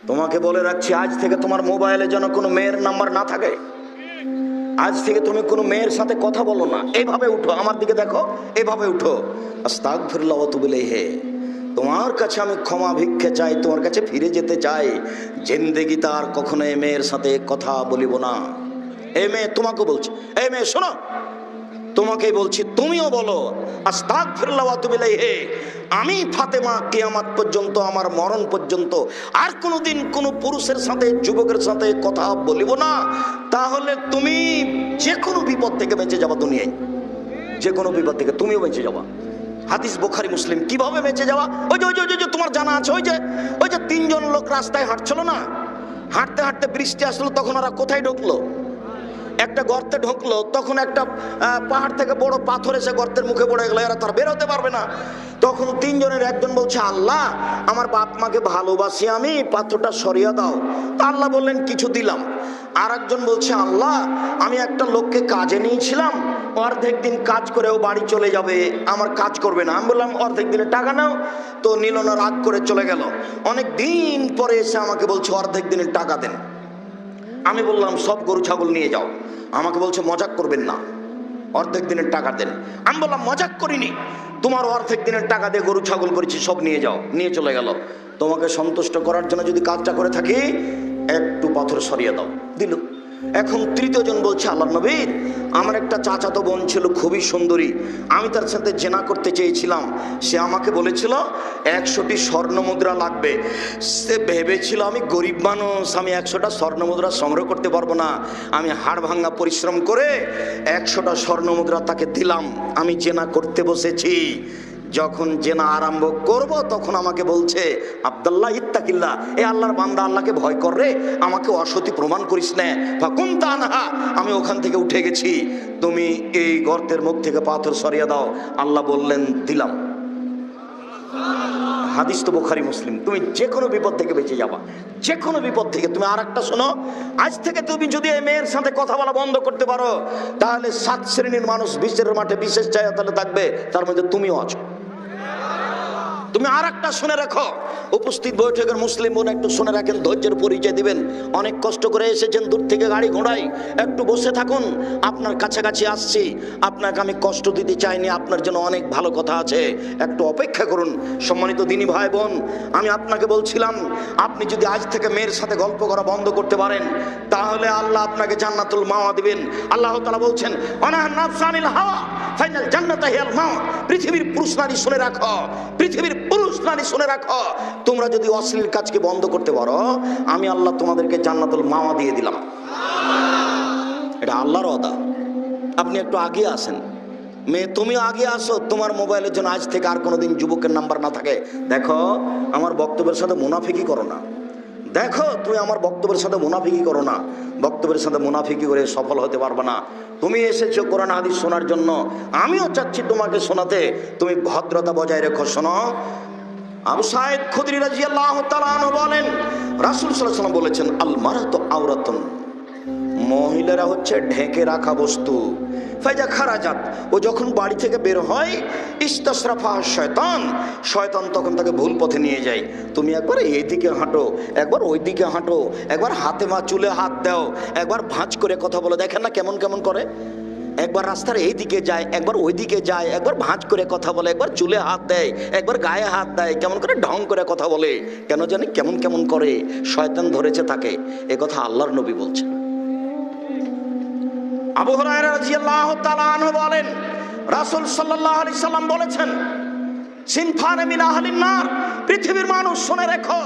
তোমাকে বলে রাখছি, আজ থেকে তোমার মোবাইলে যেন কোনো মেয়ের নাম্বার না থাকে। আজ থেকে তুমি কোনো মেয়ের সাথে কথা বলো না। এইভাবে উঠো, আমার দিকে দেখো, এইভাবে উঠো। আস্তাগফিরুল্লাহ ওয়া আতুবু ইলাইহি। তোমার কাছে আমি ক্ষমা ভিক্ষে চাই, তোমার কাছে ফিরে যেতে চাই। জিন্দেগিতে আর কখনো এই মেয়ের সাথে কথা বলিব না। এই মেয়ে তোমাকে বলছে, এই মেয়ে শোনো, তোমাকেই বলছি, তুমিও বলো আস্তাগফিরুল্লাহ ওয়া আতুবু ইলাইহি। আমি ফাতেমা কিয়ামত পর্যন্ত, আমার মরণ পর্যন্ত আর কোনোদিন কোনো পুরুষের সাথে, যুবকের সাথে কথা বলিব না। তাহলে তুমি যে কোনো বিপদ থেকে বেঁচে যাবা দুনিয়ায়, যে কোনো বিপদ থেকে তুমিও বেঁচে যাবা। হাদিস বুখারী মুসলিম। কিভাবে বেঁচে যাওয়া? ওই যে তোমার জানা আছে, ওই যে তিনজন লোক রাস্তায় হাঁটছিল না, হাঁটতে হাঁটতে বৃষ্টি আসলো, তখন ওরা কোথায় ঢুকলো? একটা গর্তে ঢুকলো। তখন একটা পাহাড় থেকে বড় পাথর এসে গর্তের মুখে পড়ে গেলো, এরা তার বের হতে পারবে না। তখন তিনজনের একজন বলছে, আল্লাহ আমার বাপ মাকে ভালোবাসি আমি, পাথরটা সরিয়ে দাও। আল্লাহ বললেন কিছু দিলাম। আর একজন বলছে, আল্লাহ আমি একটা লোককে কাজে নিয়েছিলাম, অর্ধেক দিন কাজ করেও বাড়ি চলে যাবে, আমার কাজ করবে না। আমি বললাম অর্ধেক দিনে টাকা নাও। তো নিল না, রাগ করে চলে গেল। অনেক দিন পরে এসে আমাকে বলছে অর্ধেক দিনের টাকা দেন। আমি বললাম সব গরু ছাগল নিয়ে যাও। আমাকে বলছে মজাক করবেন না, অর্ধেক দিনের টাকা দেন। আমি বললাম মজাক করিনি, তোমার অর্ধেক দিনের টাকা দিয়ে গরু ছাগল করেছি, সব নিয়ে যাও। নিয়ে চলে গেল। তোমাকে সন্তুষ্ট করার জন্য যদি কাজটা করে থাকি, একটু পাথর সরিয়ে দাও। দিল। এখন তৃতীয় জন বলছে, আল্লাহ নবী আমার একটা চাচাতো বোন ছিল, খুবই সুন্দরী, আমি তার সাথে জেনা করতে চেয়েছিলাম। সে আমাকে বলেছিল 100টি স্বর্ণ মুদ্রা লাগবে। সে ভেবেছিল আমি গরিব মানুষ, আমি 100টা স্বর্ণ মুদ্রা সংগ্রহ করতে পারবো না। আমি হাড় ভাঙা পরিশ্রম করে 100টা স্বর্ণ মুদ্রা তাকে দিলাম। আমি জেনা করতে বসেছি। যখন জেনা আরম্ভ করব, তখন আমাকে বলছে, আব্দুল্লাহ ইত্তাকিল্লাহ, এ আল্লাহর বান্দা, আল্লাহকে ভয় কর রে, আমাকে অসতী প্রমাণ করিস না। ফাকুনতা আনহা, আমি ওখান থেকে উঠে গেছি, তুমি এই গর্তের মুখ থেকে পাথর সরিয়ে দাও। আল্লাহ বললেন দিলাম। হাদিস তো বুখারী মুসলিম। তুমি যে কোনো বিপদ থেকে বেঁচে যাবা, যে কোনো বিপদ থেকে। তুমি আর একটা শোনো, আজ থেকে তুমি যদি এই মেয়ের সাথে কথা বলা বন্ধ করতে পারো, তাহলে 7 শ্রেণীর মানুষ বিচারের মাঠে বিশেষ জায়গা তাহলে থাকবে, তার মধ্যে তুমিও আছো। তুমি আর একটা শুনে রাখো, উপস্থিত বৈঠকের মুসলিম বোন একটু শুনে রাখেন, ধৈর্যের পরিচয় দিবেন। অনেক কষ্ট করে এসেছেন দূর থেকে গাড়ি ঘোড়ায়, একটু বসে থাকুন, আপনার কাছাকাছি আসছি। আপনাকে আমি কষ্ট দিতে চাইনি, আপনার জন্য অনেক ভালো কথা আছে, একটু অপেক্ষা করুন। সম্মানিত দিনী ভাই বোন, আমি আপনাকে বলছিলাম, আপনি যদি আজ থেকে মেয়ের সাথে গল্প করা বন্ধ করতে পারেন, তাহলে আল্লাহ আপনাকে জান্নাতুল মাওয়া দিবেন। আল্লাহ তাআলা বলছেন, অনাহান নাফসানিল হাওয়া ফাইনাল জান্নাতা হিয়াল মাওয়া। পৃথিবীর পুরুষ নারী শুনে রাখো, পৃথিবীর পুরুষ নারী শুনে রাখো, তোমরা যদি অশ্লীল কাজকে বন্ধ করতে পারো, আমি আল্লাহ তোমাদেরকে জান্নাতুল মাওয়া দিয়ে দিলাম। এটা আল্লাহর ওয়াদা। আপনি একটু আগে আসেন, মেয়ে তুমি আগে আসো, তোমার মোবাইলের জন্য আজ থেকে আর কোনোদিন যুবকের নাম্বার না থাকে। দেখো আমার বক্তব্যের সাথে মুনাফিকি করো না। দেখো তুমি আমার বক্তব্যের সাথে মুনাফিকি করো না। বক্তব্যের সাথে মুনাফিকি করে সফল হতে পারবে না। তুমি এসেছো কোরআন হাদিস শোনার জন্য, আমিও চাচ্ছি তোমাকে শোনাতে। তুমি ভদ্রতা বজায় রেখো। শোনো, আবু সাঈদ খুদরি রাদিয়াল্লাহু তাআলা আনহু বলেন, রাসূল সাল্লাল্লাহু আলাইহি ওয়াসাল্লাম বলেছেন, আল মারাতু আওরাতুন, মহিলারা হচ্ছে ঢেকে রাখা বস্তু। ফাইজা খারাজাত, ও যখন বাড়ি থেকে বের হয়, ইস্তাসরাফা শয়তান, শয়তান তখন তাকে ভুল পথে নিয়ে যায়। তুমি একবার এইদিকে হাঁটো, একবার ওইদিকে হাঁটো, একবার হাতে মা চুলে হাত দাও, একবার ভাঁজ করে কথা বলে, দেখেন না কেমন কেমন করে। একবার রাস্তার এই দিকে যায়, একবার ওই দিকে যায়, একবার ভাঁজ করে কথা বলে, একবার চুলে হাত দেয়, একবার গায়ে হাত দেয়, কেমন করে ঢং করে কথা বলে, কেন জানি কেমন কেমন করে। শয়তান ধরেছে তাকে। এ কথা আল্লাহর নবী বলছেন। আবু হুরায়রা রাদিয়াল্লাহু তাআলা আনহু বলেন, রাসূল সাল্লাল্লাহু আলাইহি সাল্লাম বলেছেন, সিনফানে মিন আহলিন নার, পৃথিবীর মানুষ শুনে রেখো,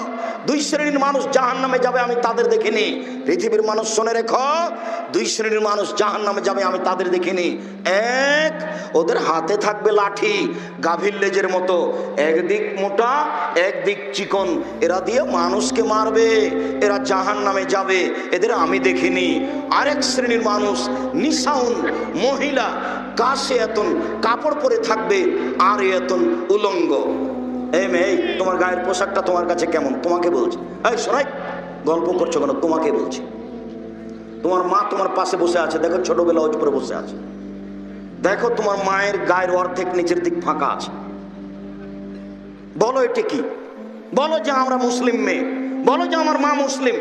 2 শ্রেণীর মানুষ জাহান্নামে যাবে, আমি তাদের দেখিনি। পৃথিবীর মানুষ শুনে রেখো, 2 শ্রেণীর মানুষ জাহান্নামে যাবে, আমি তাদের দেখিনি। এক, ওদের হাতে থাকবে লাঠি, গাভীর লেজের মতো, একদিক মোটা একদিক চিকন, এরা দিয়ে মানুষকে মারবে, এরা জাহান্নামে যাবে, এদের আমি দেখিনি। আরেক শ্রেণীর মানুষ নিসাউন, মহিলা, কাসিয়াতুন, কাপড় পরে থাকবে, আর এতন উলঙ্গ। এই মেয়ে, তোমার গায়ের পোশাকটা তোমার কাছে কেমন? তোমাকে বলছি। এই শোনাই, গল্প করছো কেন? তোমাকে বলছি। তোমার মা তোমার পাশে বসে আছে, দেখো ছোটবেলা ওজ করে বসে আছে, দেখো তোমার মায়ের গায়ের অর্ধেক নিচের দিক ফাঁকা আছে। বলো এটা কি? বলো যে আমরা মুসলিম মেয়ে, বলো যে আমার মা মুসলিম,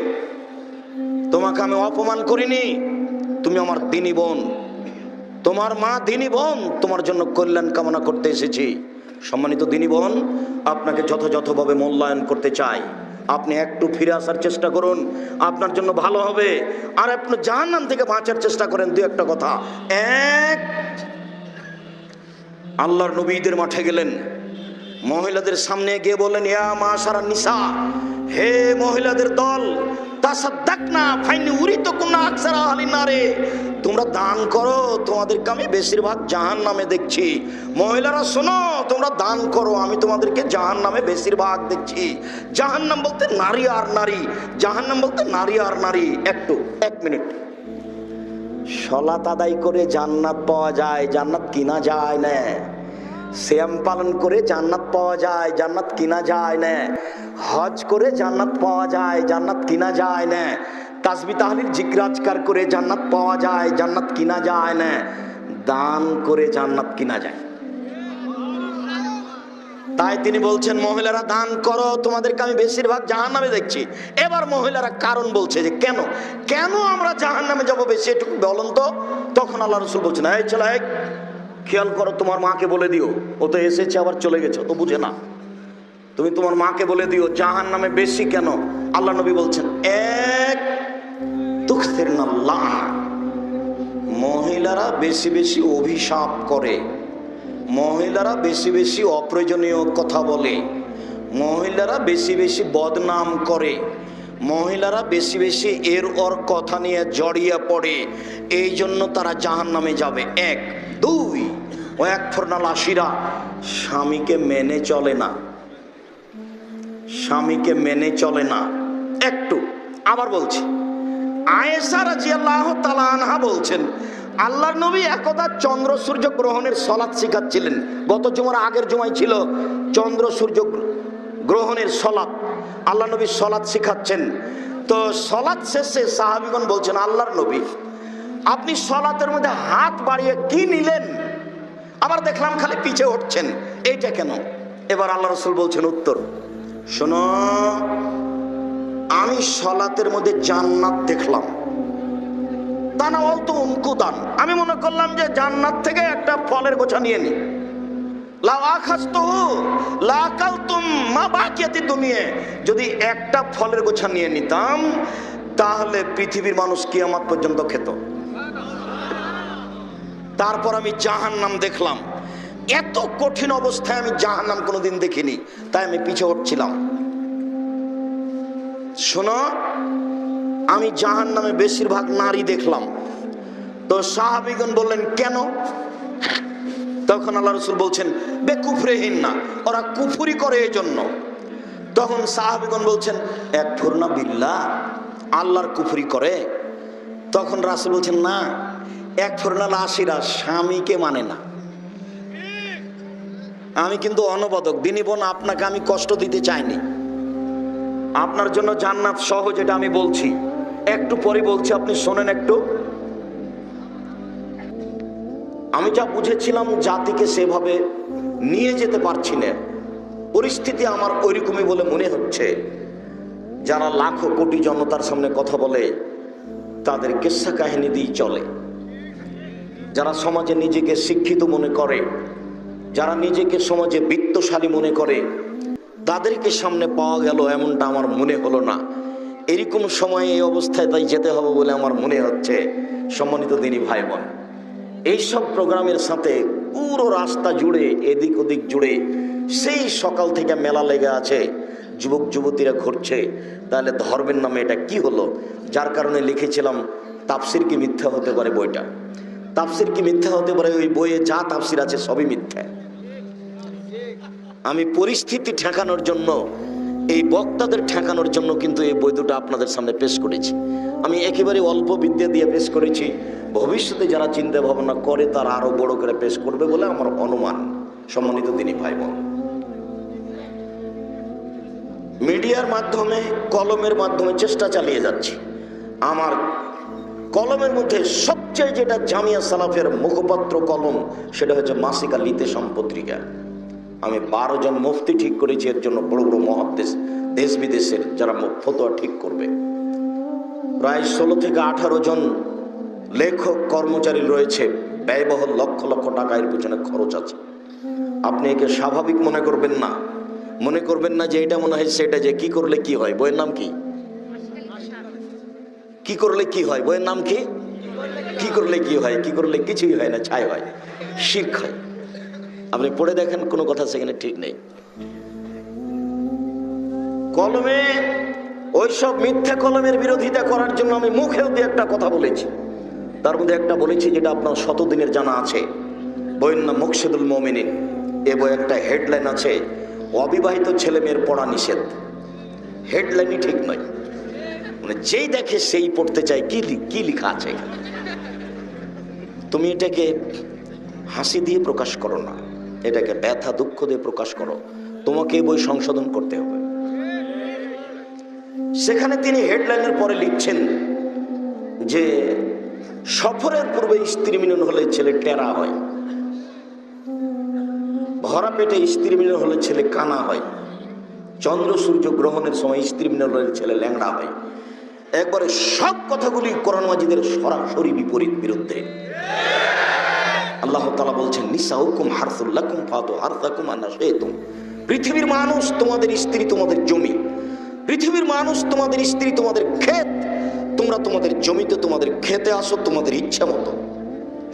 তোমাকে আমি অপমান করিনি, তুমি আমার দিনী বোন, তোমার মা দিনী বোন, তোমার জন্য কল্যাণ কামনা করতে এসেছি। সম্মানিত দিনী বোন, আপনাকে যথাযথভাবে মূল্যায়ন করতে চাই। আপনি একটু ফিরে আসার চেষ্টা করুন, আপনার জন্য ভালো হবে। আর আপনি জাহান্নাম থেকে বাঁচার চেষ্টা করেন। দুই একটা কথা। এক, আল্লাহর নবী ঈদের মাঠে গেলেন, মহিলাদের সামনে গিয়ে বললেন, ইয়া মাশারান নিসা, হে মহিলাদের দল, তাসাদ্দাকনা ফাইনি উরিতুকুন্না আকসারা আহলিন নারে, তোমরা দান করো, তোমাদেরকে আমি বেশিরভাগ জাহান্নামে দেখছি। মহিলারা শোনো, তোমরা দান করো, আমি তোমাদেরকে জাহান্নামে বেশিরভাগ দেখছি। জাহান্নাম বলতে নারী আর নারী, জাহান্নাম বলতে নারী আর নারী। এক মিনিট, সালাত আদায় করে জান্নাত পাওয়া যায়, জান্নাত কিনা যায় না। সিয়াম পালন করে জান্নাত পাওয়া যায়, জান্নাত কিনা যায় না। হজ করে জান্নাত পাওয়া যায়, জান্নাত কিনা যায় না। তাসবিহ তাহলিল জিকির আজকার করে জান্নাত পাওয়া যায়, জান্নাত কিনা যায় না। দান করে জান্নাত কিনা যায়। তাই তিনি বলছেন, মহিলারা দান করো, তোমাদেরকে আমি বেশিরভাগ জাহান্নামে দেখছি। এবার মহিলারা কারণ বলছে যে কেন কেন আমরা জাহান্নামে যাবো বেশি, একটু বলুন তো। তখন আল্লাহ রাসূল বলছেন, এই ছেলে, খেয়াল করো, তোমার মাকে বলে দিও, ও তো এসেছে আবার চলে গেছে, তো বুঝে না, তুমি তোমার মাকে বলে দিও জাহান্নামে বেশি কেন। আল্লাহ নবী বলছেন, এক, তুকসিরনা লাআনা, মহিলারা বেশি বেশি অভিশাপ করে, মহিলারা বেশি বেশি অপ্রয়োজনীয় কথা বলে, মহিলারা বেশি বেশি বদনাম করে, মহিলারা বেশি বেশি এর ওর কথা নিয়ে জড়িয়ে পড়ে, এই জন্য তারা জাহান্নামে যাবে। এক। দুই, ও এক ফরনাল আশিরা, স্বামীকে মেনে চলে না, স্বামীকে মেনে চলে না। একটু আবার বলছি, আয়েশা রাদিয়াল্লাহু তাআলা আনহা বলছেন, আল্লাহর নবী একদা চন্দ্র সূর্য গ্রহণের সলাৎ শিখাচ্ছিলেন। গত জুমার আগের জুমায় ছিল চন্দ্র সূর্য গ্রহণের সলাৎ। আল্লাহ নবী সলাৎ শিখাচ্ছেন। তো সলাৎ শেষে সাহাবীগণ বলছেন, আল্লাহর নবী, আপনি সলাতের মধ্যে হাত বাড়িয়ে কি নিলেন? আবার দেখলাম খালি পিছে উঠছেন, এইটা কেন? এবার আল্লাহ রাসূল বলছেন উত্তর, শোনো, আমি সলাতের মধ্যে জান্নাত দেখলাম। তানাওয়ালতু উনকুদান, আমি মনে করলাম যে জান্নাত থেকে একটা ফলের গোছা নিয়ে নি। লাউ আখাযতুহু লাকালতুম মা বাকিয়াতিদ দুনিয়া, যদি একটা ফলের গোছা নিয়ে নিতাম তাহলে পৃথিবীর মানুষ কিয়ামত পর্যন্ত খেত। তারপর আমি জাহান্নাম দেখলাম, এত কঠিন অবস্থায় আমি জাহান্নাম কোনোদিন দেখিনি, তাই আমি পিছে উঠছিলাম। শোনো, আমি জাহান্নামে বেশিরভাগ নারী দেখলাম। তো সাহাবীগণ বললেন, কেন? তখন আল্লাহ রাসূল বলছেন, বেকুফরিহিন না, ওরা কুফরি করে এই জন্য। তখন সাহাবীগণ বলছেন, একফুরনা বিল্লাহ, আল্লাহর কুফরি করে? তখন রাসূল বলছেন, না, একফুরনাল আশিরা, স্বামীকে মানে না। আমি কিন্তু অনবদক দিনী বোন, আপনাকে আমি কষ্ট দিতে চাইনি। আপনার জন্য জান্নাত সহজ, এটা আমি বলছি, একটু পরে বলছি, আপনি শোনেন একটু। আমি যা বুঝেছিলাম জাতিকে সেভাবে নিয়ে যেতে পারছি না, পরিস্থিতি আমার ওইরকমই বলে মনে হচ্ছে। যারা লাখো কোটি জনতার সামনে কথা বলে তাদের কিস্সা কাহিনী দিয়ে চলে, যারা সমাজে নিজেকে শিক্ষিত মনে করে, যারা নিজেকে সমাজে বিত্তশালী মনে করে, তাদেরকে সামনে পাওয়া গেল এমনটা আমার মনে হলো না। এরকম সময়ে এই অবস্থায় তাই যেতে হবে বলে আমার মনে হচ্ছে। সম্মানিত দিনী ভাই বোন, এইসব প্রোগ্রামের সাথে পুরো রাস্তা জুড়ে, এদিক ওদিক জুড়ে সেই সকাল থেকে মেলা লেগে আছে, যুবক যুবতীরা ঘুরছে। তাহলে ধর্মের নামে এটা কি হলো? যার কারণে লিখেছিলাম তাফসির কি মিথ্যা হতে পারে বইটা। তাফসির কি মিথ্যা হতে পারে, ওই বইয়ে যা তাফসির আছে সবই মিথ্যা। আমি পরিস্থিতি ঠেকানোর জন্য, এই বক্তাদের ঠেকানোর জন্য কিন্তু এই বই দুটো আপনাদের সামনে পেশ করেছি। আমি একেবারে অল্প বিদ্যা দিয়ে পেশ করেছি, ভবিষ্যতে যারা চিন্তা ভাবনা করে তারা আরো বড় করে পেশ করবে বলে আমার অনুমান। সম্মানিত দিনী ভাই বোন, মিডিয়ার মাধ্যমে, কলমের মাধ্যমে চেষ্টা চালিয়ে যাচ্ছি। আমার কলমের মধ্যে সবচেয়ে যেটা জামিয়া সালাফের মুখপাত্র কলম, সেটা হচ্ছে মাসিকা লিতে সম্পত্রিকা। আমি 12 জন মুফতি ঠিক করেছি, এর জন্য বড় বড় মহাদ্দেশ দেশ বিদেশের যারা ফতোয়া ঠিক করবে। প্রায় 16 থেকে 18 জন লেখক কর্মচারী রয়েছে, ব্যয়বহুল লক্ষ লক্ষ টাকা এর পিছনে খরচ আছে। আপনি একে স্বাভাবিক মনে করবেন না, মনে করবেন না যে এটা মনে হয় সেটা, যে কি করলে কি হয়, বইয়ের নাম কি, কি করলে কি হয়, বইয়ের নাম কি, কি করলে কি হয়, কি করলে কিছুই হয় না, ছাই হয়, শিরক হয়। আপনি পড়ে দেখেন, কোনো কথা সেখানে ঠিক নেই। কলমে ওইসব মিথ্যা কলমের বিরোধিতা করার জন্য আমি মুখেও দিয়ে একটা কথা বলেছি, তার মধ্যে একটা বলেছি যেটা আপনার শতদিনের জানা আছে। বইয়ের নাম মুকশিদুল মুমিনিন। এ বই একটা হেডলাইন আছে, অবিবাহিত ছেলে মেয়ের পড়া নিষেধ। হেডলাইনই ঠিক নয়, মানে যেই দেখে সেই পড়তে চায়। কি লেখা আছে এখানে? তুমি এটাকে হাসি দিয়ে প্রকাশ করো না, এটাকে ব্যথা দুঃখ দিয়ে প্রকাশ করো। তোমাকে এই বই সংশোধন করতে হবে। সেখানে তিনি হেডলাইনের পরে লিখছেন যে সফরের পূর্বে স্ত্রী মিলন হলে ছেলে টেরা হয়, ভরা পেটে স্ত্রী মিলন হলে ছেলে কানা হয়, চন্দ্র সূর্য গ্রহণের সময় স্ত্রী মিলন হলে ছেলে ল্যাংড়া হয়। একবারে সব কথাগুলি কোরআন মাজিদের সরাসরি বিপরীত, বিরুদ্ধে। আল্লাহ তাআলা বলছেন নিসাউকুম হারসুল লাকুম ফাতু হারসাকুম আন্না শি'তুম। পৃথিবীর মানুষ তোমাদের স্ত্রী, তোমাদের জমি। পৃথিবীর মানুষ তোমাদের স্ত্রী, তোমাদের ক্ষেত। তোমরা তোমাদের জমিতে, তোমাদের খেতে আসো তোমাদের ইচ্ছা মতো।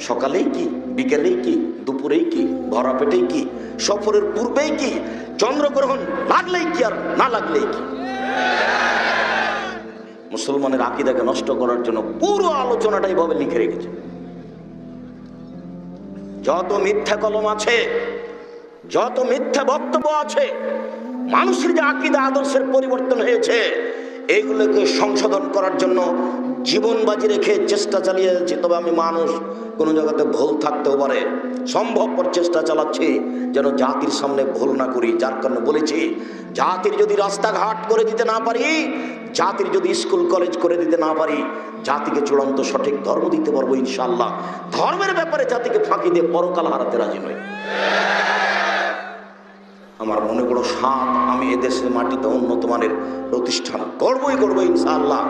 সকালেই কি, বিকেলেই কি, দুপুরেই কি, ভরা পেটেই কি, সফরের পূর্বেই কি, চন্দ্রগ্রহণ লাগলেই কি আর না লাগলেই কি। মুসলমানের আকীদাকে নষ্ট করার জন্য পুরো আলোচনাটা এইভাবে লিখে রেখেছে। যত মিথ্যা কলম আছে, যত মিথ্যা বক্তব্য আছে, মানুষের যে আকীদা আদর্শের পরিবর্তন হয়েছে, এইগুলোকে সংশোধন করার জন্য জীবন বাজি রেখে চেষ্টা চালিয়ে যাচ্ছি। তবে আমি মানুষ, কোনো জায়গাতে ভুল থাকতেও পারে, সম্ভবপর চেষ্টা চালাচ্ছি যেন জাতির সামনে ভুল না করি। যার কারণে বলেছি, জাতির যদি রাস্তাঘাট করে দিতে না পারি, জাতির যদি স্কুল কলেজ করে দিতে না পারি, জাতিকে চূড়ান্ত সঠিক ধর্ম দিতে পারবো ইনশাআল্লাহ। ধর্মের ব্যাপারে জাতিকে ফাঁকি দিয়ে পরকাল হারাতে রাজি নই। আমার মনে বড় সাধ, আমি এদেশের মাটিতে উন্নত মানের প্রতিষ্ঠান করবই ইনশাআল্লাহ।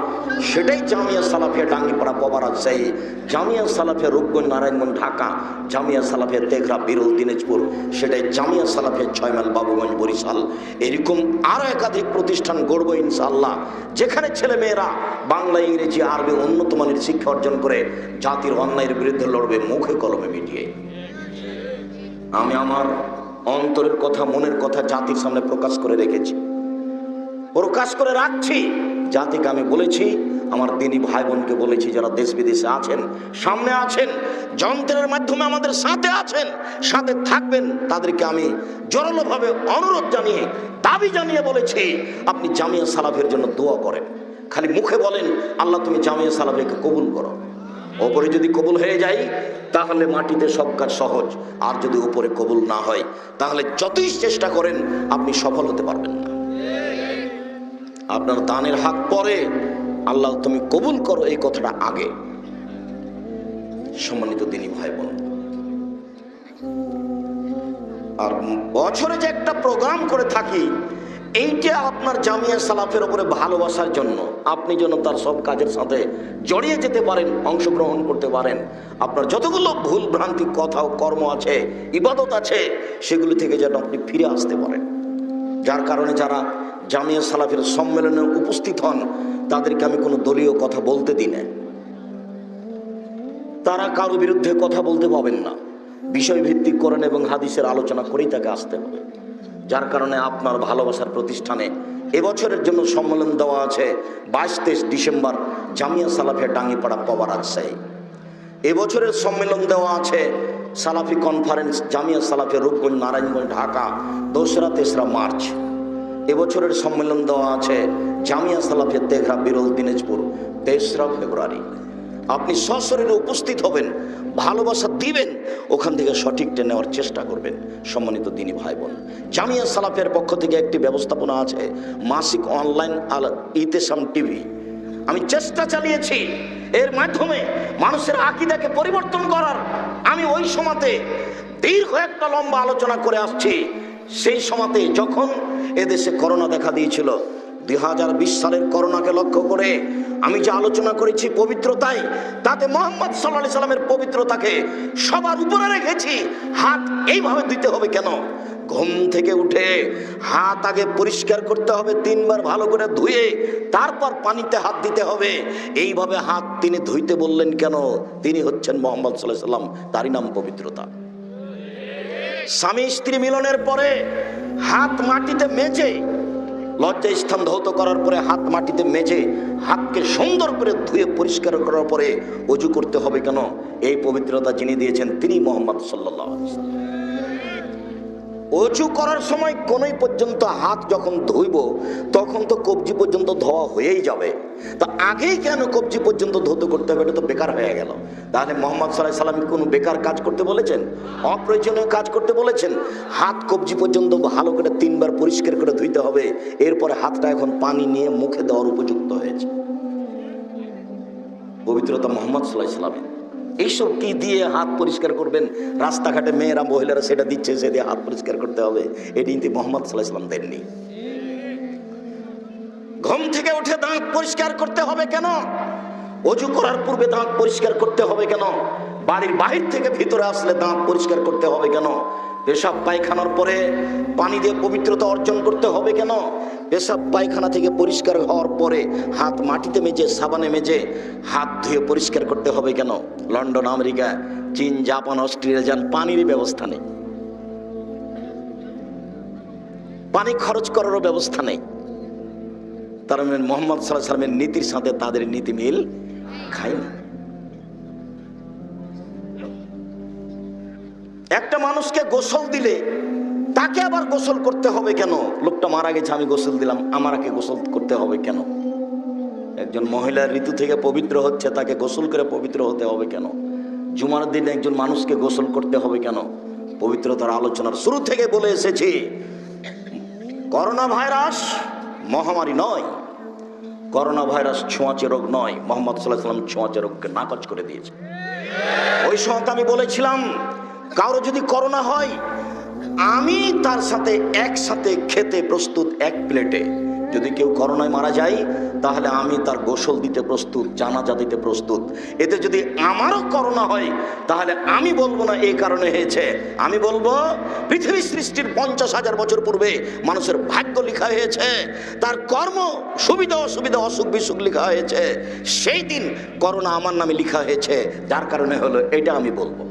সেটাই জামিয়া সালাফিয়া টাঙ্গিপাড়া পবা রাজশাহী, জামিয়া সালাফিয়া রূপগঞ্জ নারায়ণগঞ্জ ঢাকা, জামিয়া সালাফিয়া তেঘরা বিরল দিনাজপুর, সেটাই জামিয়া সালাফিয়া 6 মাইল বাবুগঞ্জ বরিশাল। এরকম আরো একাধিক প্রতিষ্ঠান গড়ব ইনশাআল্লাহ, যেখানে ছেলে মেয়েরা বাংলা, ইংরেজি, আরবি উন্নত মানের শিক্ষা অর্জন করে জাতির অন্যায়ের বিরুদ্ধে লড়বে মুখে কলমে মিটিয়ে। আমি আমার অন্তরের কথা, মনের কথা জাতির সামনে প্রকাশ করে রেখেছি, প্রকাশ করে রাখছি। জাতিকে আমি বলেছি, আমার দিনী ভাই বোনকে বলেছি, যারা দেশ বিদেশে আছেন, সামনে আছেন, যন্ত্রের মাধ্যমে আমাদের সাথে আছেন, সাথে থাকবেন, তাদেরকে আমি জোরালোভাবে অনুরোধ জানিয়ে, দাবি জানিয়ে বলেছি, আপনি জামিয়া সালাফের জন্য দোয়া করেন। খালি মুখে বলেন আল্লাহ তুমি জামিয়া সালাফিকে কবুল করো। ওপরে যদি কবুল হয়ে যায় তাহলে মাটিতে সব কাজ সহজ, আর যদি উপরে কবুল না হয় তাহলে যতই চেষ্টা করেন আপনি সফল হতে পারবেন না। আপনার দানের হাত পরে, আল্লাহ তুমি কবুল করো, এই কথাটা আগে। সম্মানিত দিনী ভাই বোন, আর বছরে যে একটা প্রোগ্রাম করে থাকি, এইটা আপনার জামিয়া সালাফের উপরে ভালোবাসার জন্য, আপনি যেন তার সব কাজের সাথে জড়িয়ে যেতে পারেন, অংশগ্রহণ করতে পারেন। আপনার যতগুলো ভুল ভ্রান্তি কথা ও কর্ম আছে, ইবাদত আছে, সেগুলি থেকে যেন আপনি ফিরে আসতে পারেন। যার কারণে যারা জামিয়া সালাফের সম্মেলনে উপস্থিত হন, তাদেরকে আমি কোনো দলীয় কথা বলতে দিই না। তারা কারো বিরুদ্ধে কথা বলতে পাবেন না, বিষয়ভিত্তিক করেন এবং হাদিসের আলোচনা করেই তাকে আসতে হবে। যার কারণে আপনার ভালোবাসার প্রতিষ্ঠানে এবছরের জন্য সম্মেলন দেওয়া আছে 22-23 ডিসেম্বর, জামিয়া সালাফিয়া টাঙ্গিপাড়া পবা রাজশাহী। এবছরের সম্মেলন দেওয়া আছে সালাফি কনফারেন্স, জামিয়া সালাফিয়া রূপগঞ্জ নারায়ণগঞ্জ ঢাকা, 2রা-3রা মার্চ। এবছরের সম্মেলন দেওয়া আছে জামিয়া সালাফিয়া তেঘরা বিরল দিনাজপুর, 23রা ফেব্রুয়ারি। আপনি সশরীরে উপস্থিত হবেন, ভালোবাসা দিবেন, ওখান থেকে সঠিকটা নেওয়ার চেষ্টা করবেন। সম্মানিত দিনী ভাই বোন, জামিয়া সালাফের পক্ষ থেকে একটি ব্যবস্থাপনা আছে, মাসিক অনলাইন আল ইতেসাম টিভি। আমি চেষ্টা চালিয়েছি এর মাধ্যমে মানুষের আকীদাকে পরিবর্তন করার। আমি ওই সময়তে দীর্ঘ একটা লম্বা আলোচনা করে আসছি, সেই সময়তে যখন এদেশে করোনা দেখা দিয়েছিল, 2020 সালের করোনাকে লক্ষ্য করে আমি যে আলোচনা করেছি পবিত্রতায়, তাতে মুহাম্মদ সাল্লাল্লাহু আলাইহি সাল্লামের পবিত্রতাকে সবার উপরে রেখেছি। হাত এইভাবে দিতে হবে কেন? ঘুম থেকে উঠে হাত আগে পরিষ্কার করতে হবে, 3 বার ভালো করে ধুয়ে তারপর পানিতে হাত দিতে হবে। এইভাবে হাত তিনি ধুইতে বললেন কেন? তিনি হচ্ছেন মুহাম্মদ সাল্লাল্লাহু আলাইহি সাল্লাম, তারই নাম পবিত্রতা। স্বামী স্ত্রী মিলনের পরে হাত মাটিতে মেজে, লজ্জা স্থান ধৌত করার পরে হাত মাটিতে মেজে হাতকে সুন্দর করে ধুয়ে পরিষ্কার করার পরে ওযু করতে হবে কেন? এই পবিত্রতা যিনি দিয়েছেন তিনি মুহাম্মদ সাল্লাল্লাহু আলাইহি ওয়াসাল্লাম। ওযু করার সময় কোনই পর্যন্ত হাত যখন ধুইব তখন তো কবজি পর্যন্ত ধোয়া হয়েই যাবে, তা আগেই কেন কবজি পর্যন্ত ধৌত করতে হবে? এটা তো বেকার হয়ে গেল। তাহলে মুহাম্মদ সাল্লাল্লাহু আলাইহি ওয়াসাল্লাম কোনো বেকার কাজ করতে বলেছেন? অপ্রয়োজনীয় কাজ করতে বলেছেন? হাত কবজি পর্যন্ত ভালো করে 3 বার পরিষ্কার করে ধুইতে হবে, এরপরে হাতটা এখন পানি নিয়ে মুখে দেওয়ার উপযুক্ত হয়েছে। পবিত্রতা মুহাম্মদ সাল্লাল্লাহু আলাইহি ওয়াসাল্লাম। এইসব কি দিয়ে হাত পরিষ্কার করবেন? রাস্তাঘাটে মেয়েরা মহিলারা সেটা দিচ্ছে, সে দিয়ে হাত পরিষ্কার করতে হবে, এটি কিন্তু মুহাম্মদ সাল্লাল্লাহু আলাইহি ওয়াসাল্লাম দেননি। ঘুম থেকে উঠে দাঁত পরিষ্কার করতে হবে কেন? ওযু করার পূর্বে দাঁত পরিষ্কার করতে হবে কেন? বাড়ির বাহির থেকে ভিতরে আসলে দাঁত পরিষ্কার করতে হবে কেন? পেশাব পায়খানার পরে পানি দিয়ে পবিত্রতা অর্জন করতে হবে কেন? পেশাব পায়খানা থেকে পরিষ্কার হওয়ার পরে হাত মাটিতে মেজে, সাবানে মেজে হাত ধুয়ে পরিষ্কার করতে হবে কেন? লন্ডন, আমেরিকা, চীন, জাপান, অস্ট্রেলিয়া যান, পানির ব্যবস্থা নেই, পানি খরচ করারও ব্যবস্থা নেই। তার মানে মুহাম্মদ সাল্লাল্লাহু আলাইহি ওয়াসাল্লামের নীতির সাথে তাদের নীতি মিল খায় না। একটা মানুষকে গোসল দিলে তাকে আবার গোসল করতে হবে কেন? লোকটা মারা গেছে, আমি গোসল দিলাম, আমাকে গোসল করতে হবে কেন? একজন মহিলা ঋতু থেকে পবিত্র হচ্ছে, তাকে গোসল করে পবিত্র হতে হবে কেন? জুমার দিন একজন মানুষকে গোসল করতে হবে কেন? পবিত্রতার আলোচনার শুরু থেকে বলে এসেছি, করোনা ভাইরাস মহামারী নয়, করোনা ভাইরাস ছোঁয়াচে রোগ নয়। মুহাম্মদ সাল্লাল্লাহু আলাইহি ওয়াসাল্লাম ছোঁয়াচে রোগকে নাকচ করে দিয়েছে। ওই সময় আমি বলেছিলাম, কারো যদি করোনা হয় আমি তার সাথে একসাথে খেতে প্রস্তুত, এক প্লেটে। যদি কেউ করোনায় মারা যায় তাহলে আমি তার গোসল দিতে প্রস্তুত, জানাজা দিতে প্রস্তুত। এতে যদি আমারও করোনা হয় তাহলে আমি বলবো না এই কারণে হয়েছে, আমি বলবো পৃথিবী সৃষ্টির 50,000 বছর পূর্বে মানুষের ভাগ্য লেখা হয়েছে, তার কর্ম সুবিধা অসুবিধা, অসুখ বিসুখ লেখা হয়েছে, সেই দিন করোনা আমার নামে লেখা হয়েছে, যার কারণে হলো এটা আমি বলবো।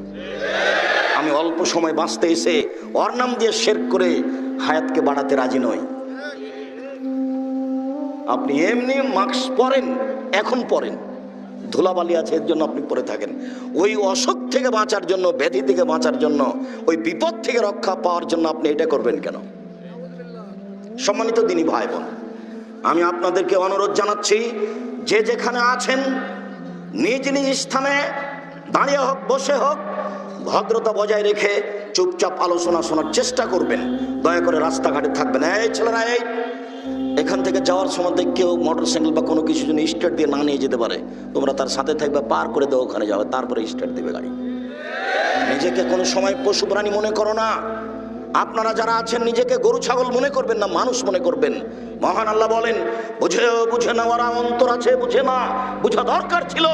আমি অল্প সময় বাঁচতে এসে ওর নাম দিয়ে শিরক করে হায়াতকে বাড়াতে রাজি নই। আপনি এমনি মাস্ক পরেন, এখন পরেন, ধুলাবালি আছে এর জন্য আপনি পরে থাকেন। ওই অসুখ থেকে বাঁচার জন্য, ব্যাধি থেকে বাঁচার জন্য, ওই বিপদ থেকে রক্ষা পাওয়ার জন্য আপনি এটা করবেন কেন? সম্মানিত দিনী ভাই বোন, আমি আপনাদেরকে অনুরোধ জানাচ্ছি, যে যেখানে আছেন নিজ নিজ স্থানে দাঁড়িয়ে হোক বসে হোক ভদ্রতা বজায় রেখে চুপচাপ আলোচনা শোনার চেষ্টা করবেন। দয়া করে রাস্তাঘাটে থাকবেন। এই ছেলেরা, এই এখান থেকে যাওয়ার সময় কেউ মোটরসাইকেল বা কোনো কিছু জন্য স্টার্ট দিয়ে না নিয়ে যেতে পারে, তোমরা তার সাথে থাকবে, পার করে দেওয়া, ওখানে যাবে, তারপরে স্টার্ট দেবে গাড়ি। নিজেকে কোনো সময় পশু প্রাণী মনে করো না। আপনারা যারা আছেন নিজেকে গরু ছাগল মনে করবেন না, মানুষ মনে করবেন। মহান আল্লাহ বলেন, বুঝে না ওরা অন্তর আছে, বুঝে না, বুঝা দরকার ছিল।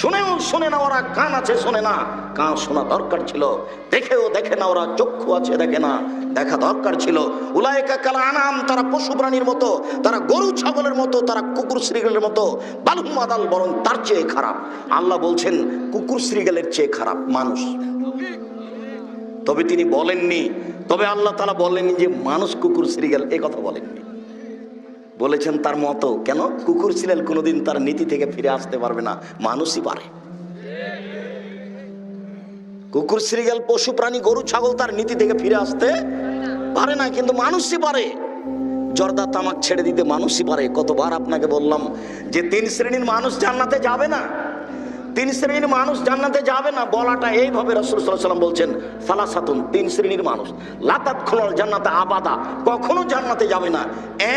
শুনেও শোনে না ওরা, কান আছে শোনে না, কান শোনা দরকার ছিল। দেখেও দেখে না ওরা, চক্ষু আছে দেখে না, দেখা দরকার ছিল। উলাইকা কাল আনাম, তারা পশু প্রাণীর মতো, তারা গরু ছাগলের মতো, তারা কুকুর শ্রীগালের মতো, বালুম আদাল, বরং তার চেয়ে খারাপ। আল্লাহ বলছেন কুকুর শ্রীগালের চেয়ে খারাপ মানুষ। তবে তিনি বলেননি, তবে আল্লাহ তাআলা বলেননি যে মানুষ কুকুর শ্রীগাল, এ কথা বলেননি। বলেছেন তার মতো। কেন? কুকুর শ্রীগাল কোনোদিন তার নীতি থেকে ফিরে আসতে পারবে না, মানুষই পারে। কুকুর শ্রীগাল পশু প্রাণী গরু ছাগল তার নীতি থেকে ফিরে আসতে পারে না, কিন্তু মানুষই পারে। জর্দা তামাক ছেড়ে দিতে মানুষই পারে। কতবার আপনাকে বললাম যে 3 শ্রেণীর মানুষ জান্নাতে যাবে না, 3 শ্রেণীর মানুষ জান্নাতে যাবে না। বলাটা এইভাবে রাসূল সাল্লাল্লাহু আলাইহি ওয়াসাল্লাম বলছেন, সালাসাতুন, 3 শ্রেণীর মানুষ লা তাদখুলুল জান্নাতা আবাদা, কখনো জান্নাতে যাবে না।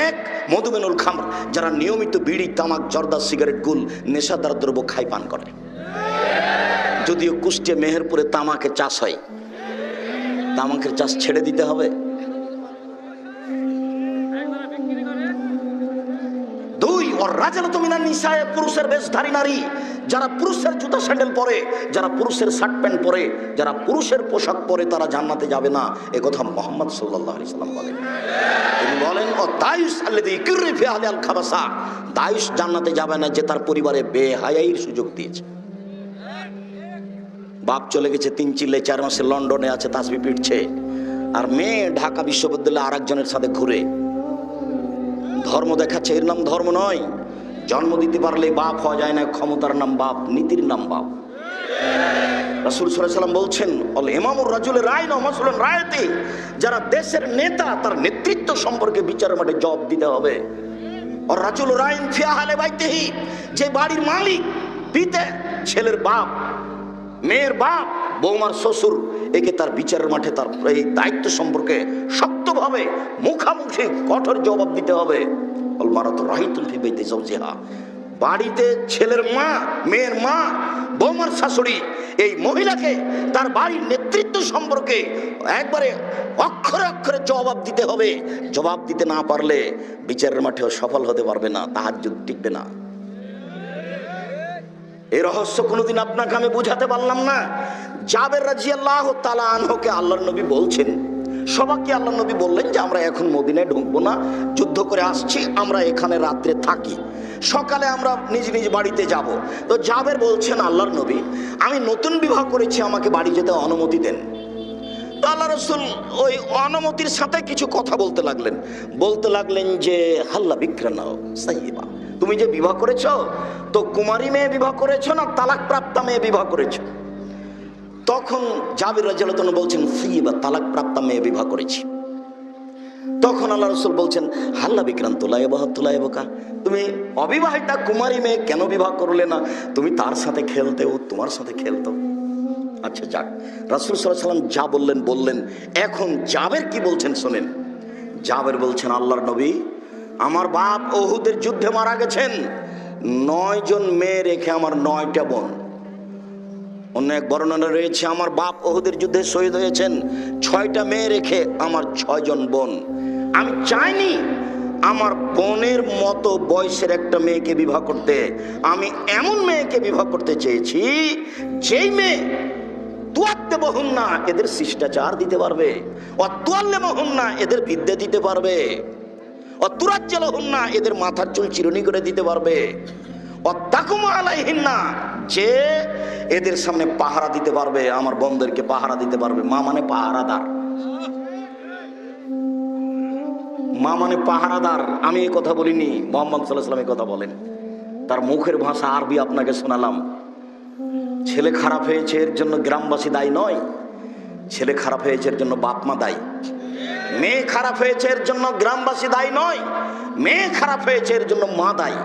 1, মধুমেনুল খামর, যারা নিয়মিত বিড়ি তামাক জর্দা সিগারেট গুল নেশাদার দ্রব্য খায় পান করে। যদিও কুষ্টিয়া মেহেরপুরে তামাকের চাষ হয়, তামাকের চাষ ছেড়ে দিতে হবে। রাজালাতু মিনান নিসায়ে, পুরুষের বেশধারী নারী, যারা পুরুষের জুতা স্যান্ডেল পরে, যারা পুরুষের শার্ট প্যান্ট পরে, যারা পুরুষের পোশাক পরে, তারা জান্নাতে যাবে না। এ কথা মুহাম্মদ সাল্লাল্লাহু আলাইহি সাল্লাম বলেন। তিনি বলেন ও দায়ুস আল্লাযী ইকরি ফি আহলিল খাবাসা, দায়ুস জান্নাতে যাবে না যে তার পরিবারে বেহায়াইর সুযোগ দিয়েছে। বাপ চলে গেছে 3 চিল্লে 4 মাসে লন্ডনে আছে, তাসবিহ পিটছে, আর মেয়ে ঢাকা বিশ্ববিদ্যালয়ে আরেকজনের সাথে ঘুরে ধর্ম দেখাচ্ছে। এর নাম ধর্ম নয়। জন্ম দিতে পারলে বাপ হওয়া যায় না, ক্ষমতার নাম বাপ, নীতির নাম বাপ। রাসূল সাল্লাল্লাহু আলাইহি ওয়াসাল্লাম বলছেন অল ইমামুর রাজুলের রায়না মাসউলুন রায়তি, যারা দেশের নেতা তার নেতৃত্ব সম্পর্কে বিচারের মাঠে জবাব দিতে হবে। আর রাজুল রাইন ফি আহলি বাইতিহি, যে বাড়ির মালিক, পিতা, ছেলের বাপ, মেয়ের বাপ, বৌমার শ্বশুর, একে তার বিচারের মাঠে তার এই দায়িত্ব সম্পর্কে শক্তভাবে মুখামুখি কঠোর জবাব দিতে হবে। অল মারাতু রাহিতুন ফি বাইতি যাওজিহা, বাড়িতে ছেলের মা, মেয়ের মা, বৌমার শাশুড়ি, এই মহিলাকে তার বাড়ির নেতৃত্ব সম্পর্কে একবারে অক্ষরে অক্ষরে জবাব দিতে হবে। জবাব দিতে না পারলে বিচারের মাঠেও সফল হতে পারবে না, তাহাজ্জুদ টিকবে না। এই রহস্য কোনোদিন আপনাকে আমি বুঝাতে পারলাম না। জাবের রাদিয়াল্লাহু তাআলা আনহুকে আল্লাহর নবী বলছেন, সবাইকে আল্লাহর নবী বললেন যে আমরা এখন মদিনায় ঢুকবো না, যুদ্ধ করে আসছি, আমরা এখানে রাত্রে থাকি, সকালে আমরা নিজ নিজ বাড়িতে যাব। তো জাবের বলছেন আল্লাহর নবী, আমি নতুন বিবাহ করেছি, আমাকে বাড়ি যেতে অনুমতি দেন। তো আল্লাহ রাসূল ওই অনুমতির সাথে কিছু কথা বলতে লাগলেন যে হাল্লা বিক্রানাও সাইয়্যিবা, তুমি যে বিবাহ করেছো তো কুমারী মেয়ে বিবাহ করেছো না তালাক প্রাপ্তা মেয়ে বিবাহ করেছো? তখন জাবির রাদিয়াল্লাহু আনহু বলছেন সাইয়্যিবা, তালাক প্রাপ্তা মেয়ে বিবাহ করেছি। তখন আল্লাহ রাসূল বলছেন হাল্লা বিক্রান্ত লাইবাহাতুলাইবকা, তুমি অবিবাহিতা কুমারী মেয়ে কেন বিবাহ করলে না? তুমি তার সাথে খেলতে, ও তোমার সাথে খেলতো। আচ্ছা যাক, রাসূল সাল্লাল্লাহু আলাইহি ওয়াসাল্লাম যা বললেন। এখন জাবের কি বলছেন শোনেন। জাবের বলছেন আল্লাহর নবী, আমার বাপ উহুদের যুদ্ধে মারা গেছেন, 9 জন মেয়ে রেখে আমার 9টা বোন। অন্য এক বর্ণনা রয়েছে আমার বাপ উহুদের যুদ্ধে শহীদ হয়েছেন 6টা মেয়ে রেখে আমার 6 জন বোন। আমি চাইনি আমার বোনের মতো বয়সের একটা মেয়েকে বিবাহ করতে, আমি এমন মেয়েকে বিবাহ করতে চেয়েছি যেই মেয়ে তুয়াত্তে বহুন না এদের শিষ্টাচার দিতে পারবে, অতুয়াল্লে বহুন না এদের বিদ্যা দিতে পারবে, অতুরাজ্জাল হন না এদের মাথার চুল চিরুনি করে দিতে পারবে, অত্যাকুমা আলাইহিন না যে এদের সামনে পাহারা দিতে পারবে, আমার বোনদেরকে পাহারা দিতে পারবে। মা মানে পাহারাদার, মা মানে পাহারাদার। আমি এই কথা বলিনি, মুহাম্মদ সাল্লাল্লাহু আলাইহি ওয়াসাল্লাম এই কথা বলেন। তার মুখের ভাষা আরবি আপনাকে শোনালাম। ছেলে খারাপ হয়েছে এর জন্য গ্রামবাসী দায়ী নয়, ছেলে খারাপ হয়েছে এর জন্য বাপ মা দায়ী। মেয়ে খারাপ হয়েছে এর জন্য গ্রামবাসী দায়ী নয়, মেয়ে খারাপ হয়েছে এর জন্য মা দায়ী।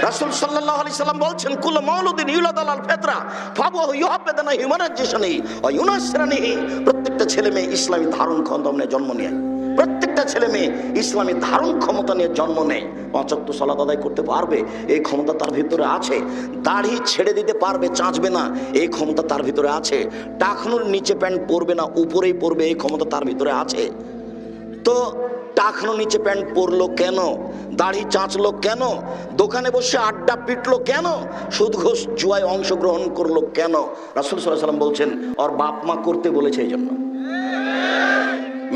রাসূল সাল্লাল্লাহু আলাইহি সাল্লাম বলছেন কুল্লু মাউলুদিন ইউলাদু আলাল ফিতরা ফাহুয়া ইউহাব্বাদু হিউম্যানাইজেশনিহি ওয়া ইউনাসরানিহি, প্রত্যেকটা ছেলে মেয়ে ইসলামী ধারণ ক্ষমতা নিয়ে জন্ম নেয়, প্রত্যেকটা ছেলে মেয়ে ইসলামী ধারণ ক্ষমতা নিয়ে জন্ম নেয়। 5 ওয়াক্ত সালাত আদায় করতে পারবে, এই ক্ষমতা তার ভিতরে আছে। দাড়ি ছেড়ে দিতে পারবে, চাঁচবে না, এই ক্ষমতা তার ভিতরে আছে। টাকনুর নিচে প্যান্ট পরবে না, উপরেই পরবে, এই ক্ষমতা তার ভিতরে আছে। তো টাকনো নিচে প্যান্ট পরলো কেন? দাড়ি চাঁচলো কেন? দোকানে বসে আড্ডা পিটলো কেন? সুদ ঘুষ জুয়ায় অংশগ্রহণ করলো কেন? রাসূল সাল্লাল্লাহু আলাইহি ওয়াসাল্লাম বলছেন ওর বাপ মা করতে বলেছে এই জন্য।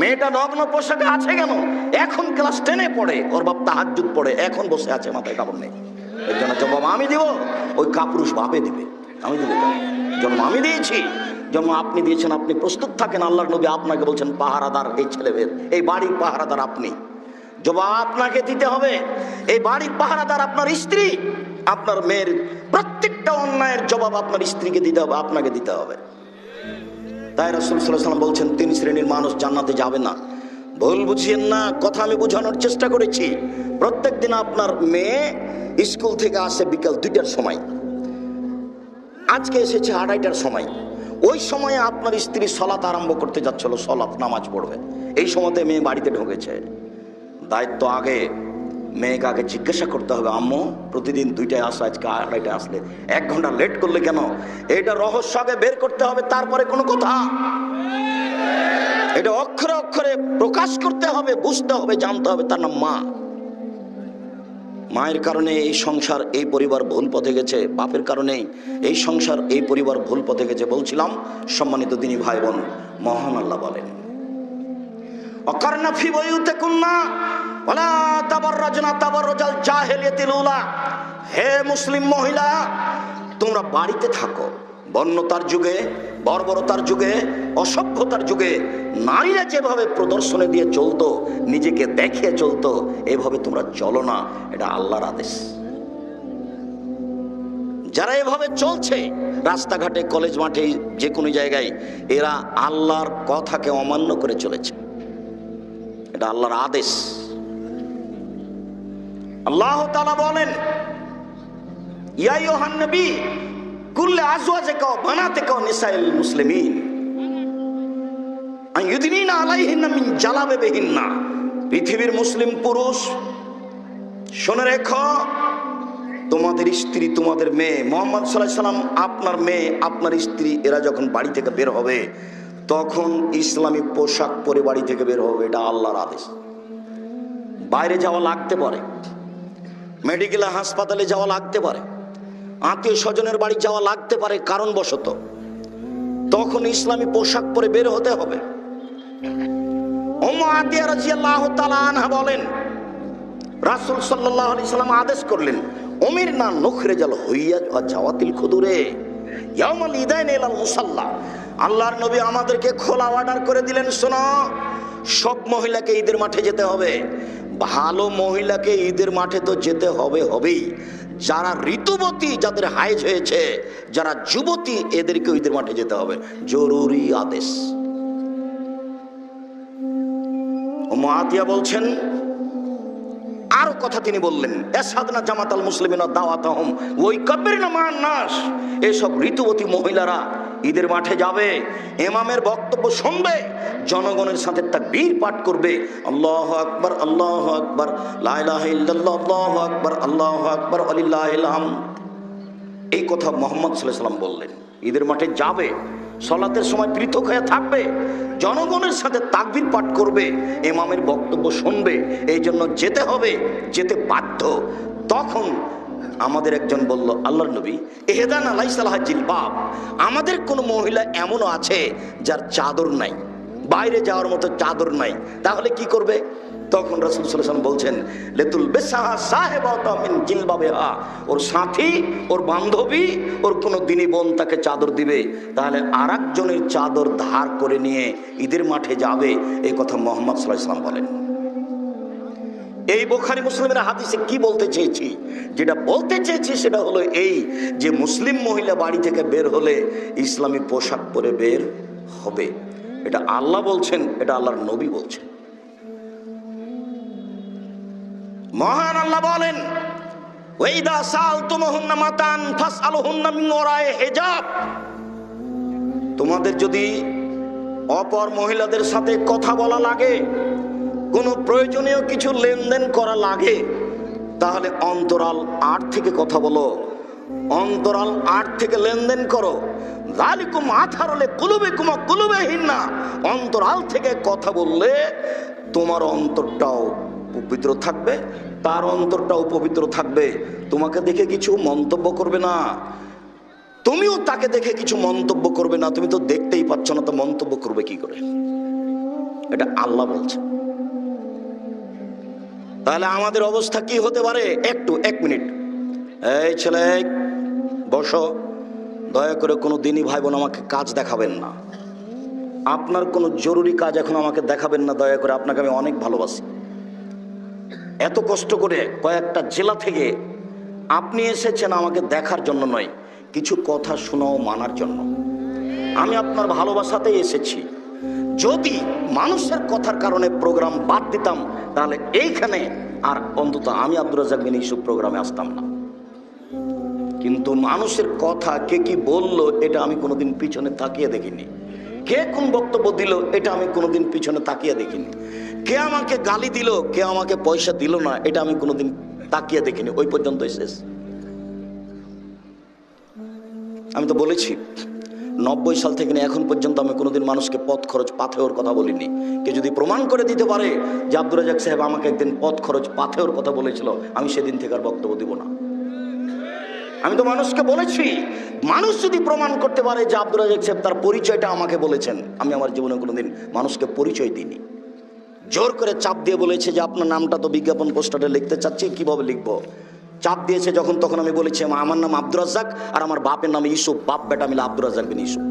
মেয়েটা নগ্ন পোশাকে আছে কেন? এখন ক্লাস 10-এ পড়ে, ওর বাপ তাহাজ্জুদ পড়ে, এখন বসে আছে, মাথায় কাপড় নেই। এর জন্য জবাব আমি দিব, ওই কাপুরুষ বাপে দিবে, আমি দিব। জন্ম আমি দিয়েছি, জন্ম আপনি দিয়েছেন, আপনি প্রস্তুত থাকেন। আল্লাহর নবী আপনাকে বলছেন পাহারাদার, এই ছেলেদের, এই বাড়ির পাহারাদার আপনি, জবাব আপনাকে দিতে হবে। এই বাড়ির পাহারাদার আপনার স্ত্রী, আপনার মেয়ের প্রত্যেকটা অন্যায়ের জবাব আপনার স্ত্রীকে দিতে হবে, আপনাকে দিতে হবে। তাই রাসূল সাল্লাল্লাহু আলাইহি ওয়াসাল্লাম বলছেন 3 শ্রেণীর মানুষ জান্নাতে যাবে না। ভুল বুঝিয়েন না, কথা আমি বোঝানোর চেষ্টা করেছি। প্রত্যেক দিন আপনার মেয়ে স্কুল থেকে আসে বিকাল 2টার সময়, আজকে এসেছে 2:30টার সময়। ওই সময়ে আপনার স্ত্রী সালাত আরম্ভ করতে যাচ্ছিল, সালাত নামাজ পড়বে, এই সময়তে মেয়ে বাড়িতে ঢুকেছে। দায়িত্ব আগে মেয়েকে আগে জিজ্ঞাসা করতে হবে, আম্মু প্রতিদিন 2টায় আসো, আজকে 2:30টায় আসলে 1 ঘন্টা লেট করলে কেন? এটা রহস্য আগে বের করতে হবে, তারপরে কোনো কথা। এটা অক্ষরে অক্ষরে প্রকাশ করতে হবে, বুঝতে হবে, জানতে হবে, তার নাম মা। মায়ের কারণে এই সংসার এই পরিবার ভুল পথে গেছে, বাপের কারণে এই সংসার এই পরিবার ভুল পথে গেছে। বলছিলাম সম্মানিত দিনী ভাই বোন, মহান আল্লাহ বলেন অকারনা ফি বুয়ুতিকুন্না ওয়ালা তাবাররাজনা তাবাররুজাল জাহিলিয়াতিল উলা। হে মুসলিম মহিলা, তোমরা বাড়িতে থাকো। বন্যতার যুগে, বর্বরতার যুগে, অসভ্যতার যুগে নারীরা যেভাবে প্রদর্শনী দিয়ে চলতো, নিজেকে দেখিয়ে চলতো, এভাবে তোমরা চলো না। এটা আল্লাহর আদেশ। যারা এভাবে চলছে রাস্তাঘাটে, কলেজ মাঠে, যে কোনো জায়গায়, এরা আল্লাহর কথাকে অমান্য করে চলেছে। এটা আল্লাহর আদেশ। আল্লাহ তাআলা বলেন ইয়া আইয়ুহান নবী কুল্লি আজওয়াজিকা ওয়া বানাতিকা ওয়া নিসাইল মুসলিমিন আইয়ুদিনিনা আলাইহিন্না মিন জালাবিবিহিন্না। পৃথিবীর মুসলিম পুরুষ শুনে রেখো, তোমাদের স্ত্রী, তোমাদের মেয়ে, মুহাম্মদ সাল্লাল্লাহু আলাইহি সাল্লাম আপনার মেয়ে, আপনার স্ত্রী, এরা যখন বাড়ি থেকে বের হবে তখন ইসলামী পোশাক পরে বাড়ি থেকে বের হবে। এটা আল্লাহর আদেশ। বাইরে যাওয়া লাগতে পারে, মেডিকেলে, হাসপাতালে যাওয়া লাগতে পারে, আত্মীয় স্বজনের বাড়ি যাওয়া লাগতে পারে কারণবশত, তখন ইসলামী পোশাক পরে বের হতে হবে। উম্মু আতিয়া রাদিয়াল্লাহু তাআলা আনহা বলেন রাসূল সাল্লাল্লাহু আলাইহি সাল্লাম আদেশ করলেন উমিরনা নুখরিজাল হুইয়াজ ওয়া জাওয়াতিল খুদুরে ইয়াউমাল ইদাইন ইলাল মুসাল্লা। আল্লাহর নবী আমাদেরকে খোলা অর্ডার করে দিলেন, শোনো, সব মহিলাকে ঈদের মাঠে যেতে হবে। ভালো মহিলাকে ঈদের মাঠে তো যেতে হবে হবেই। যারা ঋতুবতী, যাদের হাইজ হয়েছে, যারা যুবতী, এদেরকে ঈদের মাঠে যেতে হবে, জরুরি আদেশ। উম্মু আতিয়া বলছেন, আরো কথা তিনি বললেন, এসাদনা জামাতাল মুসলিমিনা দাওয়াতাহুম ওই কাব্বিরনা মান নাস। এসব ঋতুবতী মহিলারা ঈদের মাঠে যাবে, ইমামের বক্তব্য শুনবে, জনগণের সাথে তাকবীর পাঠ করবে, আল্লাহু আকবার, আল্লাহু আকবার, লা ইলাহা ইল্লাল্লাহ, আল্লাহু আকবার, আল্লাহু আকবার, ওয়ালিল্লাহিল হামদ। এই কথা মুহাম্মদ সাল্লাল্লাহু আলাইহি ওয়াসাল্লাম বললেন। ঈদের মাঠে যাবে, সালাতের সময় পৃথক হয়ে থাকবে, জনগণের সাথে তাকবীর পাঠ করবে, ইমামের বক্তব্য শুনবে, এই জন্য যেতে হবে, যেতে বাধ্য। তখন আমাদের একজন বলল, আল্লাহর নবী, ইহদানা লাইসা লাহা জিলবাব, আমাদের কোন মহিলা এমনও আছে যার চাদর নাই, বাইরে যাওয়ার মতো চাদর নাই, তাহলে কি করবে? তখন রাসূল সাল্লাল্লাহু আলাইহি ওয়াসাল্লাম বলছেন, লেতুল বিসাহা সাহিবাতা মিন জিলবাবিহা, ওর সাথী, ওর বান্ধবী, ওর কোনো দিনী বোন তাকে চাদর দিবে, তাহলে আরেকজনের চাদর ধার করে নিয়ে ঈদের মাঠে যাবে। এই কথা মুহাম্মদ সাল্লাল্লাহু আলাইহি ওয়াসাল্লাম বলেন। এই বুখারী মুসলিমের হাদিসে কি বলতে চেয়েছি? যেটা বলতে চেয়েছি সেটা হলো এই, যে মুসলিম মহিলা বাড়ি থেকে বের হলে ইসলামী পোশাক পরে বের হবে। এটা আল্লাহ বলছেন, এটা আল্লাহর নবী বলছেন। মহান আল্লাহ বলেন, ওয়াইদা সালতুমুহুন্না মাতান ফাসআলুহুন্না মিন ওয়ারাই হিজাব। তোমাদের যদি অপর মহিলাদের সাথে কথা বলা লাগে, কোনো প্রয়োজনীয় কিছু লেনদেন করা লাগে, তাহলে অন্তরাল আট থেকে কথা বলো, অন্তরাল আট থেকে লেনদেন করো। যালিকুম আতহারু লিকুলুবিকুম ওয়া কুলুবিহিন্না, অন্তরাল থেকে কথা বললে তোমার অন্তরটাও পবিত্র থাকবে, তার অন্তরটাও পবিত্র থাকবে। তোমাকে দেখে কিছু মন্তব্য করবে না, তুমিও তাকে দেখে কিছু মন্তব্য করবে না। তুমি তো দেখতেই পাচ্ছ না, তো মন্তব্য করবে কি করে? এটা আল্লাহ বলছে। তাহলে আমাদের অবস্থা কি হতে পারে? এক মিনিট, এই ছেলে বসো, দয়া করে কোনো দিনী ভাই বোন আমাকে কাজ দেখাবেন না, আপনার কোনো জরুরি কাজ এখন আমাকে দেখাবেন না, দয়া করে, আপনাকে আমি অনেক ভালোবাসি। এত কষ্ট করে কয়েকটা জেলা থেকে আপনি এসেছেন আমাকে দেখার জন্য নয়, কিছু কথা শোনাও মানার জন্য। আমি আপনার ভালোবাসাতেই এসেছি। যদি মানুষের কথার কারণে প্রোগ্রাম বাদ দিতাম, তাহলে এইখানে আর অন্তত আমি আব্দুর রাজ্জাক বিন ইউসুফ প্রোগ্রামে আসতাম না। কিন্তু মানুষের কথা কে কি বললো, এটা আমি কোনোদিন পিছনে তাকিয়ে দেখিনি। কে কোন বক্তব্য দিল, এটা আমি কোনোদিন পিছনে তাকিয়ে দেখিনি। কে আমাকে গালি দিল, কে আমাকে পয়সা দিল না, এটা আমি কোনোদিন তাকিয়ে দেখিনি। ওই পর্যন্ত শেষ। আমি তো বলেছি, 90 সাল থেকে নিয়ে এখন পর্যন্ত আমি কোনোদিন মানুষকে পথ খরচ পাথেওর কথা বলিনি। কে যদি প্রমাণ করে দিতে পারে যে আব্দুর রাজ্জাক সাহেব আমাকে একদিন পথ খরচ পাথেওর কথা বলেছিল, আমি সেদিন থেকে আর বক্তব্য দিব না। আমি তো মানুষকে বলেছি, মানুষ যদি প্রমাণ করতে পারে যে আব্দুর রাজ্জাক সাহেব তার পরিচয়টা আমাকে বলেছেন, আমি আমার জীবনে কোনোদিন মানুষকে পরিচয় দিইনি। জোর করে চাপ দিয়ে বলেছে যে আপনার নামটা তো বিজ্ঞাপন পোস্টারে লিখতে চাচ্ছি, কিভাবে লিখবো? চাপ দিয়েছে যখন, তখন আমি বলেছি আমার নাম আব্দুর রাজ্জাক আর আমার বাপের নাম ইউসুফ, বাপ বেটা মিলে আব্দুর রাজ্জাক বিন ইউসুফ।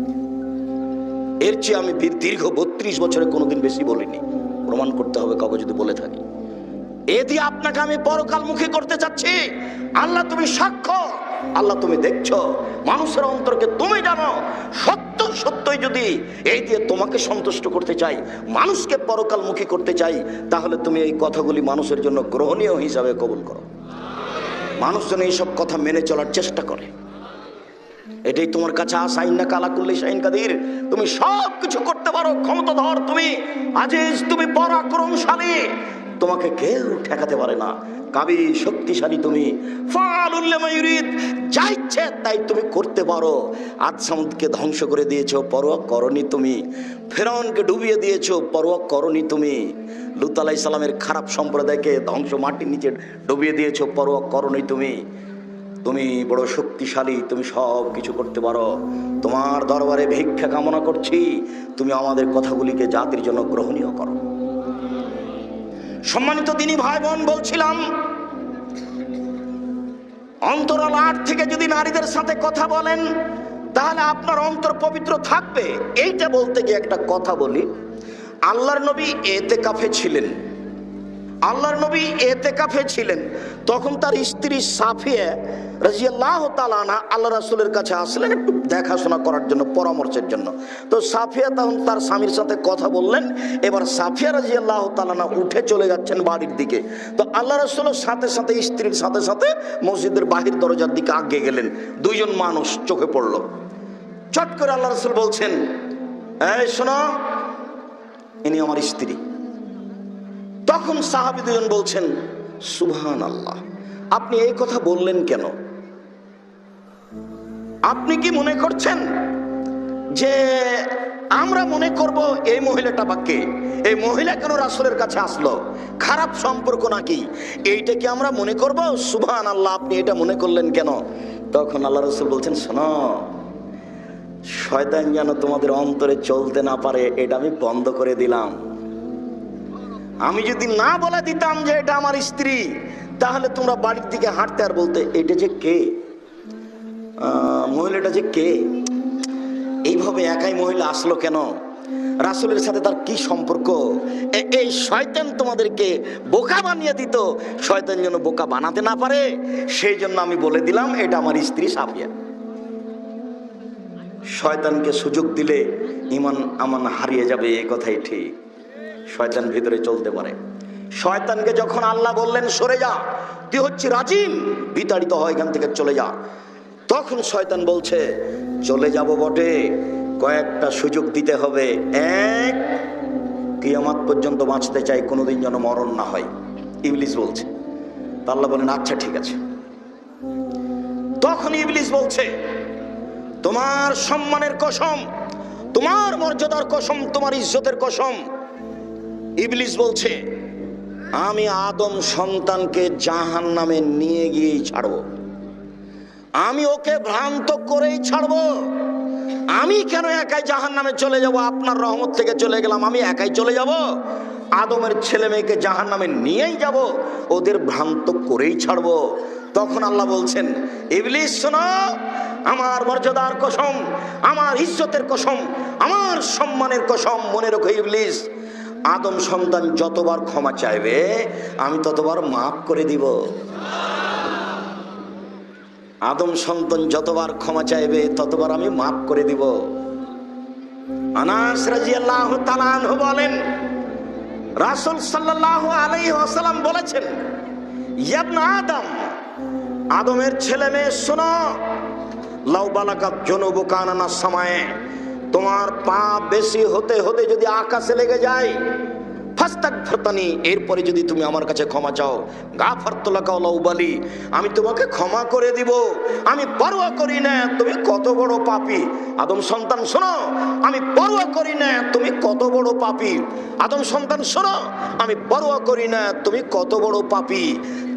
এর চেয়ে আমি দীর্ঘ 32 বছরে কোনোদিন বেশি বলিনি। প্রমাণ করতে হবে কাউকে যদি বলে থাকি। এ দিয়ে আপনাকে আমি পরকালমুখী করতে চাচ্ছি। আল্লাহ তুমি সাক্ষ্য, আল্লাহ তুমি দেখছো, মানুষের অন্তরকে তুমি জানো। সত্য সত্যই যদি এই দিয়ে তোমাকে সন্তুষ্ট করতে চাই, মানুষকে পরকালমুখী করতে চাই, তাহলে তুমি এই কথাগুলি মানুষের জন্য গ্রহণীয় হিসাবে কবুল করো। মানুষ যেন এইসব কথা মেনে চলার চেষ্টা করে। এটাই তোমার কাছে আসাইন না কালা কুল্লি শাইন কাদির। তুমি সব কিছু করতে পারো, ক্ষমতাধর তুমি, আজিজ তুমি, পরাক্রমশালী, তোমাকে কেউ ঠেকাতে পারে না। কাবি শক্তিশালী তুমি, ফাআলুল লিমা ইউরিদ, যা ইচ্ছে তাই তুমি করতে পারো। আদ সামুদকে ধ্বংস করে দিয়েছো, পরোয়া করনি তুমি। ফেরাউনকে ডুবিয়ে দিয়েছো, পরোয়া করনি তুমি। লূত আলাইহিস সালামের খারাপ সম্প্রদায়কে ধ্বংস মাটির নিচে ডুবিয়ে দিয়েছো, পরোয়া করনি তুমি। তুমি বড় শক্তিশালী, তুমি সব কিছু করতে পারো। তোমার দরবারে ভিক্ষা কামনা করছি, তুমি আমাদের কথাগুলিকে জাতির জন্য গ্রহণীয় করো। সম্মানিত দিনী ভাই বোন, বলছিলাম অন্তরাল আট থেকে যদি নারীদের সাথে কথা বলেন তাহলে আপনার অন্তর পবিত্র থাকবে। এইটা বলতে গিয়ে একটা কথা বলি। আল্লাহর নবী এতেকাফে ছিলেন, আল্লাহর নবী এতেকাফে ছিলেন। তখন তার স্ত্রী সাফিয়া রাদিয়াল্লাহু তাআলা আনহা আল্লাহ রাসূলের কাছে আসলেন একটু দেখাশোনা করার জন্য, পরামর্শের জন্য। তো সাফিয়া তখন তার স্বামীর সাথে কথা বললেন। এবার সাফিয়া রাদিয়াল্লাহু তাআলা আনহা উঠে চলে যাচ্ছেন বাড়ির দিকে। তো আল্লাহ রাসূলের সাথে সাথে স্ত্রীর সাথে সাথে মসজিদের বাহির দরজার দিকে আগিয়ে গেলেন। দুইজন মানুষ চোখে পড়ল। চট করে আল্লাহ রাসূল বলছেন, এই শোনো, ইনি আমার স্ত্রী। তখন সাহাবী দুজন বলছেন, সুবহানাল্লাহ, আপনি এই কথা বললেন কেন? আপনি কি মনে করছেন যে আমরা মনে করব এই মহিলাটা বা কে? এই মহিলা কেন রাসূলের কাছে আসলো? খারাপ সম্পর্ক নাকি? এইটা কি আমরা মনে করব? সুবহানাল্লাহ, আপনি এটা মনে করলেন কেন? তখন আল্লাহ রাসূল বলছেন, শোনো, শয়তান যেন তোমাদের অন্তরে চলতে না পারে, এটা আমি বন্ধ করে দিলাম। আমি যদি না বলে দিতাম যে এটা আমার স্ত্রী, তাহলে তোমরা বাড়ির দিকে হাঁটতে আর বলতে এটা যে কে, মহিলাটা যে কে, এইভাবে একাই মহিলা আসলো কেন, রাসূলের সাথে তার কি সম্পর্ক? এই শয়তান তোমাদেরকে বোকা বানিয়ে দিত। শয়তান যেন বোকা বানাতে না পারে, সেই জন্য আমি বলে দিলাম এটা আমার স্ত্রী সাফিয়া। শয়তানকে সুযোগ দিলে ঈমান আমান হারিয়ে যাবে, এই কথাই ঠিক। শয়তান ভিতরে চলতে পারে। শয়তানকে যখন আল্লাহ বললেন সরে যা, তুই হচ্ছে রাজিম, বিতাড়িত হয়, এখান থেকে চলে যা, তখন শয়তান বলছে চলে যাব বটে, কয়েকটা সুযোগ দিতে হবে। এক, কিয়ামত পর্যন্ত বাঁচতে চাই, কোনোদিন যেন মরণ না হয়, ইবলিস বলছে। তা আল্লাহ বলেন আচ্ছা ঠিক আছে। তখন ইবলিস বলছে তোমার সম্মানের কসম, তোমার মর্যাদার কসম, তোমার ইজ্জতের কসম। ইবলিস বলছে আমি আদম সন্তানকে জাহান্নামে নিয়ে গিয়েই ছাড়বো, আমি ওকে ভ্রান্ত করেই ছাড়বো। আমি কেন একাই জাহান্নামে চলে যাব? আপনার রহমত থেকে চলে গেলাম, আমি একাই চলে যাব? আদমের ছেলে মেয়েকে জাহান্নামে নিয়েই যাব, ওদের ভ্রান্ত করেই ছাড়বো। তখন আল্লাহ বলছেন ইবলিস শোনো, আমার মর্যাদার কসম, আমার ইজ্জতের কসম, আমার সম্মানের কসম, মনে রেখো ইবলিস, আদম সন্তান যতবার ক্ষমা চাইবে আমি ততবার মাফ করে দিব। আদম সন্তান যতবার ক্ষমা চাইবে ততবার আমি মাফ করে দিব। আনাস রাদিয়াল্লাহু তাআলা আনহু বলেন রাসূল সাল্লাল্লাহু আলাইহি ওয়াসাল্লাম বলেছেন, ইয়া ইবনে আদম, আদমের ছেলে মেয়ে শোনো, লাউ বালাগাত জুনুবুকা আনানাস সামায়ে, তোমার পাপ বেশি হতে হতে যদি আকাশে লেগে যায়, ইদাস্তাগফারতানি, এরপরে যদি তুমি আমার কাছে ক্ষমা চাও, গাফারতু লাকা ওয়া লা উবালি, আমি তোমাকে ক্ষমা করে দিব, আমি পরোয়া করি না তুমি কত বড় পাপী। আদম সন্তান শোনো, আমি পরোয়া করি না তুমি কত বড় পাপী। আদম সন্তান শোনো, আমি পরোয়া করি না তুমি কত বড় পাপী।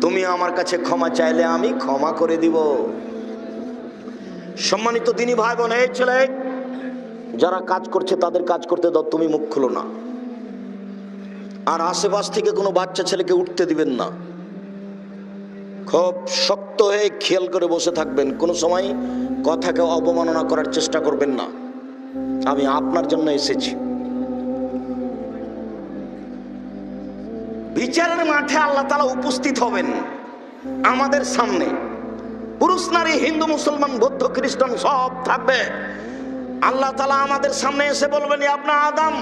তুমি আমার কাছে ক্ষমা চাইলে আমি ক্ষমা করে দিব। সম্মানিত দিনী ভাই বোন, এই ছেলে যারা কাজ করছে তাদের কাজ করতে দাও, তুমি মুখ খুলো না। আর আশেপাশ থেকে কোনো বাচ্চা ছেলেকে উঠতে দিবেন না। খুব শক্ত হয়ে খেয়াল করে বসে থাকবেন, কোনো সময় কথাকে অবমাননা করার চেষ্টা করবেন না। আমি আপনার জন্য এসেছি। বিচারের মাঠে আল্লাহ তাআলা উপস্থিত হবেন আমাদের সামনে। পুরুষ নারী, হিন্দু মুসলমান বৌদ্ধ খ্রিস্টান সব থাকবে। আল্লাহ তাআলা আমাদের সামনে এসে বলবেন, আপনা আদম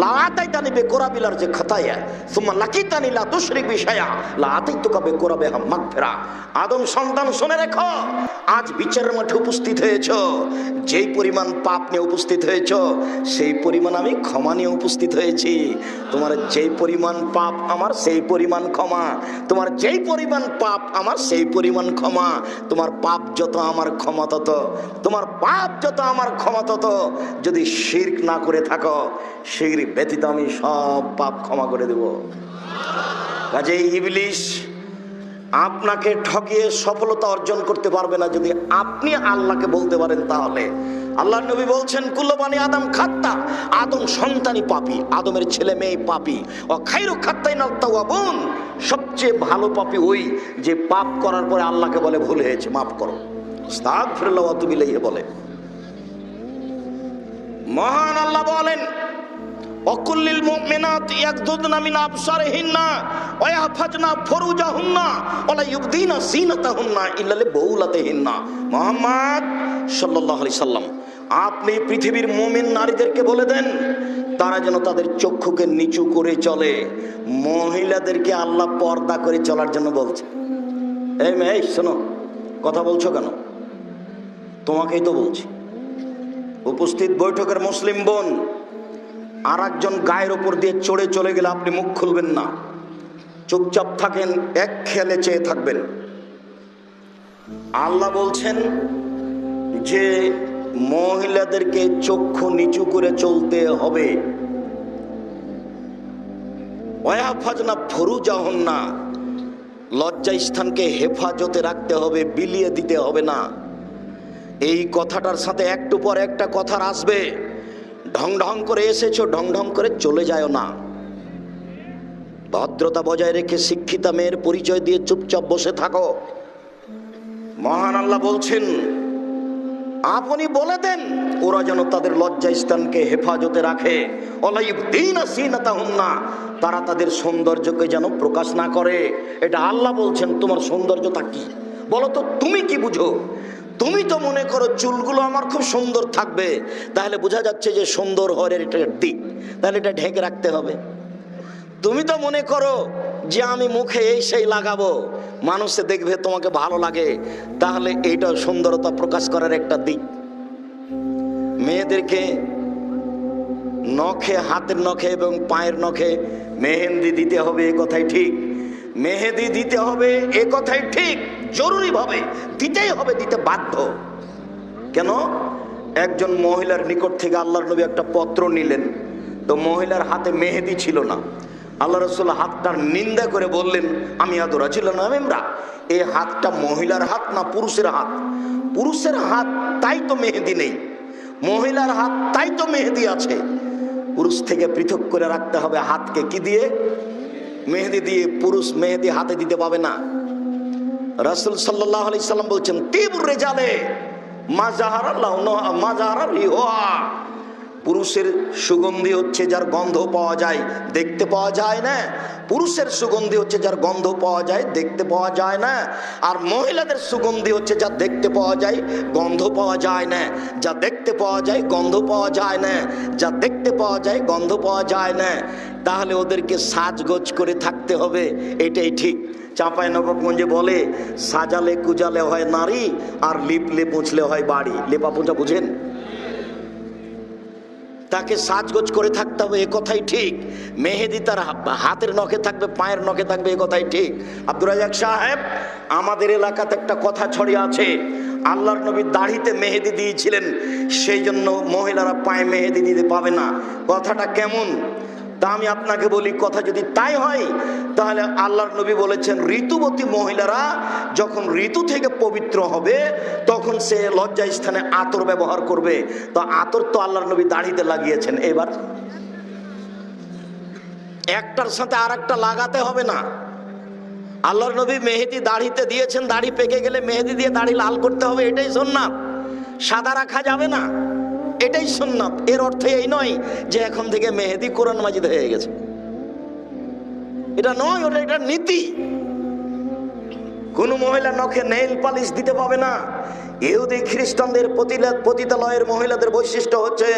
লা আতাইতানি বিকুরাবিল আরজি খাতায়া সুম্মা লাকিতানি লা তুশরিক বি শাইআ লা আতাইতুকা বিকুরাবিহা মাগফিরা। আদম সন্তান শুনে রেখো, আজ বিচারের মাঠে উপস্থিত হয়েছো, যেই পরিমাণ পাপ নিয়ে উপস্থিত হয়েছো সেই পরিমাণ আমি ক্ষমা নিয়ে উপস্থিত হয়েছি। তোমার যেই পরিমাণ পাপ আমার সেই পরিমাণ ক্ষমা, তোমার যেই পরিমাণ পাপ আমার সেই পরিমাণ ক্ষমা। তোমার পাপ যত আমার ক্ষমা তত, তোমার পাপ যত আমার ক্ষমা তত। যদি শিরক না করে থাকো, শিরক ব্যতীত আমি সব পাপ ক্ষমা করে দেব। কাজেই ইবলিস আপনাকে ঠকিয়ে সফলতা অর্জন করতে পারবে না যদি আপনি আল্লাহকে বলতে পারেন। তাহলে আল্লাহর নবী বলছেন, কুল্লু বানি আদম খাত্তা, আদম সন্তানই পাপী, আদমের ছেলে মেয়ে পাপী। ও খায়রু খাত্তাইনাত তাওয়াবুন, সবচেয়ে ভালো পাপী ওই যে পাপ করার পরে আল্লাহকে বলে ভুল হয়েছে, মাফ করো, আস্তাগফিরুল্লাহ ওয়া আতুবু ইলাইহি বলে। মহান আল্লাহ বলেন, অকুল্লিল মুমিনাত ইয়াগদুদনা মিন আবসারিহিন্না ওয়া ইয়াহফাজনা ফুরুজাহুন্না ওয়া লা ইউবদিনা যিনাতাহুন্না ইল্লা লিবুলাতিহিন্না। মুহাম্মদ সাল্লাল্লাহু আলাইহি সাল্লাম, আপনি পৃথিবীর মুমিন নারীদেরকে বলে দেন তারা যেন তাদের চক্ষুকে নিচু করে চলে। মহিলাদেরকে আল্লাহ পর্দা করে চলার জন্য বলছে। এই মেয়ে শোনো, কথা বলছো কেন? তোমাকেই তো বলছি। উপস্থিত বৈঠকের মুসলিম বোন, আর একজন গায়ের ওপর দিয়ে চড়ে চলে গেলে আপনি মুখ খুলবেন না, চুপচাপ থাকেন, এক খেয়ালে চেয়ে থাকবেন। আল্লাহ বলছেন যে মহিলাদেরকে চক্ষু নিচু করে চলতে হবে। ওয়াহফাজনা ফুরুজাহুন্না, লজ্জা স্থানকে হেফাজতে রাখতে হবে, বিলিয়ে দিতে হবে না। এই কথাটার সাথে একটু পর একটা কথা আসবে। ঢং ঢং করে এসেছো, ঢং ঢং করে চলে যায় না। ভদ্রতা বজায় রেখে শিক্ষিতা মেয়ের পরিচয় দিয়ে চুপচাপ বসে থাকো। মহান আল্লাহ বলছেন, আপনি বলে দেন ওরা যেন তাদের লজ্জা স্থানকে হেফাজতে রাখে। ওয়া ইউবদিনা যিনাতাহুন্না, তারা তাদের সৌন্দর্যকে যেন প্রকাশ না করে। এটা আল্লাহ বলছেন। তোমার সৌন্দর্যতা কি বলো তো? তুমি কি বুঝো? তুমি তো মনে করো চুলগুলো আমার খুব সুন্দর থাকবে, তাহলে বোঝা যাচ্ছে যে সুন্দর হওয়ার এটা দিক, তাহলে এটা ঢেকে রাখতে হবে। তুমি তো মনে করো যে আমি মুখে এই সেই লাগাবো, মানুষে দেখবে তোমাকে ভালো লাগে, তাহলে এইটা সুন্দরতা প্রকাশ করার একটা দিক। মেয়েদেরকে নখে, হাতের নখে এবং পায়ের নখে মেহেন্দি দিতে হবে, এ কথাই ঠিক। মেহেদি দিতে হবে, এ কথাই ঠিক, জরুরিভাবে দিতেই হবে, দিতে বাধ্য। কেন? একজন মহিলার নিকট থেকে আল্লাহর নবী একটা পত্র নিলেন, তো মহিলার হাতে মেহেদি ছিল না। আল্লাহ রাসূল হাতটার নিন্দা করে বললেন, আমি আদরা ছিল না মেমরা, এই হাতটা মহিলার হাত না পুরুষের হাত? পুরুষের হাত তাই তো মেহেদি নেই, মহিলার হাত তাই তো মেহেদি আছে। পুরুষ থেকে পৃথক করে রাখতে হবে হাতকে, কি দিয়ে? মেহেদি দিয়ে। পুরুষ মেহেদি হাতে দিতে পাবে না। রাসূল সাল্লাল্লাহু আলাইহি সাল্লাম বলছেন, তিবুর রিজালে মা জাহারা লাউনুহা মা জাহারা রিহুহা, পুরুষের সুগন্ধি হচ্ছে যার গন্ধ পাওয়া যায়, দেখতে পাওয়া যায় না। পুরুষের সুগন্ধি হচ্ছে যার গন্ধ পাওয়া যায়, দেখতে পাওয়া যায় না। আর মহিলাদের সুগন্ধি হচ্ছে যা দেখতে পাওয়া যায়, গন্ধ পাওয়া যায় না। যা দেখতে পাওয়া যায়, গন্ধ পাওয়া যায় না। যা দেখতে পাওয়া যায়, গন্ধ পাওয়া যায় না। তাহলে ওদেরকে সাজগোজ করে থাকতে হবে, এটাই ঠিক। চাঁপাইনবাবগঞ্জে বলে, সাজালে কুজালে হয় নারী, আর লিপলে পুছলে হয় বাড়ি। লেপা পোঁছা বুঝেন? তাকে সাজগোজ করে থাকতে হবে, এ কথাই ঠিক। মেহেদি তার হাতের নখে থাকবে, পায়ের নখে থাকবে, এ কথাই ঠিক। আব্দুর রাজ্জাক সাহেব, আমাদের এলাকাতে একটা কথা ছড়িয়ে আছে, আল্লাহর নবী দাড়িতে মেহেদি দিয়েছিলেন, সেই জন্য মহিলারা পায়ে মেহেদি দিতে পাবে না। কথাটা কেমন? তা আমি আপনাকে বলি, কথা যদি তাই হয় তাহলে আল্লাহর নবী বলেছেন ঋতুবতী মহিলারা যখন ঋতু থেকে পবিত্র হবে তখন সে লজ্জা স্থানে আতর ব্যবহার করবে। তো আতর তো আল্লাহর নবী দাড়িতে লাগিয়েছেন, এবার একটার সাথে আর একটা লাগাতে হবে না। আল্লাহর নবী মেহেদি দাড়িতে দিয়েছেন, দাড়ি পেকে গেলে মেহেদি দিয়ে দাড়ি লাল করতে হবে, এটাই সুন্নাত, সাদা রাখা যাবে না, এটাই সুন্নাত। এর অর্থ এই নয় যে এখন থেকে মেহেদি কোরআন মাজিদ হয়ে গেছে, এটা নয়, ওটা এটা নীতি। কোন মহিলা নখে নেইল পালিশ দিতে পাবে না। ইহুদি খ্রিস্টানদের পতিতালয়ের মহিলাদের বৈশিষ্ট্য হচ্ছে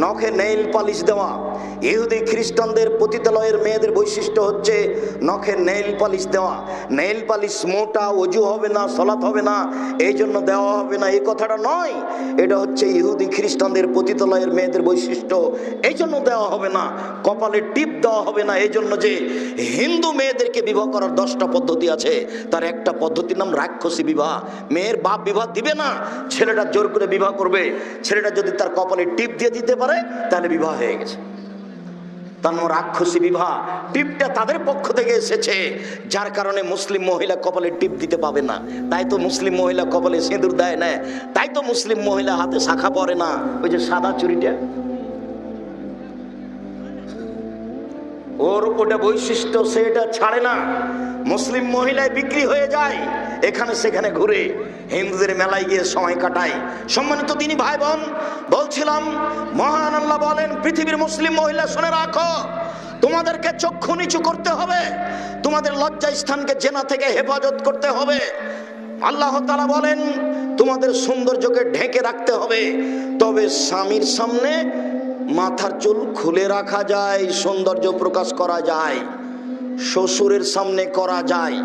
নখে নেইল পালিশ দেওয়া। ইহুদি খ্রিস্টানদের পতিতালয়ের মেয়েদের বৈশিষ্ট্য হচ্ছে নখে নেইল পালিশ দেওয়া। নেইল পালিশ মোটা, অজু হবে না, সলাত হবে না, এই জন্য দেওয়া হবে না, এই কথাটা নয়। এটা হচ্ছে ইহুদি খ্রিস্টানদের পতিতালয়ের মেয়েদের বৈশিষ্ট্য, এই জন্য দেওয়া হবে না। কপালে টিপ দেওয়া হবে না, এই জন্য যে হিন্দু মেয়েদেরকে বিবাহ করার 10টা পদ্ধতি আছে, তার একটা পদ্ধতির নাম রাক্ষসী বিবাহ। মেয়ের বাপ বিবাহ দিবে না, ছেলেটা জোর করে বিবাহ করবে। ছেলেটা যদি তার কপালে টিপ দিয়ে দিতে পারে তাহলে বিবাহ হয়ে গেছে, তার নাম রাক্ষসী বিবাহ। টিপটা তাদের পক্ষ থেকে এসেছে, যার কারণে মুসলিম মহিলা কপালে টিপ দিতে পাবে না। তাই তো মুসলিম মহিলা কপালে সিঁদুর দেয় না, তাই তো মুসলিম মহিলা হাতে শাখা পরে না, ওই যে সাদা চুড়িটা, ওর ওটা বৈশিষ্ট্য, সে এটা ছাড়ে না। মুসলিম মহিলায় বিক্রি হয়ে যায়, এখানে সেখানে ঘুরে হিন্দুদের মেলায় গিয়ে সময় কাটায়। সম্মানিত দিনী ভাই বোন, বলছিলাম মহান আল্লাহ বলেন, পৃথিবীর মুসলিম মহিলা শুনে রাখো, তোমাদেরকে চক্ষু নিচু করতে হবে, তোমাদের লজ্জা স্থানকে জেনা থেকে হেফাজত করতে হবে। আল্লাহ তাআলা বলেন তোমাদের সৌন্দর্যকে ঢেকে রাখতে হবে। তবে স্বামীর সামনে মাথার চুল খুলে রাখা যায়, সৌন্দর্য প্রকাশ করা যায়, শ্বশুরের সামনে করা যায়,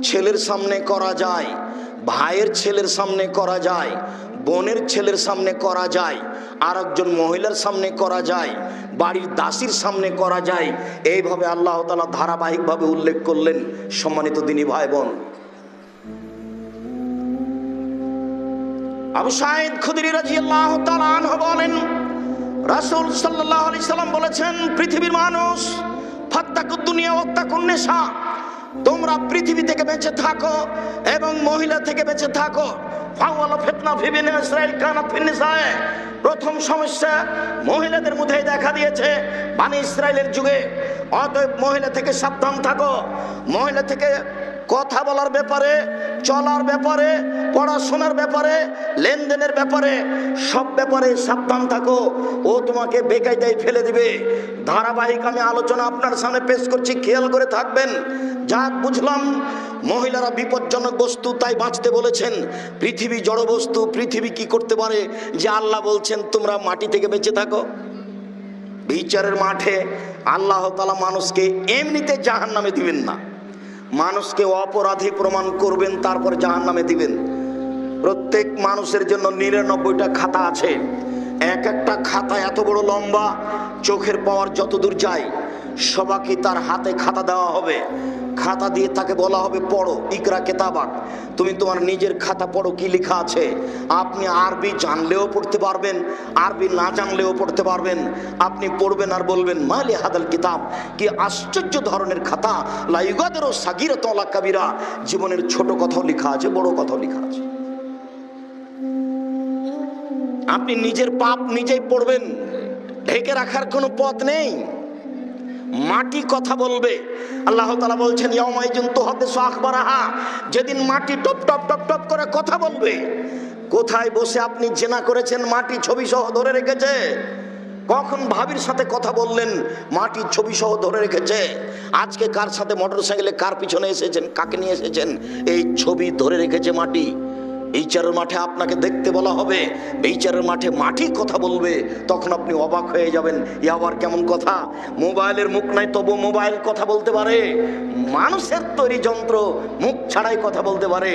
ছেলের সামনে করা যায়, ভাইয়ের ছেলের সামনে করা যায়, বোনের ছেলের সামনে করা যায়, আর একজন মহিলার সামনে করা যায়, বাড়ির দাসীর সামনে করা যায়। এইভাবে আল্লাহ তাআলা ধারাবাহিকভাবে উল্লেখ করলেন। সম্মানিত দিনী ভাই বোন, আবু সাঈদ খুদরি রাদিয়াল্লাহু তাআলা আনহু বলেন, রাসূল সাল্লাল্লাহু আলাইহি সাল্লাম বলেছেন, পৃথিবীর মানুষ ফাত্তাকুদ দুনিয়া ওয়াত্তাকুন নিসা, তোমরা পৃথিবী থেকে বেঁচে থাকো এবং মহিলা থেকে বেঁচে থাকো। ফাওয়ালা ফিতনা ফি বনি ইসরাঈল কানাত ফিন নিসায়ে, প্রথম সমস্যা মহিলাদের মধ্যে দেখা দিয়েছে বনি ইসরাইলের যুগে। অতএব মহিলা থেকে সাবধান থাকো। মহিলা থেকে কথা বলার ব্যাপারে, চলার ব্যাপারে, পড়াশোনার ব্যাপারে, লেনদেনের ব্যাপারে, সব ব্যাপারে সাবধান থাকো। ও তোমাকে বেকায়দায় ফেলে দিবে। ধারাবাহিক আমি আলোচনা আপনার সামনে পেশ করছি, খেয়াল করে থাকবেন। যা বুঝলাম মহিলারা বিপজ্জনক বস্তু, তাই বাঁচতে বলেছেন। পৃথিবী জড় বস্তু, পৃথিবী কি করতে পারে যে আল্লাহ বলছেন তোমরা মাটি থেকে বেঁচে থাকো? বিচারের মাঠে আল্লাহ তাআলা মানুষকে এমনিতে জাহান্নামে দিবেন না, মানুষকে অপরাধী প্রমাণ করবেন, তারপর জাহান্নামে দিবেন। প্রত্যেক মানুষের জন্য 99টা খাতা আছে। এক একটা খাতা এত বড় লম্বা, চোখের পাওয়ার যত দূর যায়, সবাইকে তার হাতে খাতা দেওয়া হবে। খাতা দিয়ে তাকে বলা হবে পড়ো, ইকরা কিতাবাক, তুমি তোমার নিজের খাতা পড়ো, কি লেখা আছে। আপনি আরবি জানলেও পড়তে পারবেন, আরবি না জানলেও পড়তে পারবেন। আপনি পড়বেন আর বলবেন মালি হাদাল কিতাব, কি আশ্চর্য ধরনের খাতা, লা ইউগাদিরু সাগীরাতান ওয়ালা কাবীরা, জীবনের ছোট কথাও লেখা আছে, বড় কথাও লেখা আছে। আপনি নিজের পাপ নিজেই পড়বেন, ঢেকে রাখার কোনো পথ নেই। মাটি কথা বলবে। আল্লাহ তাআলা বলছেন ইয়াউমাইযিন তুহাদ্দিসু আখবারাহা, যেদিন মাটি টপ টপ টপ টপ করে কথা বলবে। কোথায় বসে আপনি জেনা করেছেন, মাটি ছবি সহ ধরে রেখেছে। কখন ভাবির সাথে কথা বললেন, মাটি ছবি সহ ধরে রেখেছে। আজকে কার সাথে মোটরসাইকেলে কার পিছনে এসেছেন, কাকে নিয়ে এসেছেন, এই ছবি ধরে রেখেছে মাটি। বিচারের মাঠে আপনাকে দেখতে বলা হবে, বিচারের মাঠে মাটি কথা বলবে, তখন আপনি অবাক হয়ে যাবেন, এ আবার কেমন কথা? মোবাইলের মুখ নাই তবু মোবাইল কথা বলতে পারে, মানুষের তৈরি যন্ত্র মুখ ছাড়াই কথা বলতে পারে।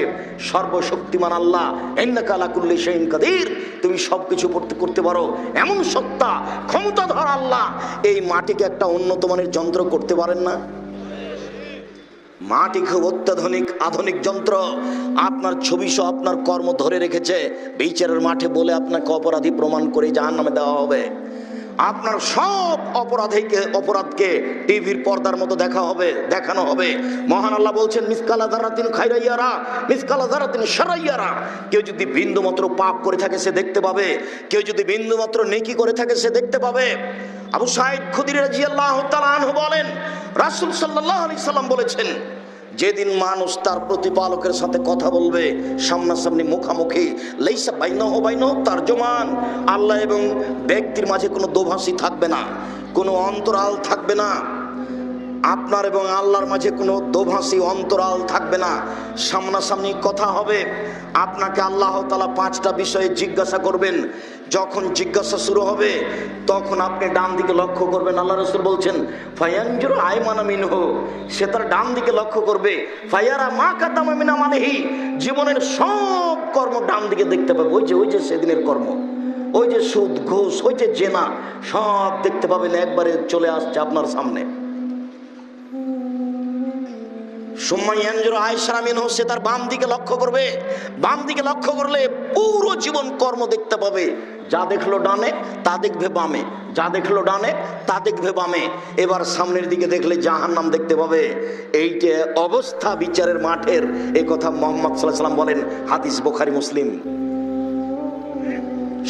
সর্বশক্তিমান আল্লাহ, ইন্নাকা আলা কুল্লি শাইইন কাদির, তুমি সবকিছু করতে পারো এমন সত্তা ক্ষমতাধর আল্লাহ এই মাটিকে একটা উন্নত মানের যন্ত্র করতে পারেন না? মাটি খুব অত্যাধুনিক আধুনিক যন্ত্র, আপনার ছবি সহ আপনার কর্ম ধরে রেখেছে। বিচারের মাঠে বলে আপনাকে অপরাধী প্রমাণ করে জাহান্নামে দেওয়া হবে। আপনার সব অপরাধকে টিভির পর্দার মতো দেখানো হবে। মহান আল্লাহ বলছেন, মিসকালা যারাতিন খায়রা ইয়ারা মিসকালা যারাতিন শাররা ইয়ারা। কেউ যদি বিন্দুমাত্র পাপ করে থাকে সে দেখতে পাবে, কেউ যদি বিন্দুমাত্র নেকি করে থাকে সে দেখতে পাবে। আবু সাঈদ খুদরি রাদিয়াল্লাহু তাআলা আনহু বলেন, রাসূল সাল্লাল্লাহু আলাইহি সাল্লাম বলেছেন, যেদিন মানুষ তার প্রতিপালকের সাথে কথা বলবে সামনাসামনি মুখামুখি, লাইসা বাইনাহু বাইনাহু তারজুমান, আল্লাহ এবং ব্যক্তির মাঝে কোনো দোভাষী থাকবে না, কোনো অন্তরাল থাকবে না। আপনার এবং আল্লাহর মাঝে কোনো দোভাষী অন্তরাল থাকবে না, সামনাসামনি কথা হবে। আপনাকে আল্লাহ তাআলা 5টা বিষয়ে জিজ্ঞাসা করবেন। যখন জিজ্ঞাসা শুরু হবে তখন আপনি ডান দিকে লক্ষ্য করবেন। আল্লাহ রাসূল বলছেন, ফায়ানজুরু আয়মানা মিনহু, সে তার ডান দিকে লক্ষ্য করবে। ফায়ারা মা কাদামা মিন আমালিহি, জীবনের সব কর্ম ডান দিকে দেখতে পাবে। ওই যে সেদিনের কর্ম, ওই যে সুদ ঘুষ, ওই যে জেনা, সব দেখতে পাবেন, একবারে চলে আসছে আপনার সামনে। সে তার বাম দিকে লক্ষ্য করবে। বাম দিকে লক্ষ্য করলে পুরো জীবন কর্ম দেখতে পাবে। যা দেখলো ডানে তা দেখবে বামে, যা দেখলো ডানে তা দেখবে বামে। এবার সামনের দিকে দেখলে জাহান্নাম দেখতে পাবে। এইটা অবস্থা বিচারের মাঠের। এই কথা মুহাম্মদ সাল্লাল্লাহু আলাইহি ওয়াসাল্লাম বলেন, হাদিস বুখারী মুসলিম।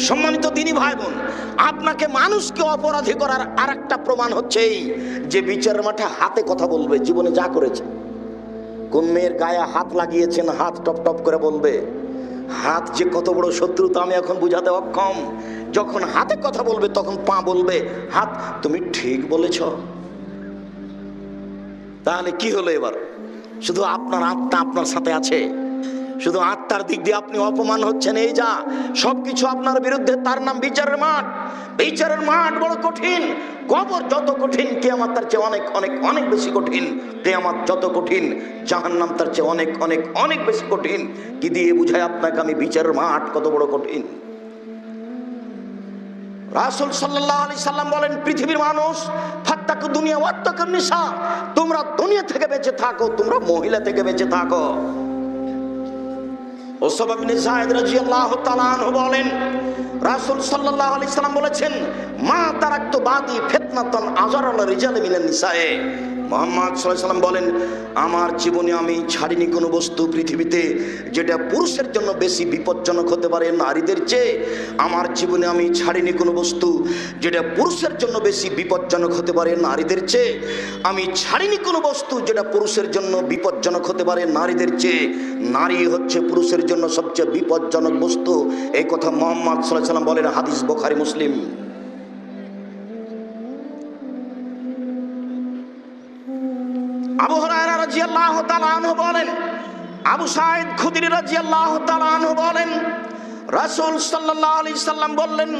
সম্মানিত দিনী ভাই বোন, আপনাকে মানুষকে অপরাধী করার আরেকটা প্রমাণ হচ্ছে এই যে বিচারের মাঠে হাতে কথা বলবে, জীবনে যা করেছে। কোন মেয়ের গায়ে হাত লাগিয়েছেন, হাত টপ টপ করে বলবে। হাত যে কত বড় শত্রু তা আমি এখন বুঝাতে অক্ষম। যখন হাতে কথা বলবে তখন পা বলবে, হাত তুমি ঠিক বলেছ। তাহলে কি হলো? এবার শুধু আপনার আত্মা আপনার সাথে আছে, শুধু আত্মার দিক দিয়ে আপনি অপমান হচ্ছেন। এই যা সবকিছু আপনার বিরুদ্ধে, তার নাম বিচারের মাঠ। বিচারের মাঠ বড় কঠিন। কবর যত কঠিন, কিয়ামত তার চেয়ে অনেক অনেক অনেক বেশি কঠিন। কিয়ামত যত কঠিন, জাহান্নাম তার চেয়ে অনেক অনেক অনেক বেশি কঠিন। কি দিয়ে বুঝায় আপনাকে আমি বিচারের মাঠ কত বড় কঠিন? রাসূল সাল্লাল্লাহু আলাইহি সাল্লাম বলেন, পৃথিবীর মানুষ, ফাত্তাকু দুনিয়া ওয়াত্তাকুন নিসা, তোমরা দুনিয়া থেকে বেঁচে থাকো, তোমরা মহিলা থেকে বেঁচে থাকো। উসামা বিন যায়েদ রাদিয়াল্লাহু তাআলা আনহু বলেন, রাসূল সাল্লাল্লাহু আলাইহি সাল্লাম বলেছেন, মা তারাকতু বাদি ফিতনাতান আযারাল রিজাল মিনান নিসায়ে। মুহাম্মদ সাল্লাল্লাহু আলাইহি সাল্লাম বলেন, আমার জীবনে আমি ছাড়িনি কোনো বস্তু পৃথিবীতে যেটা পুরুষের জন্য বেশি বিপজ্জনক হতে পারে নারীদের চেয়ে। আমার জীবনে আমি ছাড়িনি কোনো বস্তু যেটা পুরুষের জন্য বেশি বিপজ্জনক হতে পারে নারীদের চেয়ে। আমি ছাড়িনি কোনো বস্তু যেটা পুরুষের জন্য বিপজ্জনক হতে পারে নারীদের চেয়ে। নারী হচ্ছে পুরুষের জন্য সবচেয়ে বিপজ্জনক বস্তু। এই কথা মুহাম্মদ সাল্লাল্লাহু আলাইহি সাল্লাম বলেন, হাদিস বুখারী মুসলিম। আবু হুরায়রা রাদিয়াল্লাহু তাআলা আনহু বলেন, আবু সাঈদ খুদরি রাদিয়াল্লাহু তাআলা আনহু বলেন, রাসূল সাল্লাল্লাহু আলাইহি সাল্লাম বললেন,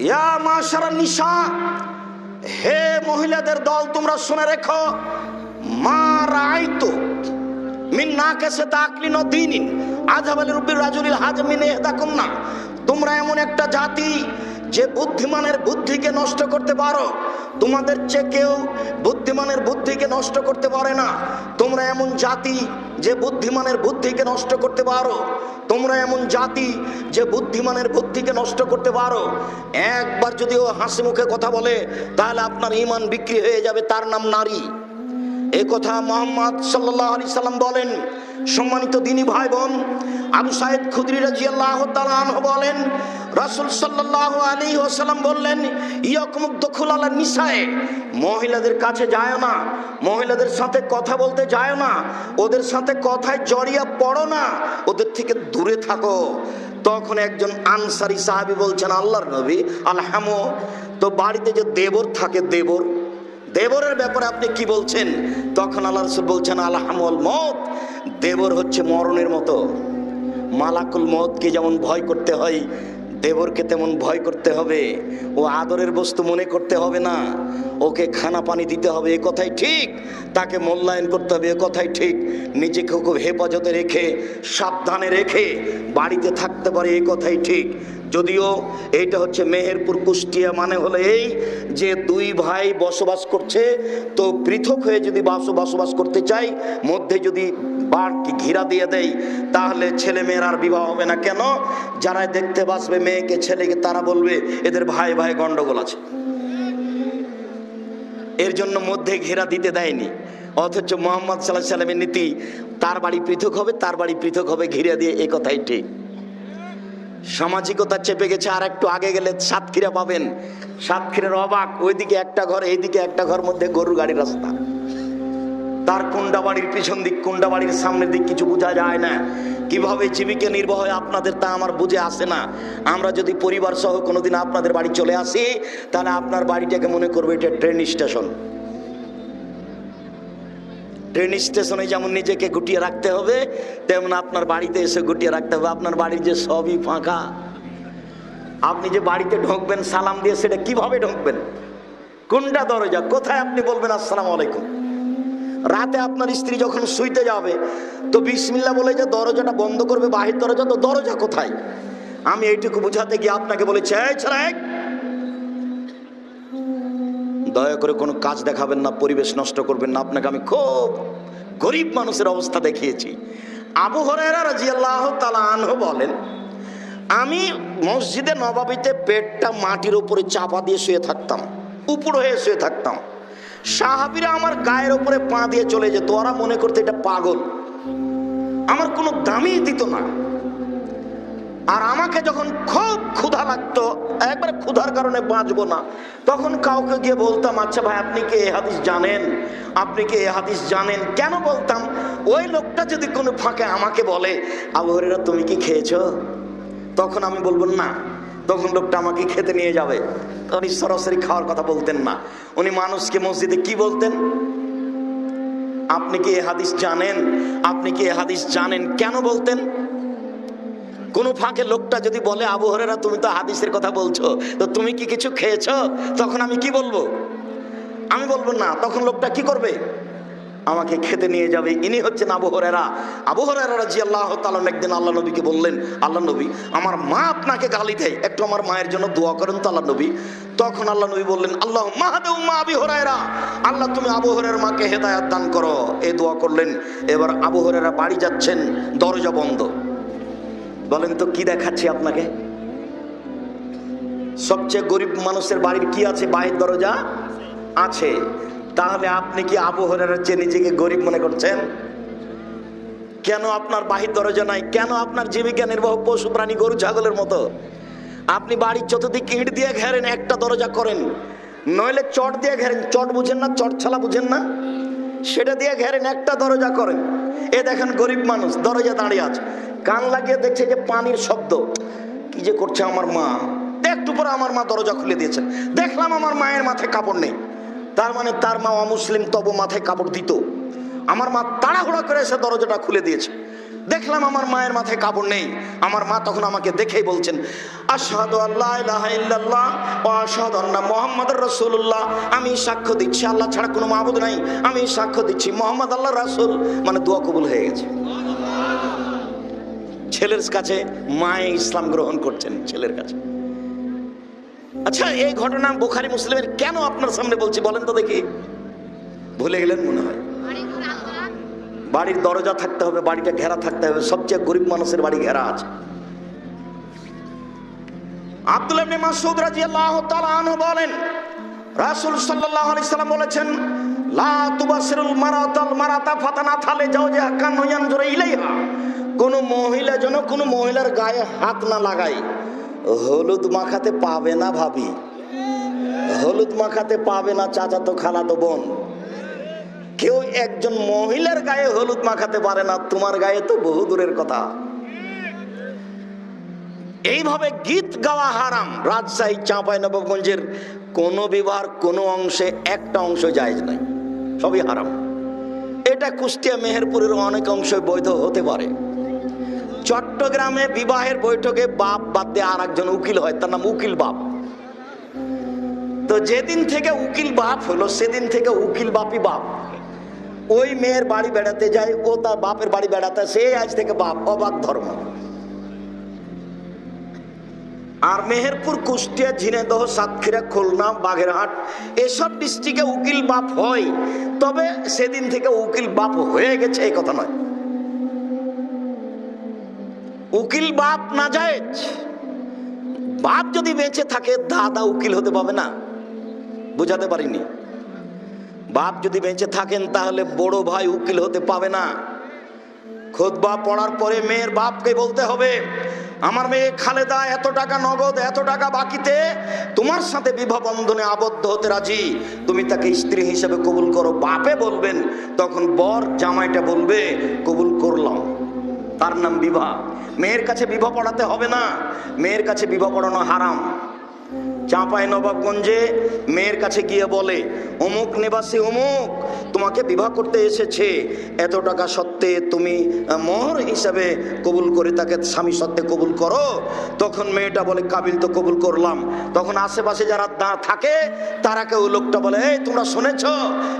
ইয়া মাশারান নিসা, হে মহিলাদের দল, তোমরা শুনে রেখো, মা রাআইতু মিন নাকাসাতি আকলিন ওয়া দীনিন আযহাবা লিরুব্বির রাজুলিল হাজমিন ইহদাকুন্না। তোমরা এমন একটা জাতি যে বুদ্ধিমানের বুদ্ধিকে নষ্ট করতে পারো। তোমাদের চেয়ে কেউ বুদ্ধিমানের বুদ্ধিকে নষ্ট করতে পারে না। তোমরা এমন জাতি যে বুদ্ধিমানের বুদ্ধিকে নষ্ট করতে পারো। তোমরা এমন জাতি যে বুদ্ধিমানের বুদ্ধিকে নষ্ট করতে পারো। একবার যদি ও হাসি মুখে কথা বলে তাহলে আপনার ঈমান বিক্রি হয়ে যাবে, তার নাম নারী। এই কথা মুহাম্মদ সাল্লাল্লাহু আলাইহি সাল্লাম বলেন। সম্মানিত দিনী ভাই বোন, আবু সাঈদ খুদরি রাদিয়াল্লাহু তাআলা আনহু বলেন, রাসূল সাল্লাল্লাহু আলাইহি ওয়াসাল্লাম বললেন, ইয়াকুমুদ দুখুল আলা নিসায়ে, মহিলাদের কাছে যায় না, মহিলাদের সাথে কথা বলতে যায় না, ওদের সাথে কথায় জড়িয়ে পড়ো না, ওদের থেকে দূরে থাকো। তখন একজন আনসারী সাহাবী বলছেন, আল্লাহর নবী, আলহামু, তো বাড়িতে যে দেবর থাকে, দেবরের ব্যাপারে আপনি কি বলছেন? তখন আল্লাহ রাসূল বলছেন, আলহামুল মউত, দেবর হচ্ছে মরণের মতো। মালাকুল মউতকে যেমন ভয় করতে হয়, দেবরকে তেমন ভয় করতে হবে। ও আদরের বস্তু মনে করতে হবে না, ওকে খানা পানি দিতে হবে, এ কথাই ঠিক। তাকে মূল্যায়ন করতে হবে, এ কথাই ঠিক। নিজেকে খুব হেফাজতে রেখে, সাবধানে রেখে বাড়িতে থাকতে পারে, এ কথাই ঠিক। যদিও এইটা হচ্ছে মেহেরপুর কুষ্টিয়া, মানে হলো এই যে দুই ভাই বসবাস করছে, তো পৃথক হয়ে যদি বসবাস করতে চাই, মধ্যে যদি বাড়তি ঘিরা দিয়ে দেয়, তাহলে ছেলে মেয়ের আর বিবাহ হবে না। কেন? যারা দেখতে বাসবে মেয়েকে ছেলেকে, তারা বলবে এদের ভাই ভাই গন্ডগোল আছে, এর জন্য মধ্যে ঘেরা দিতে দেয়নি। অথচ মুহাম্মদ সাল্লাল্লাহু আলাইহি সাল্লামের নীতি, তার বাড়ি পৃথক হবে, তার বাড়ি পৃথক হবে, ঘিরে দিয়ে, এ কথাই ঠিক। সামাজিকতা চেপে গেছে। আর একটু আগে গেলে সাতক্ষীরা পাবেন। সাতক্ষীরার অবাক, ওইদিকে একটা ঘর, এইদিকে একটা ঘর, মধ্যে গরুর গাড়ির রাস্তা। তার কুন্ডা বাড়ির পিছন দিক, কুন্ডা বাড়ির সামনের দিক কিছু বোঝা যায় না। কিভাবে জীবিকা নির্বাহ হয় আপনাদের, তা আমার বুঝে আসে না। আমরা যদি পরিবার সহ কোনোদিন আপনাদের বাড়ি চলে আসি, তাহলে আপনার বাড়িটাকে মনে করবে এটা ট্রেন স্টেশন। ট্রেন স্টেশনে যেমন নিজেকে গুটিয়ে রাখতে হবে, তেমন আপনার বাড়িতে এসে গুটিয়ে রাখতে হবে। আপনার বাড়ির যে সবই ফাঁকা, আপনি যে বাড়িতে ঢুকবেন সালাম দিয়ে, সেটা কিভাবে ঢুকবেন? কোনটা দরজা? কোথায় আপনি বলবেন আসসালামু আলাইকুম? রাতে আপনার স্ত্রী যখন শুইতে যাবে, তো বিসমিল্লাহ বলে যে দরজাটা বন্ধ করবে, বাহির দরজা, তো দরজা কোথায়? আমি এইটুকু বুঝাতে গিয়ে আপনাকে বলেছি, এই ছেলে, দয়া করে কোনো কাজ দেখাবেন না, পরিবেশ নষ্ট করবেন না। আপনাকে আমি খুব গরিব মানুষের অবস্থা দেখিয়েছি। আবু হুরায়রা রাদিয়াল্লাহু তাআলা আনহু বলেন, আমি মসজিদে নববীতে পেটটা মাটির উপরে চাপা দিয়ে শুয়ে থাকতাম, উপর হয়ে শুয়ে থাকতাম। সাহাবীরা আমার গায়ের উপরে পা দিয়ে চলে যেত, ওরা মনে করতে এটা পাগল, আমার কোনো দামই দিত না। আর আমাকে যখন খুব ক্ষুধা লাগতো, একবারে ক্ষুধার কারণে বাঁচবো না, তখন কাউকে গিয়ে বলতাম, আচ্ছা ভাই আপনি কি এই হাদিস জানেন, আপনি কি এই হাদিস জানেন? কেন বলতাম? ওই লোকটা যদি কোনো ফাঁকে আমাকে বলে, আবু হুরায়রা তুমি কি খেয়েছো, তখন আমি বলবো না, তখন লোকটা আমাকে খেতে নিয়ে যাবে। উনি সরাসরি খাওয়ার কথা বলতেন না, উনি মানুষকে মসজিদে কি বলতেন, আপনি কি এই হাদিস জানেন, আপনি কি এই হাদিস জানেন, কেন বলতেন? কোন ফাঁকে লোকটা যদি বলে, আবু হুরায়রা তুমি তো হাদিসের কথা বলছো, তো তুমি কি কিছু খেয়েছো, তখন আমি কি বলবো? আমি বলবো না, তখন লোকটা কি করবে? আমাকে খেতে নিয়ে যাবে। ইনি হচ্ছেন আবু হুরায়রা। আবু হুরায়রা রাদিয়াল্লাহু তাআলা একদিন আল্লাহ নবীকে বললেন, আল্লাহ নবী, আমার মা আপনাকে গালি দেয়, একটু আমার মায়ের জন্য দোয়া করেন তো আল্লাহ নবী। তখন আল্লাহ নবী বললেন, আল্লাহুম্মা হাদি উম্মা আবি হুরায়রা, আল্লাহ তুমি আবু হুরায়রার মাকে হেদায়েত দান করো, এই দোয়া করলেন। এবার আবু হুরায়রা বাড়ি যাচ্ছেন, দরজা বন্ধ। বলেন তো কি দেখাচ্ছি আপনাকে? সবচেয়ে গরিব মানুষের বাড়ির কি আছে? বাহির দরজা আছে। তাহলে আপনি কি আবু হুরায়রার চেয়ে নিজেকে গরিব মনে করছেন? কেন আপনার বাহির দরজা নাই? কেন আপনার জীবিকা নির্বাহ পশু প্রাণী গরু ছাগলের মতো? আপনি বাড়ির চতুর্দিক ইট দিয়ে ঘেরেন, একটা দরজা করেন, নইলে চট দিয়ে ঘেরেন। চট বুঝেন না? চট ছালা বুঝেন না? সেটা দিয়ে ঘেরেন, একটা দরজা করেন। এ দেখেন গরিব মানুষ দরজা দাঁড়িয়ে আছে, কান লাগিয়ে দেখছে যে পানির শব্দ, কি যে করছে আমার মা। একটু পরে আমার মা দরজা খুলে দিয়েছেন, দেখলাম আমার মায়ের মাথায় কাপড় নেই। তার মানে তার মা অমুসলিম, তবু মাথায় কাপড় দিত। আমার মা তাড়াহুড়া করে এসে দরজাটা খুলে দিয়েছে, দেখলাম আমার মায়ের মাথায় কাপড় নেই। আমার মা তখন আমাকে দেখেই বলছেন, আশহাদু আল্লা ইলাহা ইল্লাল্লাহ ওয়া আশহাদু আন্না মুহাম্মাদুর রাসূলুল্লাহ, আমি সাক্ষ্য দিচ্ছি আল্লাহ ছাড়া কোনো মাবুদ নাই, আমি সাক্ষ্য দিচ্ছি মুহাম্মদ আল্লাহর রাসূল। মানে দোয়া কবুল হয়ে গেছে। ছেলের কাছে মায়ে ইসলাম গ্রহণ করছেন, ছেলের কাছে। আচ্ছা, এই ঘটনা বুখারী মুসলিমের কেন আপনার সামনে বলছি বলেন তো দেখি? ভুলে গেলেন মনে হয়। বাড়ির দরজা থাকতে হবে, বাড়িটা ঘেরা থাকতে হবে। সবচেয়ে গরিব মানুষের বাড়ি ঘেরা আছে। আব্দুল্লাহ ইবনে মাসউদ রাদিয়াল্লাহু তাআলা আনহু বলেন, রাসূল সাল্লাল্লাহু আলাইহি সাল্লাম বলেছেন, লা তুবাসিরুল মারাতাল মারাতা ফাতানাথা লিজাওজিহা কান্নু ইয়ানজুরু ইলাইহা, কোন মহিলা যেন কোন মহিলার গায়ে হাত না লাগায়। হলুদ মাখাতে পাবে না ভাবি, হলুদ মাখাতে পাবে না চাচাতো খালাতো বোন, কেউ একজন মহিলার গায়ে হলুদ মাখাতে পারে না, তোমার গায়ে তো বহু দূরের কথা। এইভাবে গীত গাওয়া হারাম। রাজশাহী চাঁপাইনবাবগঞ্জের কোন বিবাহের কোন অংশে একটা অংশ জায়েজ নাই, সবই হারাম। এটা কুষ্টিয়া মেহেরপুরের অনেক অংশে বৈধ হতে পারে। চট্টগ্রামে বিবাহের বৈঠকে বাপ বাদ দিয়ে আর একজন উকিল হয়, তার নাম উকিল বাপ। তো যেদিন থেকে উকিল বাপ হলো সেদিন থেকে উকিল বাপই বাপ। ওই মেয়ের বাড়ি বেড়াতে যায়, ও তার বাপের বাড়ি বেড়াতে, সে আজ থেকে বাপ। অবাক ধর্ম। আর মেহেরপুর, কুষ্টিয়া, ঝিনাইদহ, সাতক্ষীরা, খুলনা, বাগেরহাট এসব ডিস্ট্রিক্টে উকিল বাপ হয়, তবে সেদিন থেকে উকিল বাপ হয়ে গেছে এই কথা নয়। উকিল বাপ নাজায়েজ। বাপ যদি বেঁচে থাকে দাদা উকিল হতে পাবে না। বুঝাতে পারিনি? বাপ যদি বেঁচে থাকেন তাহলে বড় ভাই উকিল হতে পাবে না। খুতবা পড়ার পরে মেয়ের বাপকে বলতে হবে, আমার মেয়ে খালেদা এত টাকা নগদ, এত টাকা বাকিতে তোমার সাথে বিবাহ বন্ধনে আবদ্ধ হতে রাজি, তুমি তাকে স্ত্রী হিসেবে কবুল করো। বাপে বলবেন, তখন বর জামাইটা বলবে কবুল করলাম। তার নাম বিবাহ। মেয়ের কাছে বিবাহ পড়াতে হবে না, মেয়ের কাছে বিবাহ পড়ানো হারাম। চাঁপাই নবাবগঞ্জে মেয়ের কাছে গিয়ে বলে, অমুক নিবাসী অমুক তোমাকে বিবাহ করতে এসেছে, এত টাকা সত্ত্বে তুমি মোহর হিসাবে কবুল করে তাকে স্বামী সত্ত্বে কবুল করো। তখন মেয়েটা বলে কাবিল, তো কবুল করলাম। তখন আশেপাশে যারা থাকে তারা কেউ লোকটা বলে, এই তোমরা শুনেছ?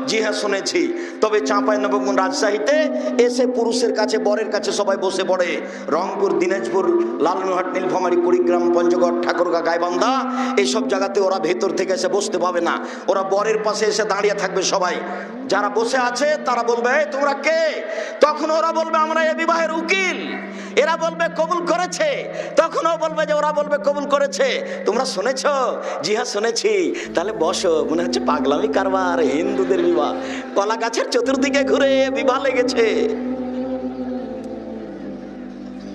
জি হ্যাঁ শুনেছি। তবে চাঁপাই নবাবগঞ্জ রাজশাহীতে এসে পুরুষের কাছে বরের কাছে সবাই বসে পড়ে। রংপুর, দিনাজপুর, লালমনিরহাট, নীলফামারী, কুড়িগ্রাম, পঞ্চগড়, ঠাকুরগাঁ, গাইবান্ধা এইসব জায়গাতে ওরা ভেতর থেকে এসে বসতে পাবে না, ওরা বরের পাশে এসে দাঁড়িয়ে থাকবে। সবাই যারা বসে আছে তারা বলবে, তোমরা কে? তখন ওরা বলবে, আমরা এ বিবাহের উকিল। এরা বলবে কবুল করেছে, তখন ও বলবে যে, ওরা বলবে কবুল করেছে। তোমরা শুনেছ? জি হ্যাঁ শুনেছি। তাহলে বসো। মনে হচ্ছে পাগলামি কারবার, হিন্দুদের বিবাহ। কলা গাছের চতুর্দিকে ঘুরে বিবাহ লেগেছে।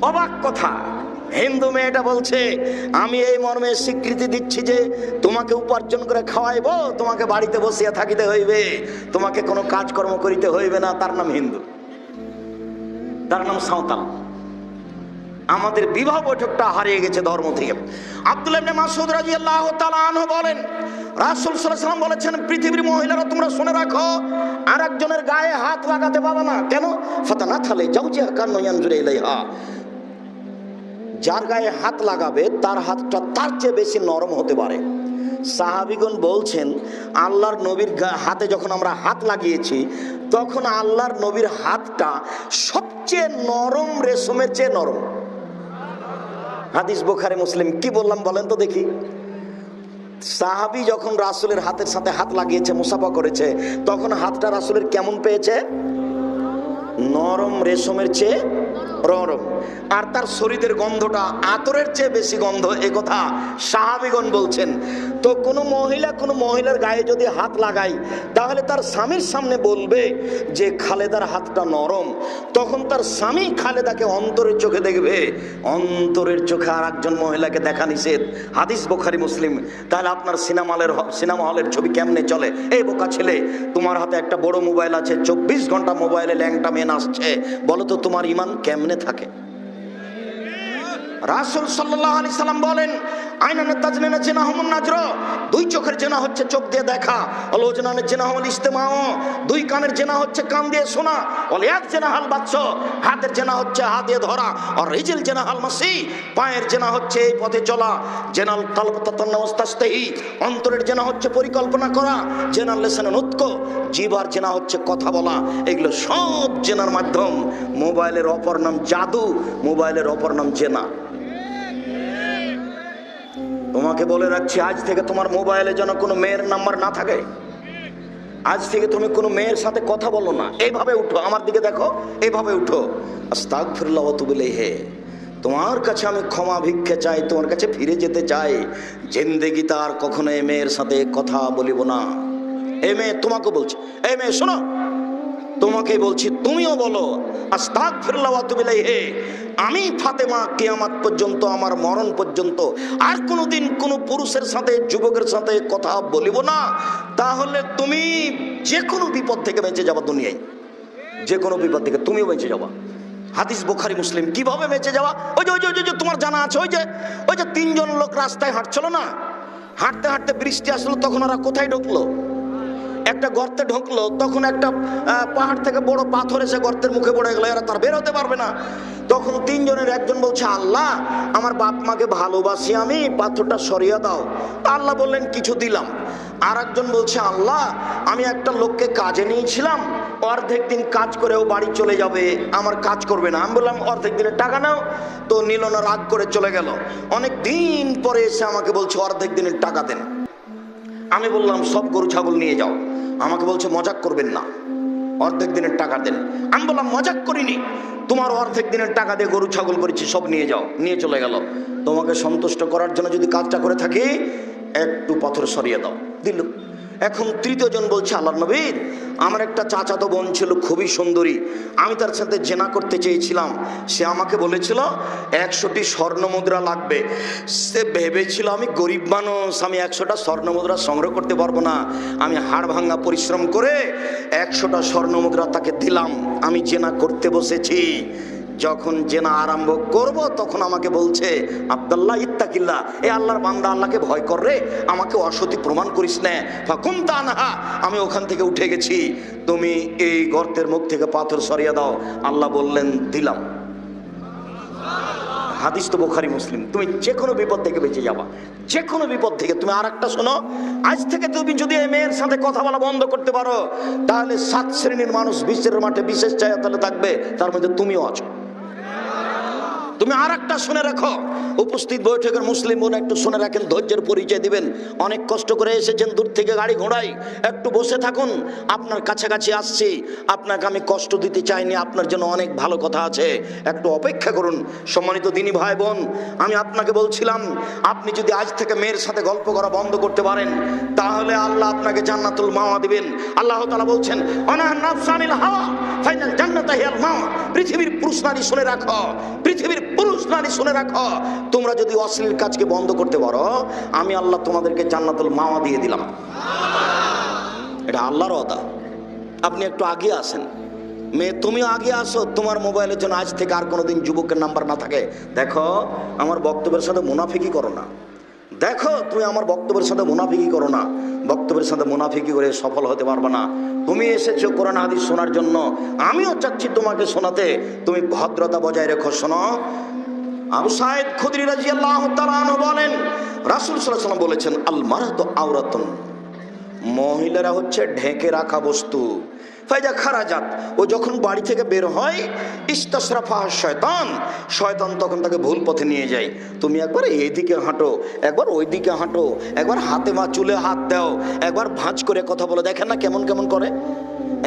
অবাক কথা। হিন্দু মেয়েটা বলছে, আমি এই মর্মে স্বীকৃতি দিচ্ছি যে তোমাকে উপার্জন করে খাওয়াইবো, তোমাকে বাড়িতে বসিয়া থাকিতে হইবে, তোমাকে কোনো কাজকর্ম করিতে হইবে না। তার নাম হিন্দু, তার নাম সাঁওতাল। আমাদের বিবাহ বৈঠকটা হারিয়ে গেছে ধর্ম থেকে। আব্দুল্লাহ ইবনে মাসউদ রাদিয়াল্লাহু তাআলা আনহু বলেন, রাসূল সাল্লাল্লাহু আলাইহি ওয়াসাল্লাম বলেছেন, পৃথিবীর মহিলারা তোমরা শুনে রাখো, আর একজনের গায়ে হাত লাগাতে পাবে না। কেন? ফাতানাথালে জাওজিহা কান্না ইয়ানজুরু ইলাইহা। যার গায়ে হাত লাগাবে তার হাতটা তার চেয়ে বেশি নরম হতে পারে। সাহাবীগণ বলছেন, আল্লাহর নবীর হাতে যখন আমরা হাত লাগিয়েছি তখন আল্লাহর নবীর হাতটা সবচেয়ে নরম, রেশমের চেয়ে নরম। হাদিস বুখারী, মুসলিম। কি বললাম বলেন তো দেখি? সাহাবী যখন রাসূলের হাতের সাথে হাত লাগিয়েছে, মুসাফা করেছে, তখন হাতটা রাসূলের কেমন পেয়েছে? নরম, রেশমের চেয়ে নরম। আর তার শরীরের গন্ধটা আতরের চেয়ে বেশি গন্ধ, এ কথা সাহাবীগণ বলছেন। তো কোনো মহিলার গায়ে যদি হাত লাগায় তাহলে তার স্বামীর সামনে বলবে যে খালেদার হাতটা নরম, তখন তার স্বামী খালেদাকে অন্তরের চোখে দেখবে। অন্তরের চোখে আর একজন মহিলাকে দেখা নিষেধ। হাদিস বুখারী, মুসলিম। তাহলে আপনার সিনেমা হলের ছবি কেমনে চলে? এই বোকা ছেলে, তোমার হাতে একটা বড় মোবাইল আছে, 24 ঘন্টা মোবাইলে ল্যাংটা মেয়ে আসছে, বলো তো তোমার ঈমান কেমনে থাকে? রাসূল সাল্লাল্লাহু আলাইহি সাল্লাম বলেন, আইনান তাজনিনা জিনাহুম নাজর, দুই চোখের জেনা হচ্ছে চোখ দিয়ে দেখা। আল ওজনানের জেনা হল ইস্তেমাও, দুই কানের জেনা হচ্ছে কান দিয়ে শোনা। ওয়াল ইয়াদ জেনা হাল বাতস, হাতের জেনা হচ্ছে হাত দিয়ে ধরা। আর রিজিল জেনা হাল মাসি, পায়ের জেনা হচ্ছে এই পথে চলা। জেনাল কলব তাতান্নাওয়াস্তাহি, অন্তরের জেনা হচ্ছে পরিকল্পনা করা। জেনাল লিসানুন উতক, জিহ্বার জেনা হচ্ছে কথা বলা। এগুলো সব জেনার মাধ্যম। মোবাইলের অপর নাম জাদু, মোবাইলের অপর নাম জেনা। তোমাকে বলে রাখছি, আজ থেকে তোমার মোবাইলে যেন কোনো মেয়ের নাম্বার না থাকে। আজ থেকে তুমি কোনো মেয়ের সাথে কথা বলো না। এইভাবে উঠো, আমার দিকে দেখো, এইভাবে উঠো। আস্তাগফিরুল্লাহ ওয়া আতুবু ইলাইহি, তোমার কাছে আমি ক্ষমা ভিক্ষা চাই, তোমার কাছে ফিরে যেতে চাই। জিন্দেগিতে আর কখনো এই মেয়ের সাথে কথা বলিব না। এই মেয়ে তোমাকে বলছি, এই মেয়ে শোনো, তোমাকে বলছি, তুমিও বলো আস্তাগফিরুল্লাহ ওয়া আতুবু ইলাইহি। আমি ফাতেমা কিয়ামত পর্যন্ত, আমার মরণ পর্যন্ত আর কোনোদিন কোনো পুরুষের সাথে, যুবকের সাথে কথা বলিব না। তাহলে তুমি যে কোনো বিপদ থেকে বেঁচে যাবা। দুনিয়ায় যে কোনো বিপদ থেকে তুমিও বেঁচে যাবা। হাদিস বুখারী, মুসলিম। কিভাবে বেঁচে যাওয়া? ওই যে তোমার জানা আছে, ওই যে 3 জন লোক রাস্তায় হাঁটছিল না, হাঁটতে হাঁটতে বৃষ্টি আসলো, তখন ওরা কোথায় ঢুকলো? একটা গর্তে ঢুকলো, তখন একটা পাহাড় থেকে বড় পাথর এসে গর্তের মুখে পড়ে গেলো, এরা তার বের হতে পারবে না। তখন তিনজনের একজন বলছে, আল্লাহ আমার বাপ মাকে ভালোবাসি আমি, পাথরটা সরিয়ে দাও। আল্লাহ বললেন কিছু দিলাম। আর একজন বলছে, আল্লাহ আমি একটা লোককে কাজে নিয়েছিলাম, অর্ধেক দিন কাজ করেও বাড়ি চলে যাবে, আমার কাজ করবে না। আমি বললাম অর্ধেক দিনের টাকা নাও। তো নিল না, রাগ করে চলে গেল। অনেক দিন পরে এসে আমাকে বলছে অর্ধেক দিনের টাকা দেন। আমি বললাম সব গরু ছাগল নিয়ে যাও। আমাকে বলছে মজাক করবেন না, অর্ধেক দিনের টাকা দেন। আমি বললাম মজাক করিনি, তোমার অর্ধেক দিনের টাকা দিয়ে গরু ছাগল করেছি, সব নিয়ে যাও। নিয়ে চলে গেল। তোমাকে সন্তুষ্ট করার জন্য যদি কাজটা করে থাকি, একটু পাথর সরিয়ে দাও। দিল। এখন তৃতীয় জন বলছে, আল্লাহর নবী আমার একটা চাচাতো বোন ছিল, খুবই সুন্দরী, আমি তার সাথে জেনা করতে চেয়েছিলাম। সে আমাকে বলেছিল 100টি স্বর্ণ মুদ্রা লাগবে। সে ভেবেছিল আমি গরিব মানুষ, আমি 100টা স্বর্ণ মুদ্রা সংগ্রহ করতে পারবো না। আমি হাড় ভাঙা পরিশ্রম করে 100টা স্বর্ণ মুদ্রা তাকে দিলাম। আমি জেনা করতে বসেছি। যখন জেনা আরম্ভ করব তখন আমাকে বলছে, আব্দুল্লাহ ইত্তাকিল্লাহ, এ আল্লাহর বান্দা, আল্লাহকে ভয় কর রে, আমাকে অসতী প্রমাণ করিস না। ফাকুমতা আনহা, আমি ওখান থেকে উঠে গেছি, তুমি এই গর্তের মুখ থেকে পাথর সরিয়ে দাও। আল্লাহ বললেন দিলাম। হাদিস তো বুখারী মুসলিম। তুমি যে কোনো বিপদ থেকে বেঁচে যাবা, যে কোনো বিপদ থেকে। তুমি আর একটা শোনো, আজ থেকে তুমি যদি এই মেয়ের সাথে কথা বলা বন্ধ করতে পারো, তাহলে 7 শ্রেণীর মানুষ বিশ্বের মাঠে বিশেষ চাহিদা থাকবে, তার মধ্যে তুমিও আছো। তুমি আর একটা শুনে রাখো, উপস্থিত বৈঠকের মুসলিম বোন একটু শুনে রাখেন, ধৈর্যের পরিচয় দিবেন। অনেক কষ্ট করে এসেছেন দূর থেকে গাড়ি ঘোড়ায়, একটু বসে থাকুন। আপনার কাছাকাছি আসছি, আপনাকে আমি কষ্ট দিতে চাইনি, আপনার জন্য অনেক ভালো কথা আছে, একটু অপেক্ষা করুন। সম্মানিত দিনী ভাই বোন, আমি আপনাকে বলছিলাম, আপনি যদি আজ থেকে মেয়ের সাথে গল্প করা বন্ধ করতে পারেন, তাহলে আল্লাহ আপনাকে জান্নাতুল মাওয়া দিবেন। আল্লাহ তাআলা বলছেন, অনাহান নাফসানিল হাওয়া ফাইনাল জান্নাতা হিয়াল মাওয়া। পৃথিবীর পুরুষ নারী শুনে রাখো, পৃথিবীর পুরুষ নারী শুনে রাখো, তোমরা যদি অশ্লীল কাজকে বন্ধ করতে পারো, আমি আল্লাহ তোমাদেরকে জান্নাতুল মাওয়া দিয়ে দিলাম। এটা আল্লাহর ওয়াদা। আপনি একটু আগে আসেন, মেয়ে তুমি আগে আসো, তোমার মোবাইলের জন্য আজ থেকে আর কোনোদিন যুবকের নাম্বার না থাকে। দেখো আমার বক্তব্যের সাথে মুনাফিকি করো না, দেখো তুমি আমার বক্তব্যের সাথে মুনাফিকি করো না। বক্তব্যের সাথে মুনাফিকি করে সফল হতে পারবে না। তুমি এসেছো কোরআন হাদিস শোনার জন্য, আমিও চাচ্ছি তোমাকে শোনাতে। তুমি ভদ্রতা বজায় রেখো। শোনো, আবু সাঈদ খুদরি রাদিয়াল্লাহু তাআলা আনহু বলেন, রাসূল সাল্লাল্লাহু আলাইহি ওয়াসাল্লাম বলেছেন, আল মারাতু আওরাতুন, মহিলারা হচ্ছে ঢেকে রাখা বস্তু। ফাইজা খারাজাত, ও যখন বাড়ি থেকে বের হয়, ইস্তাসরাফা শয়তান, শয়তান তখন তাকে ভুল পথে নিয়ে যায়। তুমি একবার এইদিকে হাঁটো, একবার ওইদিকে হাঁটো, একবার হাতে মা চুলে হাত দাও, একবার ভাঁজ করে কথা বলো। দেখেন না কেমন কেমন করে,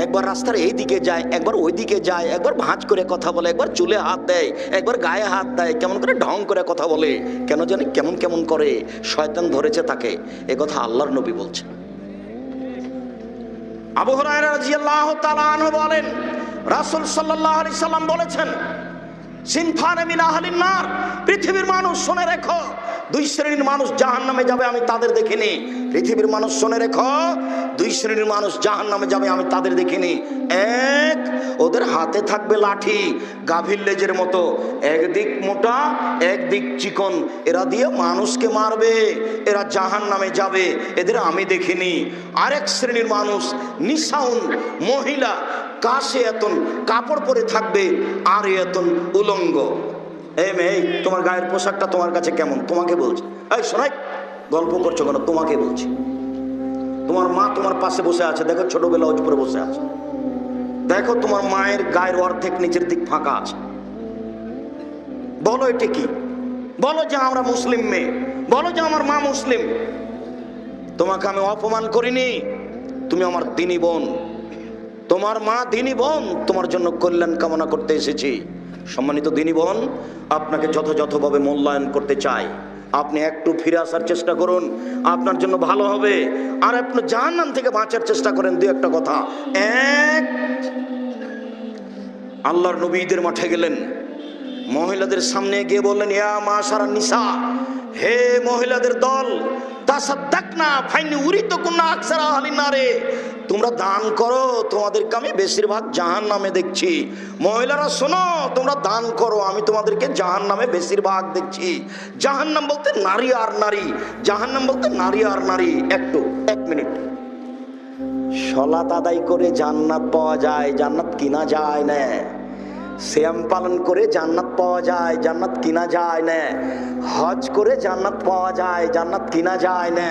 একবার রাস্তার এই দিকে যায়, একবার ওই দিকে যায়, একবার ভাঁজ করে কথা বলে, একবার চুলে হাত দেয়, একবার গায়ে হাত দেয়, কেমন করে ঢং করে কথা বলে, কেন জানি কেমন কেমন করে। শয়তান ধরেছে তাকে। এ কথা আল্লাহর নবী বলছেন। আবু হুরায়রা রাদিয়াল্লাহু তাআলা আনহু বলেন, রাসূল সাল্লাল্লাহু আলাইহি সাল্লাম বলেছেন, সিনফানে মিন আহলিন নার, পৃথিবীর মানুষ শুনে রেখো, 2 শ্রেণীর মানুষ জাহান্নামে যাবে, আমি তাদের দেখিনি। পৃথিবীর মানুষ শুনে রেখো, 2 শ্রেণীর মানুষ জাহান্নামে যাবে, আমি তাদের দেখিনি। এক, ওদের হাতে থাকবে লাঠি, গাভীর লেজের মতো, একদিক মোটা একদিক চিকন, এরা দিয়ে মানুষকে মারবে, এরা জাহান্নামে যাবে, এদের আমি দেখিনি। আরেক শ্রেণীর মানুষ নিসাউন, মহিলা, কাশে এতন কাপড় পরে থাকবে, আর এতন উলঙ্গ। এই মেয়ে, তোমার গায়ের পোশাকটা তোমার কাছে কেমন? তোমাকে বলছি। এই শোনাই, গল্প করছো কেন? তোমাকে বলছি। তোমার মা তোমার পাশে বসে আছে, দেখো ছোট ব্লাউজ পরে বসে আছে, দেখো তোমার মায়ের গায়ের অর্ধেক নিচের দিক ফাঁকা আছে। বলো এটা কি? বলো যে আমরা মুসলিম মেয়ে, বলো যে আমার মা মুসলিম। তোমাকে আমি অপমান করিনি, তুমি আমার দিনী বোন, তোমার মা দিনী বোন, তোমার জন্য কল্যাণ কামনা করতে এসেছি। সম্মানিত দিনী বোন, আপনাকে যথাযথভাবে মূল্যায়ন করতে চাই। আপনি একটু ফিরে আসার চেষ্টা করুন, আপনার জন্য ভালো হবে। আর আপনি জাহান্নাম থেকে বাঁচার চেষ্টা করেন। 2-1টা কথা। এক, আল্লাহর নবী ঈদের মাঠে গেলেন, মহিলাদের সামনে গিয়ে বললেন, ইয়া মাশারান নিসা, হে মহিলাদের দল, তাসাদ্দাকনা ফাইনি উরিতুকুন্না আকসারা আহলিন নারে, তোমরা দান করো, তোমাদেরকে আমি বেশিরভাগ জাহান্নামে দেখছি। মহিলারা শোনো, তোমরা দান করো, আমি তোমাদেরকে জাহান্নামে বেশিরভাগ দেখছি। জাহান্নাম বলতে নারী আর নারী, জাহান্নাম বলতে নারী আর নারী। 1 মিনিট, সালাত আদায় করে জান্নাত পাওয়া যায়, জান্নাত কিনা যায় না। সিয়াম পালন করে জান্নাত পাওয়া যায়, জান্নাত কিনা যায় না। হজ করে জান্নাত পাওয়া যায়, জান্নাত কিনা যায় না।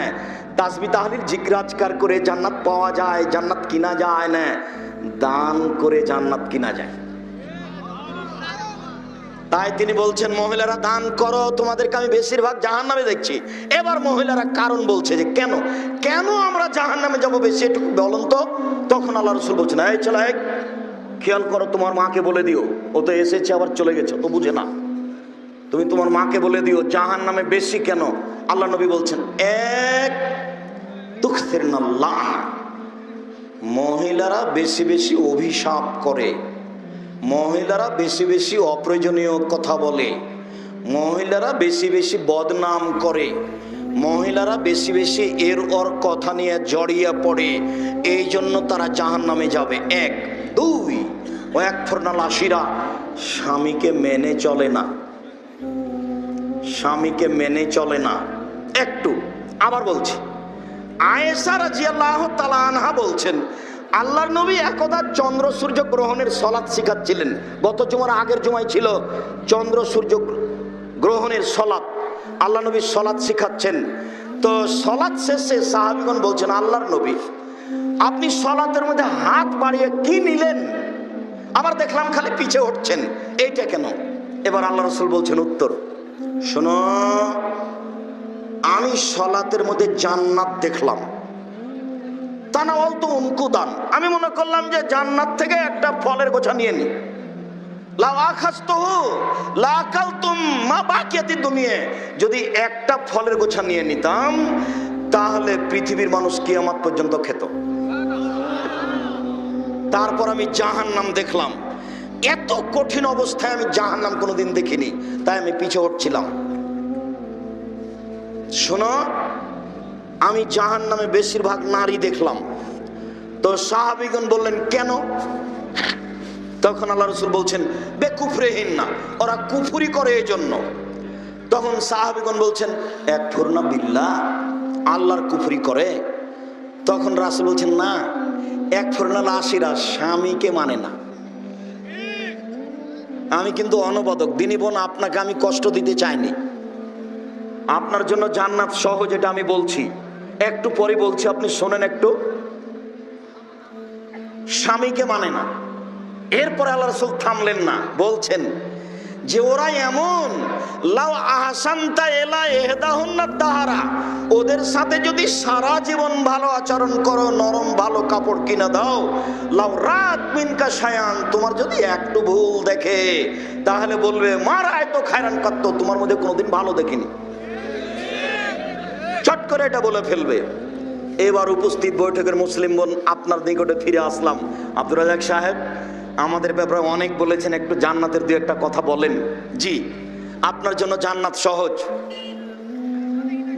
তাসবিহ তাহলিল জিকির আজকার করে জান্নাত পাওয়া যায়, জান্নাত কিনা যায় না। দান করে জান্নাত কিনা যায়। তাই তিনি বলছেন, মহিলারা দান করো, তোমাদেরকে আমি বেশিরভাগ জাহান্নামে দেখছি। এবার মহিলারা কারণ বলছে যে কেন কেন আমরা জাহান্নামে যাবো বেশি, একটু বলুন তো। তখন আল্লাহ রাসূল বলছেন, এই চলো, এক খেয়াল করো, তোমার মাকে বলে দিও, ও তো এসেছে আবার চলে গেছে, তো বুঝে না। তুমি তোমার মাকে বলে দিও জাহান্নামে বেশি কেন। আল্লাহ নবী বলছেন, এক তুকসিরনাল্লাহ, মহিলারা বেশি বেশি অভিশাপ করে, মহিলারা বেশি বেশি অপ্রয়োজনীয় কথা বলে, মহিলারা বেশি বেশি বদনাম করে, মহিলারা বেশি বেশি এর ওর কথা নিয়ে জড়িয়ে পড়ে, এই জন্য তারা জাহান্নামে যাবে। এক। দুই, ও এক ফরনাল আশিরা, স্বামীকে মেনে চলে না, স্বামীকে মেনে চলে না। একটু আবার বলছি, আয়েশা রাদিয়াল্লাহু তাআলা আনহা বলছেন, আল্লাহর নবী একদা চন্দ্র সূর্য গ্রহণের সালাত শিখাচ্ছিলেন। গত জুমার আগের জুমায় ছিল চন্দ্র সূর্য গ্রহণের সালাত। আল্লাহ নবী সালাত শিখাচ্ছেন। তো সালাত শেষে সাহাবীগণ বলছেন, আল্লাহর নবী আপনি সালাতের মধ্যে হাত বাড়িয়ে কি নিলেন? আবার দেখলাম খালি পিছে উঠছেন, এইটা কেন? এবার আল্লাহ রাসূল বলছেন উত্তর, শোনো, আমি সালাতের মধ্যে জান্নাত দেখলাম। তানাওয়াল তো উনকুদান, আমি মনে করলাম যে জান্নাত থেকে একটা ফলের গোছা নিয়ে নি। লাউ আখাযতুহু লাআকালতুম মা বাকিয়াতি দুনিয়া, যদি একটা ফলের গোছা নিয়ে নিতাম তাহলে পৃথিবীর মানুষ কিয়ামত পর্যন্ত খেত। তারপর আমি জাহান্নাম দেখলাম, এত কঠিন অবস্থায় আমি জাহান্নাম কোনোদিন দেখিনি, তাই আমি পিছে উঠছিলাম। শোনো, আমি জাহান্নামে বেশিরভাগ নারী দেখলাম। তো সাহাবীগণ বললেন, কেন? তখন আল্লাহ রাসূল বলছেন, বেকুফরিহিন না, ওরা কুফরি করে এই জন্য। তখন সাহাবীগণ বলছেন, একফুরনা বিল্লাহ, আল্লাহর কুফরি করে? তখন রাসূল বলছেন, না, একফুরনাল আশিরা, স্বামীকে মানে না। আমি কিন্তু অনবদক দিনী বোন, আপনাকে আমি কষ্ট দিতে চাইনি। আপনার জন্য জান্নাত সহজ, এটা আমি বলছি, একটু পরে বলছি, আপনি শোনেন একটু। স্বামীকে মানে না। এরপরে আল্লাহ রাসূল থামলেন না, বলছেন যে ওরা এমন, লাউ আহসানতা ইলা ইহদাহুন্না দাহারা, ওদের সাথে যদি সারা জীবন ভালো আচরণ করো, নরম ভালো কাপড় কিনে দাও, লাউ রাত মিনকা শায়ান, তোমার যদি একটু ভুল দেখে তাহলে বলবে মা রাআইতু খায়রান কাত্তু, তোমার মধ্যে কোনোদিন ভালো দেখিনি, চট করে এটা বলে ফেলবে। এবার উপস্থিত বৈঠকের মুসলিম বোন, আপনার নিকটে ফিরে আসলাম। আব্দুর রাজ্জাক সাহেব আমাদের ব্যাপারে অনেক বলেছেন, একটু জান্নাতের দুই একটা কথা বলেন। জি, আপনার জন্য জান্নাত সহজ।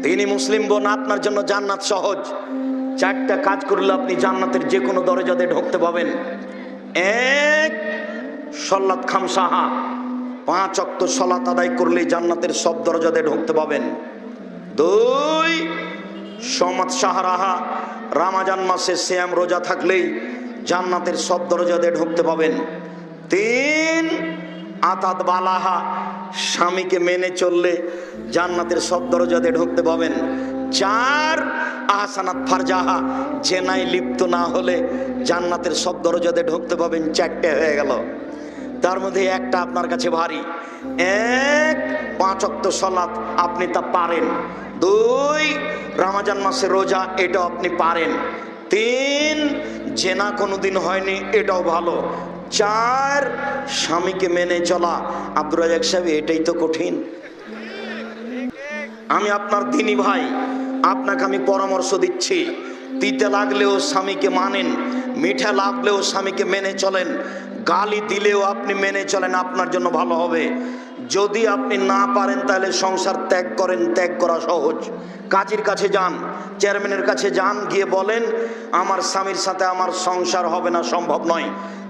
দিনী মুসলিম বোন, আপনার জন্য জান্নাত সহজ। চারটা কাজ করলে আপনি জান্নাতের যে কোনো দরজাতে ঢুকতে পাবেন। এক, সলাত খামসাহা, 5 ওয়াক্ত সালাত আদায় করলে জান্নাতের সব দরজাতে ঢুকতে পাবেন। দুই, সমাত শাহরাহা, রমজান মাসে সিয়াম রোজা থাকলেই জান্নাতের সব দরজাতে ঢুকতে পাবেন। তিন, আতাত বালাহা, স্বামীকে মেনে চললে জান্নাতের সব দরজাতে ঢুকতে পাবেন। চার, আহসানাত ফারজাহা, জেনায় লিপ্ত না হলে জান্নাতের সব দরজাতে ঢুকতে পাবেন। 4টে হয়ে গেল। তার মধ্যে একটা আপনার কাছে ভারী। এক, 5 ওয়াক্ত সালাত, আপনি তা পারেন। দুই, রমজান মাসে রোজা, এটাও আপনি পারেন। তিন, জেনা কোনোদিন হয়নি, এটাও ভালো। চার, স্বামীকে মেনে চলা। আব্দুর রাজ্জাক সাহেব, এটাই তো কঠিন। আমি আপনার দিনী ভাই, আপনাকে আমি পরামর্শ দিচ্ছি, তিতে লাগলেও স্বামীকে মানেন, মিঠা লাগলেও স্বামীকে মেনে চলেন, গালি দিলেও আপনি মেনে চলেন, আপনার জন্য ভালো হবে। যদি আপনি না পারেন তাহলে সংসার ত্যাগ করেন, ত্যাগ করা সহজ। কাজীর কাছে যান, চেয়ারম্যানের কাছে যান, গিয়ে বলেন আমার স্বামীর সাথে আমার সংসার হবে না, সম্ভব নয়।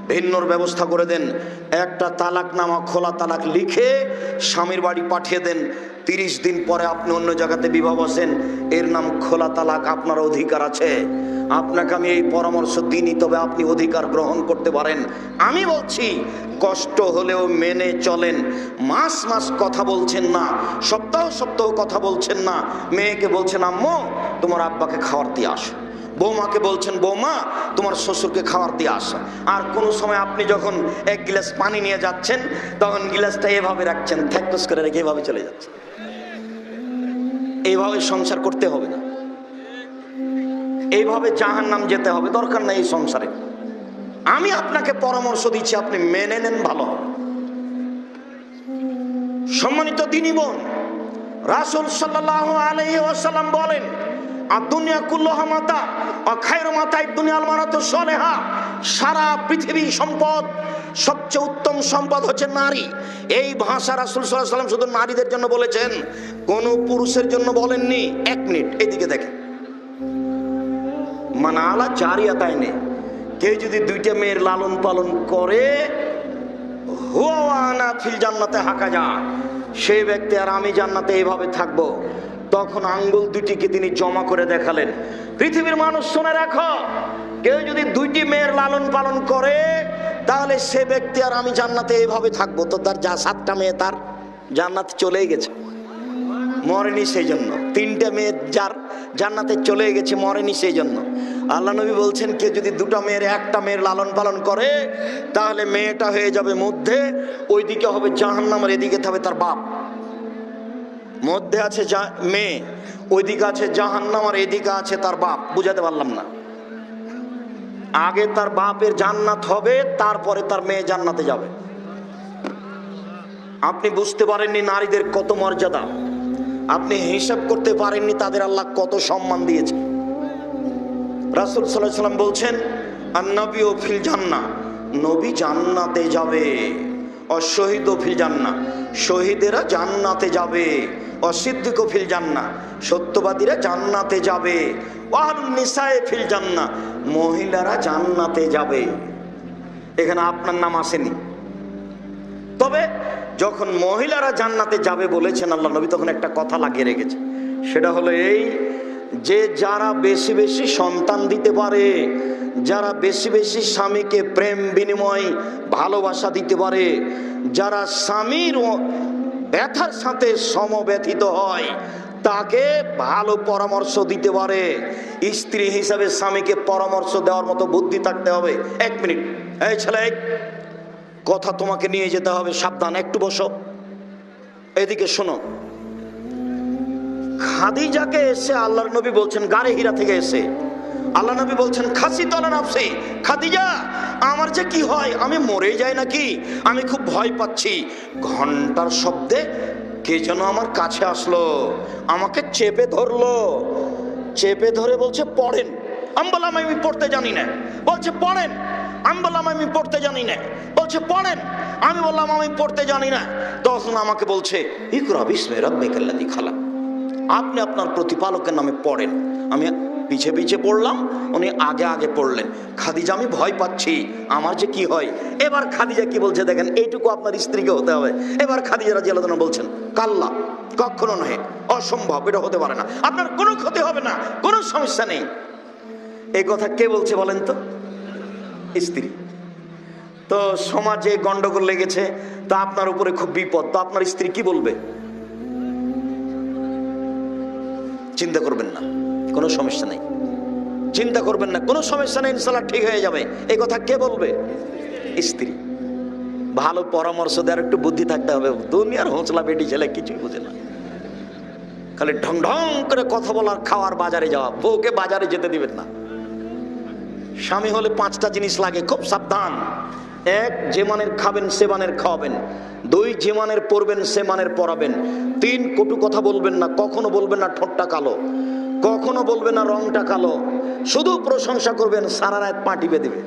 ভিন্নর ব্যবস্থা করে দেন। একটা তালাকনামা, খোলা তালাক লিখে স্বামীর বাড়ি পাঠিয়ে দেন। 30 দিন পরে আপনি অন্য জায়গাতে বিবাহ বসেন, এর নাম খোলা তালাক। আপনার অধিকার আছে, আপনাকে আমি এই পরামর্শ দিইনি, তবে আপনি অধিকার গ্রহণ করতে পারেন। আমি বলছি কষ্ট হলেও মেনে চলেন। মাস মাস কথা বলছেন না, সপ্তাহ সপ্তাহ কথা বলছেন না। মেয়েকে বলছেন আম্মু তোমার আব্বাকে খাবার দিয়ে আসো, বৌমাকে বলছেন বৌমা তোমার শ্বশুরকে খাবার দিয়ে আসো। আর কোনো সময় আপনি যখন 1 গ্লাস পানি নিয়ে যাচ্ছেন, তখন গ্লাসটা এভাবে রাখছেন, থ্যাকস করে রেখে এভাবে চলে যাচ্ছেন। এইভাবে সংসার করতে হবে না, এইভাবে জাহান্নাম যেতে হবে, দরকার নাই এই সংসারে। আমি আপনাকে পরামর্শ দিচ্ছি, আপনি মেনে নেন, ভালো হবে। সম্মানিত দিনী বোন, রাসূল সাল্লাল্লাহু আলাইহি ওয়াসাল্লাম বলেন আদ-দুনিয়া কুল্লুহা মাতা ওয়া খায়রু মাতা'id দুনিয়াল মারাতু সালেহা। সারা পৃথিবী সম্পদ, সবচেয়ে উত্তম সম্পদ হচ্ছে নারী। এই ভাষা রাসূল সাল্লাল্লাহু আলাইহি ওয়াসাল্লাম শুধু নারীদের জন্য বলেছেন, কোন পুরুষের জন্য বলেননি। 1 মিনিট এদিকে দেখেন, মানালা জারিয়াতাইনে, কেউ যদি 2টা মেয়ের লালন পালন করে, হুয়া ফিল জান্নাতে হাকা যা, সেই ব্যক্তি আর আমি জান্নাতে এইভাবে থাকবো। তখন আঙ্গুল 2টিকে তিনি জমা করে দেখালেন। পৃথিবীর মানুষ শুনে রাখো, কেউ যদি 2টি মেয়ের লালন পালন করে, তাহলে সে ব্যক্তি আর আমি জান্নাতে এইভাবে থাকবো। তো তার যা 7টা মেয়ে তার জান্নাতে চলেই গেছে, মরেনি সেই জন্য। 3টে মেয়ে যার জান্নাতে চলে গেছে, মরেনি সেই জন্য। আল্লাহ নবী বলছেন কেউ যদি 2টা মেয়ের 1টা মেয়ের লালন পালন করে, তাহলে মেয়েটা হয়ে যাবে মধ্যে, ওইদিকে হবে জাহান্নাম আর এদিকে থাকবে তার বাপ। মধ্যে আছে মেয়ে, ওইদিকে আছে জাহান্নাম আর এদিকে আছে তার বাপ। বুঝাতে পারলাম না? আগে তার বাপের জান্নাত হবে, তারপরে তার মেয়ে জান্নাতে যাবে। আপনি বুঝতে পারেননি নারীদের কত মর্যাদা, আপনি হিসাব করতে পারেননি তাদের আল্লাহ কত সম্মান দিয়েছে। রাসূল সাল্লাল্লাহু আলাইহি ওয়াসাল্লাম বলছেন আন-নবিয়্যু ফিল জান্নাহ, নবী জান্নাতে যাবে। অশহীদু ফিল জান্নাহ, শহীদেরা জান্নাতে যাবে। অসিদ্দিকু ফিল জান্নাহ, সত্যবাদীরা জান্নাতে যাবে। ওয়াহুন নিসায়ে ফিল জান্নাহ, মহিলারা জান্নাতে যাবে। এখানে আপনার নাম আসেনি। তবে যখন মহিলারা জান্নাতে যাবে বলেছেন আল্লাহ নবী, তখন একটা কথা লাগিয়ে রেখেছে, সেটা হলো এই যে যারা বেশি বেশি সন্তান দিতে পারে, যারা বেশি বেশি স্বামীকে প্রেম বিনিময় ভালোবাসা দিতে পারে, যারা স্বামীর ব্যথার সাথে সমব্যথিত হয়, তাকে ভালো পরামর্শ দিতে পারে। স্ত্রী হিসাবে স্বামীকে পরামর্শ দেওয়ার মতো বুদ্ধি থাকতে হবে। 1 মিনিট, এই ছেলে, কথা তোমাকে নিয়ে যেতে হবে, সাবধান, একটু বসো, এদিকে শোনো। খাদিজাকে এসে আল্লাহর নবী বলছেন, গারে হীরা থেকে এসে আল্লাহ নবী বলছেন খাসি তলা নাফসি, খাদিজা আমার যে কি হয়, আমি মরে যাই নাকি, আমি খুব ভয় পাচ্ছি। ঘন্টার শব্দে কে যেন আমার কাছে আসলো, আমাকে চেপে ধরলো, চেপে ধরে বলছে পড়েন। আমি বললাম আমি পড়তে জানি না। বলছে পড়েন। আমি বললাম আমি পড়তে জানি না। বলছে পড়েন। আমি বললাম আমি পড়তে জানি না। তখন আমাকে বলছে ইকরা বিসমি রাব্বিকাল্লাযী খালাক, আপনি আপনার প্রতিপালকের নামে পড়েন। আমি পিছে পিছে পড়লাম, উনি আগে আগে পড়লেন। খাদিজা আমি ভয় পাচ্ছি, আমার যে কি হয়। এবার খাদিজা কি বলছে দেখেন, এইটুকু আপনার স্ত্রীকে হতে হবে। এবার খাদিজা রাদিয়াল্লাহু আনহা বলছেন কাল্লা, কখনো নয়, অসম্ভব, এটা হতে পারে না, আপনার কোনো ক্ষতি হবে না, কোনো সমস্যা নেই। এই কথা কে বলছে বলেন তো? স্ত্রী। তো সমাজে গন্ডগোল লেগেছে, তা আপনার উপরে খুব বিপদ, তো আপনার স্ত্রী কি বলবে? চিন্তা করবেন না, কোনো সমস্যা নেই, চিন্তা করবেন না, কোনো সমস্যা নেই, ইনশাআল্লাহ ঠিক হয়ে যাবে। এই কথা কে বলবে? স্ত্রী। ভালো পরামর্শ দেওয়ার একটু বুদ্ধি থাকতে হবে। দুনিয়ার হোঁচলা বেটি ছেলে কিছুই বোঝে না, খালি ঢং ঢং করে কথা বলার, খাওয়ার, বাজারে যাওয়া। বউকে বাজারে যেতে দিবেন না। স্বামী হলে 5টা জিনিস লাগে, খুব সাবধান। 1, যে মানের খাবেন সে মানের খাওয়াবেন। 2, যে মানের পড়বেন সে মানের পড়াবেন। 3, কটু কথা বলবেন না, কখনো বলবেন না ঠোঁটটা কালো, কখনো বলবেন না রংটা কালো, শুধু প্রশংসা করবেন, সারা রাত পা টিপে দেবে।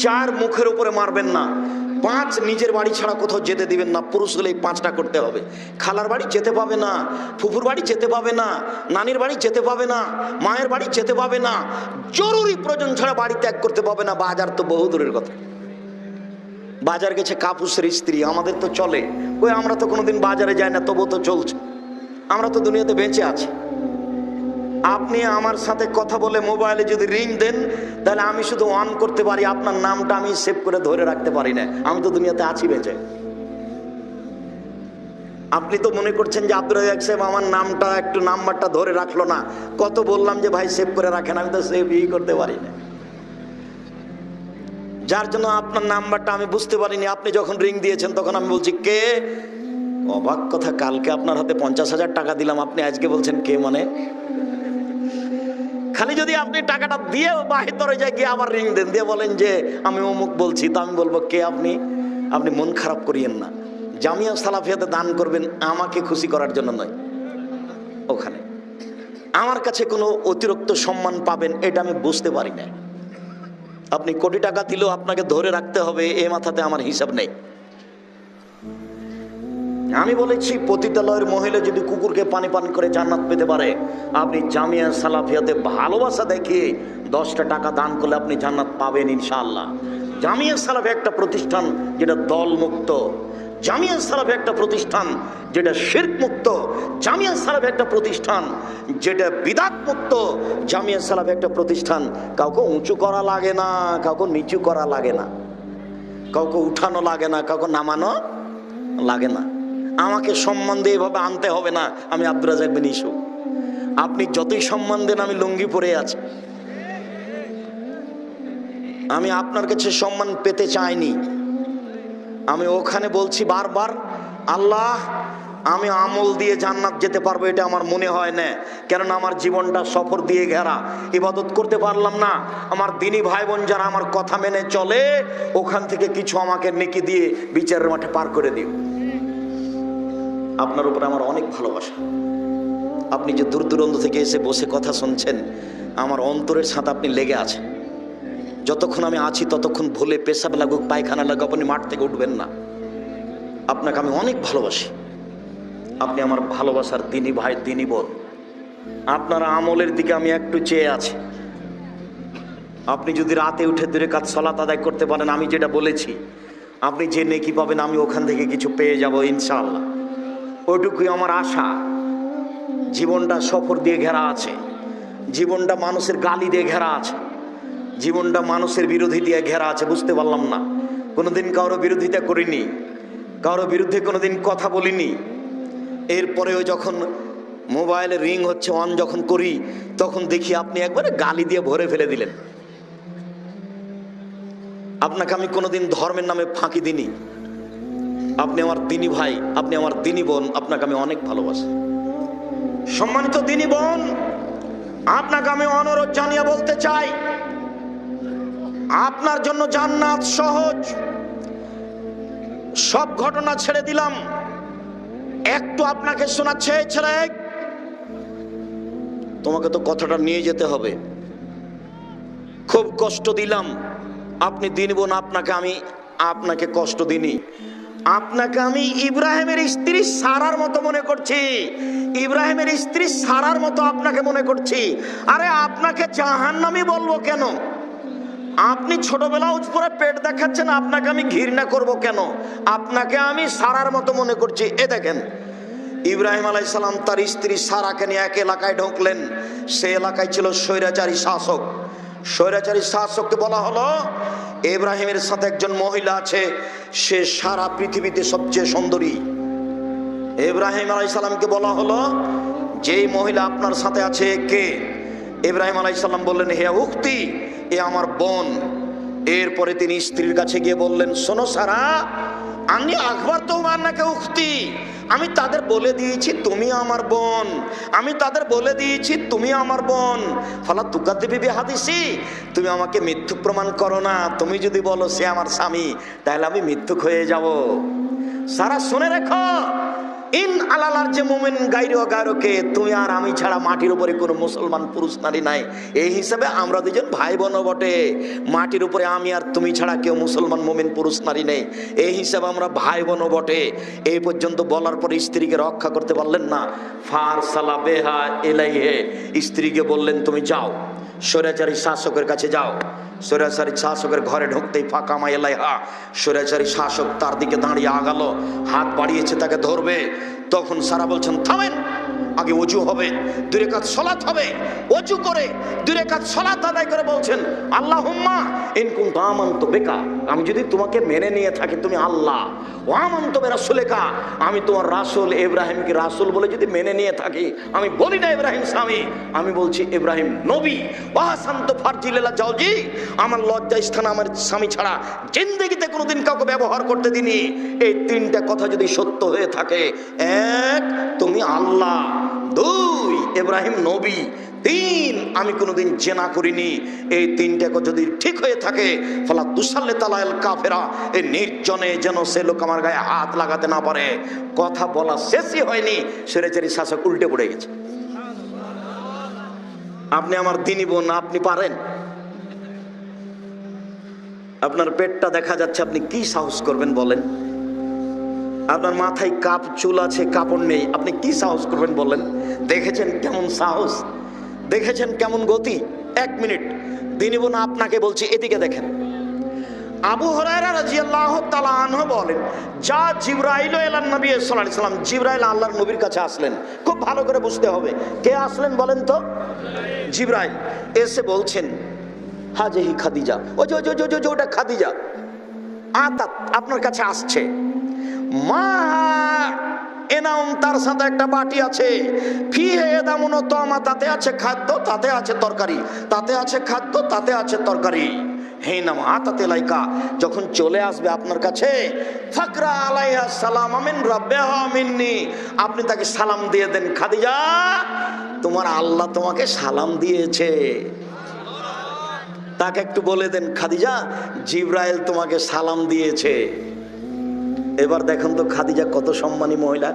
4, মুখের উপরে মারবেন না। 5 নিজের বাড়ি ছাড়া কোথাও যেতে দিবেন না। পুরুষ হলে এই 5টা করতে হবে। খালার বাড়ি যেতে পাবে না, ফুফুর বাড়ি যেতে পাবে না, নানির বাড়ি যেতে পাবে না, মায়ের বাড়ি যেতে পাবে না, জরুরি প্রয়োজন ছাড়া বাড়ি ত্যাগ করতে পাবে না। বাজার তো বহু দূরের কথা। বাজার গেছে কাপুসের স্ত্রী, আমাদের তো চলে। ওই আমরা তো কোনোদিন বাজারে যাই না, তবু তো চলছে। আমরা তো দুনিয়াতে বেঁচে আছি। আপনি আমার সাথে কথা বলে মোবাইলে যদি রিং দেন, তাহলে আমি শুধু অন করতে পারি, আপনার নামটা আমি সেভ করে ধরে রাখতে পারি না। আমি তো দুনিয়াতে আছি বেঁচে। আপনি তো মনে করছেন যে আব্দুর রাজ্জাক সাহেব আমার নামটা একটু নাম্বারটা ধরে রাখলো না। কত বললাম যে ভাই সেভ করে রাখেন, আমি তো সেভই করতে পারি না। যার জন্য আপনার নাম্বারটা আমি বুঝতে পারিনি। আপনি যখন রিং দিয়েছেন তখন আমি বলছি কে। অবাক কথা, কালকে আপনার হাতে 50,000 টাকা দিলাম, আপনি আজকে বলছেন কে। মানে খালি যদি আপনি টাকাটা দিয়ে বাহির দরজায় গিয়ে আবার রিং দেন, দিয়ে বলেন যে আমি অমুক বলছি, তো আমি বলবো কে আপনি। আপনি মন খারাপ করিয়েন না। জামিয়া সালাফিয়াতে দান করবেন আমাকে খুশি করার জন্য নয়। ওখানে আমার কাছে কোনো অতিরিক্ত সম্মান পাবেন এটা আমি বুঝতে পারি না। আপনি কোটি টাকা দিলেও আপনাকে ধরে রাখতে হবে, এ মাথাতে আমার হিসাব নেই। আমি বলেছি পতিতালয়ের মহিলা যদি কুকুরকে পানি পান করে জান্নাত পেতে পারে, আপনি জামিয়া সালাফিয়াতে ভালোবাসা দেখিয়ে 10টা টাকা দান করলে আপনি জান্নাত পাবেন ইনশাআল্লাহ। জামিয়া সালাফি একটা প্রতিষ্ঠান যেটা দল মুক্ত, জামিয়া সালাফি একটা প্রতিষ্ঠান যেটা শিরক মুক্ত, জামিয়া সালাফি একটা প্রতিষ্ঠান যেটা বিদআত মুক্ত, জামিয়া সালাফি একটা প্রতিষ্ঠান কাউকে উঁচু করা লাগে না, কাউকে নিচু করা লাগে না, কাউকে উঠানো লাগে না, কাউকে নামানো লাগে না। আমাকে সম্মান দিয়ে এভাবে আনতে হবে না আমি আব্দুর রাজ্জাক বিন ইউসুফ। আপনি যতই সম্মান দেন আমি লুঙ্গি পরে আছি। আমি আপনার কাছে সম্মান পেতে চাইনি। আমি ওখানে বলছি বারবার, আল্লাহ আমি আমল দিয়ে জান্নাত যেতে পারবো এটা আমার মনে হয় না, কেননা আমার জীবনটা সফর দিয়ে ঘেরা, ইবাদত করতে পারলাম না। আমার দিনী ভাই বোন যারা আমার কথা মেনে চলে, ওখান থেকে কিছু আমাকে নেকি দিয়ে বিচারের মাঠে পার করে দিও। আপনার উপরে আমার অনেক ভালোবাসা। আপনি যে দূর দূরান্ত থেকে এসে বসে কথা শুনছেন, আমার অন্তরের সাথে আপনি লেগে আছেন। যতক্ষণ আমি আছি ততক্ষণ ভুলে পেশাব লাগুক, পায়খানা লাগুক, আপনি মাঠ থেকে উঠবেন না। আপনাকে আমি অনেক ভালোবাসি। আপনি আমার ভালোবাসার দিনী ভাই, দিনী বোন। আপনার আমলের দিকে আমি একটু চেয়ে আছি। আপনি যদি রাতে উঠে 2 রাকাত সালাত আদায় করতে পারেন, আমি যেটা বলেছি, আপনি যে নেকি পাবেন আমি ওখান থেকে কিছু পেয়ে যাব ইনশাআল্লাহ। ওইটুকুই আমার আশা। জীবনটা সফর দিয়ে ঘেরা আছে, জীবনটা মানুষের গালি দিয়ে ঘেরা আছে, জীবনটা মানুষের বিরোধী দিয়ে ঘেরা আছে। বুঝতে পারলাম না, কোনোদিন কারো বিরোধিতা করিনি, কারো বিরুদ্ধে কোনোদিন কথা বলিনি। এরপরেও যখন মোবাইলে রিং হচ্ছে, অন যখন করি, তখন দেখি আপনি একবারে গালি দিয়ে ভরে ফেলে দিলেন। আপনাকে আমি কোনোদিন ধর্মের নামে ফাঁকি দিইনি। আপনি আমার দিনী ভাই, আপনি আমার দিনী বোন, আপনাকে আমি অনেক ভালোবাসি। সম্মানিত দিনী বোন, আপনাকে আমি অনুরোধ জানিয়ে বলতে চাই, আপনার জন্য জান্নাত সহজ। সব ঘটনা ছেড়ে দিলাম, একটু আপনাকে শোনাচ্ছে। ছেলে, তোমাকে তো কথাটা নিয়ে যেতে হবে। খুব কষ্ট দিলাম, আপনি দিনী বোন, আপনাকে কষ্ট দিনি। আপনাকে আমি ইব্রাহিমের স্ত্রী সারার মতো মনে করছি, ইব্রাহিমের স্ত্রী সারার মতো আপনাকে মনে করছি। আরে আপনাকে জাহান্নামী বলবো কেন? আপনি ছোটবেলা উপরে পেট দেখাচ্ছেন, আপনাকে আমি ঘৃণা করব কেন? আপনাকে আমি সারার মতো মনে করছি। এ দেখেন, ইব্রাহিম আলাইহিস সালাম তার স্ত্রী সারাকে নিয়ে এক এলাকায় ঢুকলেন। সে এলাকায় ছিল স্বৈরাচারী শাসক। স্বৈরাচারী শাসককে বলা হলো, ইব্রাহিমের সাথে একজন মহিলা আছে, সে সারা পৃথিবীতে সবচেয়ে সুন্দরী। ইব্রাহিম আলাইহিস সালামকে বলা হলো, যেই মহিলা আপনার সাথে আছে কে? ইব্রাহিম আলাইহিস সালাম বললেন, হে উখতি, এ আমার বোন। এরপরে তিনি স্ত্রীর কাছে গিয়ে বললেন, শোনো সারা, আমি আকবর তো মান্নাকে উখতি, আমি তাদের বলে দিয়েছি তুমি আমার বোন, আমি তাদের বলে দিয়েছি তুমি আমার বোন। ফালা তুকাদ্দিবি বিহাদিসি, তুমি আমাকে মিথ্যুক প্রমাণ করো না। তুমি যদি বলো সে আমার স্বামী, তাহলে আমি মিথ্যুক হয়ে যাব। সারা শুনে রেখো, ইন আলালার যে মুমিন গায়রু গায়রুকে, তুমি আর আমি ছাড়া মাটির উপরে কোনো মুসলমান পুরুষ নারী নাই। এই হিসাবে আমরা দুজন ভাই বোন বটে। মাটির উপরে আমি আর তুমি ছাড়া কেউ মুসলমান মুমিন পুরুষ নারী নেই। এই হিসাবে আমরা ভাই বোন বটে। এই পর্যন্ত বলার পরে স্ত্রীকে রক্ষা করতে পারলেন না। ফারসালা বিহা ইলাইহি, স্ত্রীকে বললেন তুমি যাও, স্বৈরাচারী শাসকের কাছে যাও। স্বৈরাচারী শাসকের ঘরে ঢুকতেই ফাঁকা মাইলাইহা, স্বৈরাচারী শাসক তার দিকে দাঁড়িয়ে আগালো, হাত বাড়িয়েছে তাকে ধরবে। তখন সারা বলছেন থামেন, আগে ওযু হবে, 2 রাকাত সালাত হবে। ওযু করে 2 রাকাত সালাত আদায় করে বলছেন আল্লাহুম্মা ইন কুনতু আমানতু বিকা, আমি যদি তোমাকে মেনে নিয়ে থাকি তুমি আল্লাহ, ওয়া আমানতু বিরাসূলিকা, আমি তোমার রাসূল ইব্রাহিমকে রাসূল বলে যদি মেনে নিয়ে থাকি, আমি বলি না ইব্রাহিম স্বামী, আমি বলছি ইব্রাহিম নবী। ওয়া হাসানতু ফারজি লিলা জাওজি, আমার লজ্জা স্থান আমার স্বামী ছাড়া জিন্দেগিতে কোনোদিন কাউকে ব্যবহার করতে দিনি। এই 3টা কথা যদি সত্য হয়ে থাকে, 1 তুমি আল্লাহ, 2 ইব্রাহিম নবী, 3 আমি কোনোদিন জেনা করিনি, এই 3টা যদি ঠিক হয়ে থাকে, ফালা তুসাল্লি তালাল কাফেরা, এই নির্জনে যেন সে লোক আমার গায়ে হাত লাগাতে না পারে। কথা বলা শেষই হয়নি, স্বৈরাচারী শাসক উল্টে পড়ে গেছে। আপনি আমার দিনী বোন, আপনি পারেন? আপনার পেটটা দেখা যাচ্ছে, আপনি কি সাহস করবেন বলেন? আপনার মাথায় কাপ চুল আছে, কাপড় নেই, আপনি কি সাহস করবেন বলেন? দেখেছেন কেমন সাহস, দেখেছেন কেমন গতি? 1 মিনিট দিনী বোন আপনাকে বলছি, এদিকে দেখেন। আবু হুরায়রা রাদিয়াল্লাহু তাআলা আনহু বলেন, যা জিবরাইল ইলান নবী সাল্লাল্লাহু আলাইহি ওয়াসাল্লাম, জিবরাইল আল্লাহর নবীর কাছে আসলেন। খুব ভালো করে বুঝতে হবে কে আসলেন বলেন তো? জিবরাইল এসে বলছেন হাজিহি খাদিজা, ওটা খাদিজা আতাত আপনার কাছে আসছে। মা এনাম, তার সাথে একটা বাটি আছে, ফিহে এদামুন তামা, তাতে আছে খাদ্য, তাতে আছে তরকারি, তাতে আছে খাদ্য, তাতে আছে তরকারি। হে নাম আতাতে লাইকা, যখন চলে আসবে আপনার কাছে, ফাকরা আলাইহা সালাম মিন রাব্বিহা মিন্নি, আপনি তাকে সালাম দিয়ে দেন, খাদিজা তোমার আল্লাহ তোমাকে সালাম দিয়েছে। তাকে একটু বলে দেন, খাদিজা জিবরাইল তোমাকে সালাম দিয়েছে। এবার দেখুন তো খাদিজা কত সম্মানী মহিলা।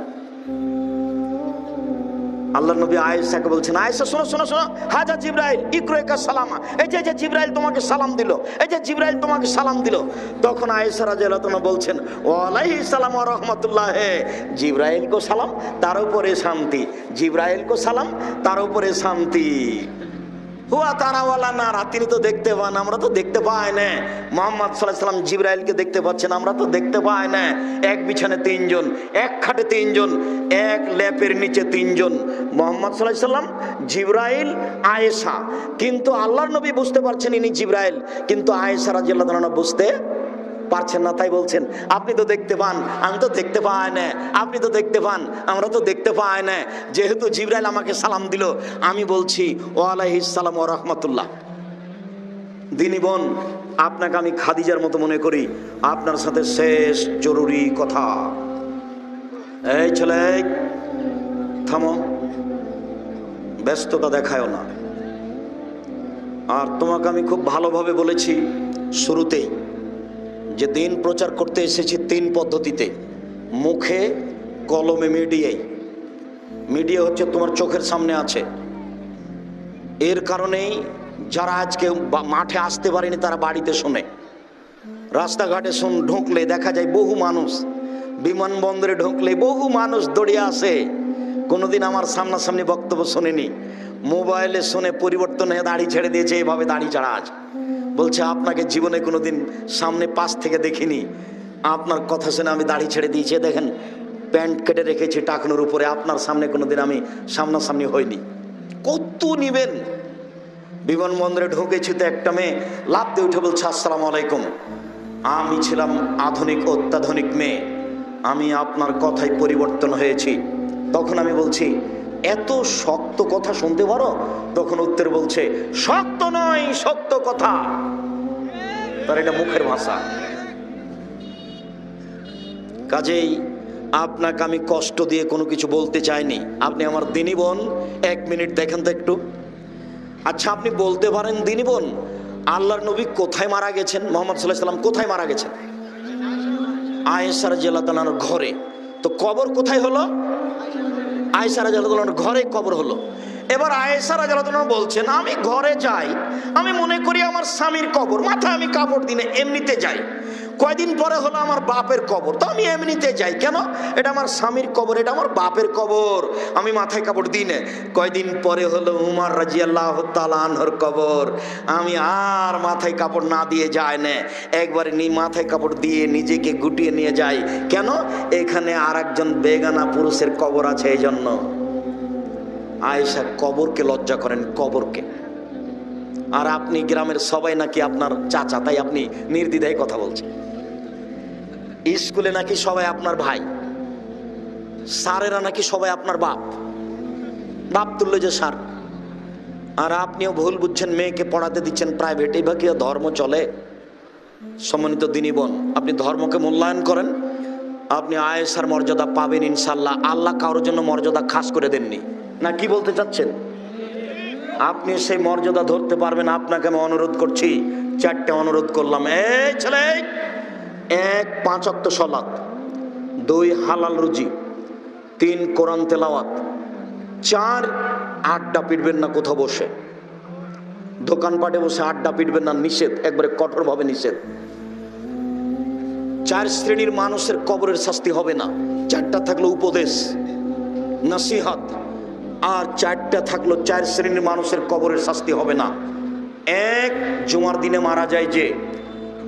আল্লাহ নবী আয়েশাকে বলছেন, আয়েশা শোনো শোনো শোনো, হাজা জিবরাইল ইকরাকা সালামা, এই যে জিবরাইল তোমাকে সালাম দিল, এই যে জিবরাইল তোমাকে সালাম দিল। তখন আয়েশা রাদিয়াল্লাহু আনহা বলছেন, ওয়া আলাইহিস সালাম ওয়া রাহমাতুল্লাহ, জিবরাইল কো সালাম তার উপরে শান্তি, জিবরাইল কো সালাম তার উপরে শান্তি। হুয়া তারাওয়ালা নারা, তিনি তো দেখতে পান, আমরা তো দেখতে পাই না। মুহাম্মদ সাল্লাল্লাহু আলাইহি ওয়াসাল্লাম জিবরাইলকে দেখতে পাচ্ছেন, আমরা তো দেখতে পাই না। এক বিছানে 3 জন, এক খাটে 3 জন, এক লেপের নিচে 3 জন, মুহাম্মদ সাল্লাল্লাহু আলাইহি ওয়াসাল্লাম, জিবরাইল, আয়েশা। কিন্তু আল্লাহর নবী বুঝতে পারছেন ইনি জিবরাইল, কিন্তু আয়েশা রাদিয়াল্লাহু আনহা বুঝতে পারছেন না। তাই বলছেন আপনি তো দেখতে পান, আমি তো দেখতে পাই না, আপনি তো দেখতে পান, আমরা তো দেখতে পাই না। যেহেতু জিবরাইল আমাকে সালাম দিল, আমি বলছি ওয়া আলাইহিস সালাম ওয়া রাহমাতুল্লাহ। দিনী বোন, আপনাকে আমি খাদিজার মতো মনে করি। আপনার সাথে শেষ জরুরি কথা। এই ছেলে থামো, ব্যস্ততা দেখায়ও না। আর তোমাকে আমি খুব ভালোভাবে বলেছি শুরুতেই যে দিন প্রচার করতে এসেছি 3 পদ্ধতিতে, মুখে, কলমে, মিডিয়ায়। মিডিয়া হচ্ছে তোমার চোখের সামনে আছে। এর কারণেই যারা আজকে মাঠে আসতে পারেনি তারা বাড়িতে শোনে। রাস্তাঘাটে ঢুকলে দেখা যায় বহু মানুষ, বিমানবন্দরে ঢুকলে বহু মানুষ দৌড়িয়ে আসে। কোনোদিন আমার সামনাসামনি বক্তব্য শোনেনি, মোবাইলে শুনে পরিবর্তন হয়ে দাড়ি ছেড়ে দিয়েছে, এভাবে দাড়ি ছাড়া আজ বলছে আপনাকে জীবনে কোনোদিন সামনে পাশ থেকে দেখিনি, আপনার কথা শুনে আমি দাড়ি ছেড়ে দিয়েছি। দেখেন প্যান্ট কেটে রেখেছি টাকনোর উপরে, আপনার সামনে কোনোদিন আমি সামনাসামনি হইনি। কত নিবেন? বিমানবন্দরে ঢুকেছি তো একটা মেয়ে লাফ দিয়ে উঠে বলছে আসসালামু আলাইকুম। আমি ছিলাম আধুনিক অত্যাধুনিক মেয়ে, আমি আপনার কথায় পরিবর্তন হয়েছি। তখন আমি বলছি এত শক্ত কথা শুনতে পারো? তখন উত্তর বলছে শক্ত নয়, সত্য কথা। তার এটা মুখের ভাষা। কাজেই আপনাকে আমি কষ্ট দিয়ে কোনো কিছু বলতে চাইনি। আপনি আমার দিনী বোন, 1 মিনিট দেখেন তো একটু। আচ্ছা আপনি বলতে পারেন দিনী বোন, আল্লাহর নবী কোথায় মারা গেছেন? মুহাম্মদ সাল্লাল্লাহু আলাইহি ওয়াসাল্লাম কোথায় মারা গেছেন? আয়েশা রাদিয়াল্লাহু তাআলার ঘরে। তো কবর কোথায় হলো? আয়েশা রাদিয়াল্লাহু আনহার ঘরে কবর হলো। এবার আয়েশা রাদিয়াল্লাহু আনহা বলছেন, আমি ঘরে যাই, আমি মনে করি আমার স্বামীর কবর, মাথায় আমি কাপড় দিনে এমনিতে যাই। কয়দিন পরে হলো আমার বাপের কবর, তো আমি এমনিতে যাই কেন? এটা আমার স্বামীর কবর, এটা আমার বাপের কবর, আমি মাথায় কাপড় দিই না। কয়দিন পরে হলো উমর রাদিয়াল্লাহু তাআলা আনহুর কবর, আমি আর মাথায় কাপড় না দিয়ে যাই না, একবারে মাথায় কাপড় দিয়ে নিজেকে গুটিয়ে নিয়ে যাই। কেন? এখানে আর একজন বেগানা পুরুষের কবর আছে, এই জন্য। আয়েশা কবরকে লজ্জা করেন, কবরকে। আর আপনি গ্রামের সবাই নাকি আপনার চাচা, তাই আপনি নির্দ্বিধায় কথা বলছেন। স্কুলে নাকি সবাই আপনার ভাই, স্যারেরা নাকি সবাই আপনার বাপ, বাপ তুল্য যে স্যার। আর আপনিও ভুল বুঝছেন, মেয়েকে পড়াতে দিচ্ছেন প্রাইভেট, এবার কি ধর্ম চলে? সম্মানিত দিনী বোন, আপনি ধর্মকে মূল্যায়ন করেন, আপনি আয়েশার মর্যাদা পাবেন ইনশাল্লাহ। আল্লাহ কারোর জন্য মর্যাদা খাস করে দেননি, না কি বলতে চাচ্ছেন? আপনি সেই মর্যাদা ধরতে পারবেন। আপনাকে আমি অনুরোধ করছি, 4টে অনুরোধ করলাম। এই ছেলে, 1 5 ওয়াক্ত সালাত, 2 হালাল রুজি, 3 কোরআন তেলাওয়াত, 4 আড্ডা পিটবেন না কোথাও বসে, দোকানপাটে বসে আড্ডা পিটবেন না, নিষেধ, একবারে কঠোরভাবে নিষেধ। 4 শ্রেণীর মানুষের কবরের শাস্তি হবে না। 4টা থাকলো উপদেশ, নসিহত, আর 4টা থাকলো 4 শ্রেণীর মানুষের কবরের শাস্তি হবে না। 1 জুমার দিনে মারা যায় যে,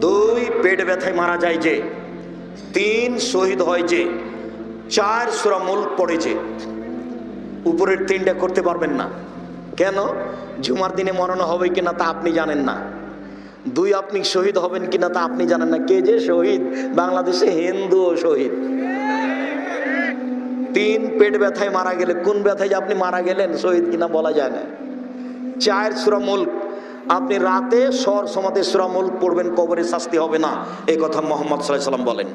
2 পেট ব্যথায় মারা যায় যে, 3 শহীদ হয় যে, 4 সূরা মুলক পড়ে যে। উপরের 3টা করতে পারবেন না। কেন? জুমার দিনে মরণ হবে কিনা তা আপনি জানেন না। 2 আপনি শহীদ হবেন কিনা তা আপনি জানেন না। কে যে শহীদ? বাংলাদেশে হিন্দু শহীদ। 3 পেট ব্যথায় মারা গেলে, কোন ব্যথায় যে আপনি মারা গেলেন, শহীদ কিনা বলা যায় না। 4 সূরা মুলক, আপনি রাতে সর সমাতে সূরা মুলক পড়বেন, কবরে শাস্তি হবে না, এই কথা মুহাম্মদ সাল্লাল্লাহু আলাইহি ওয়াসাল্লাম বলেন।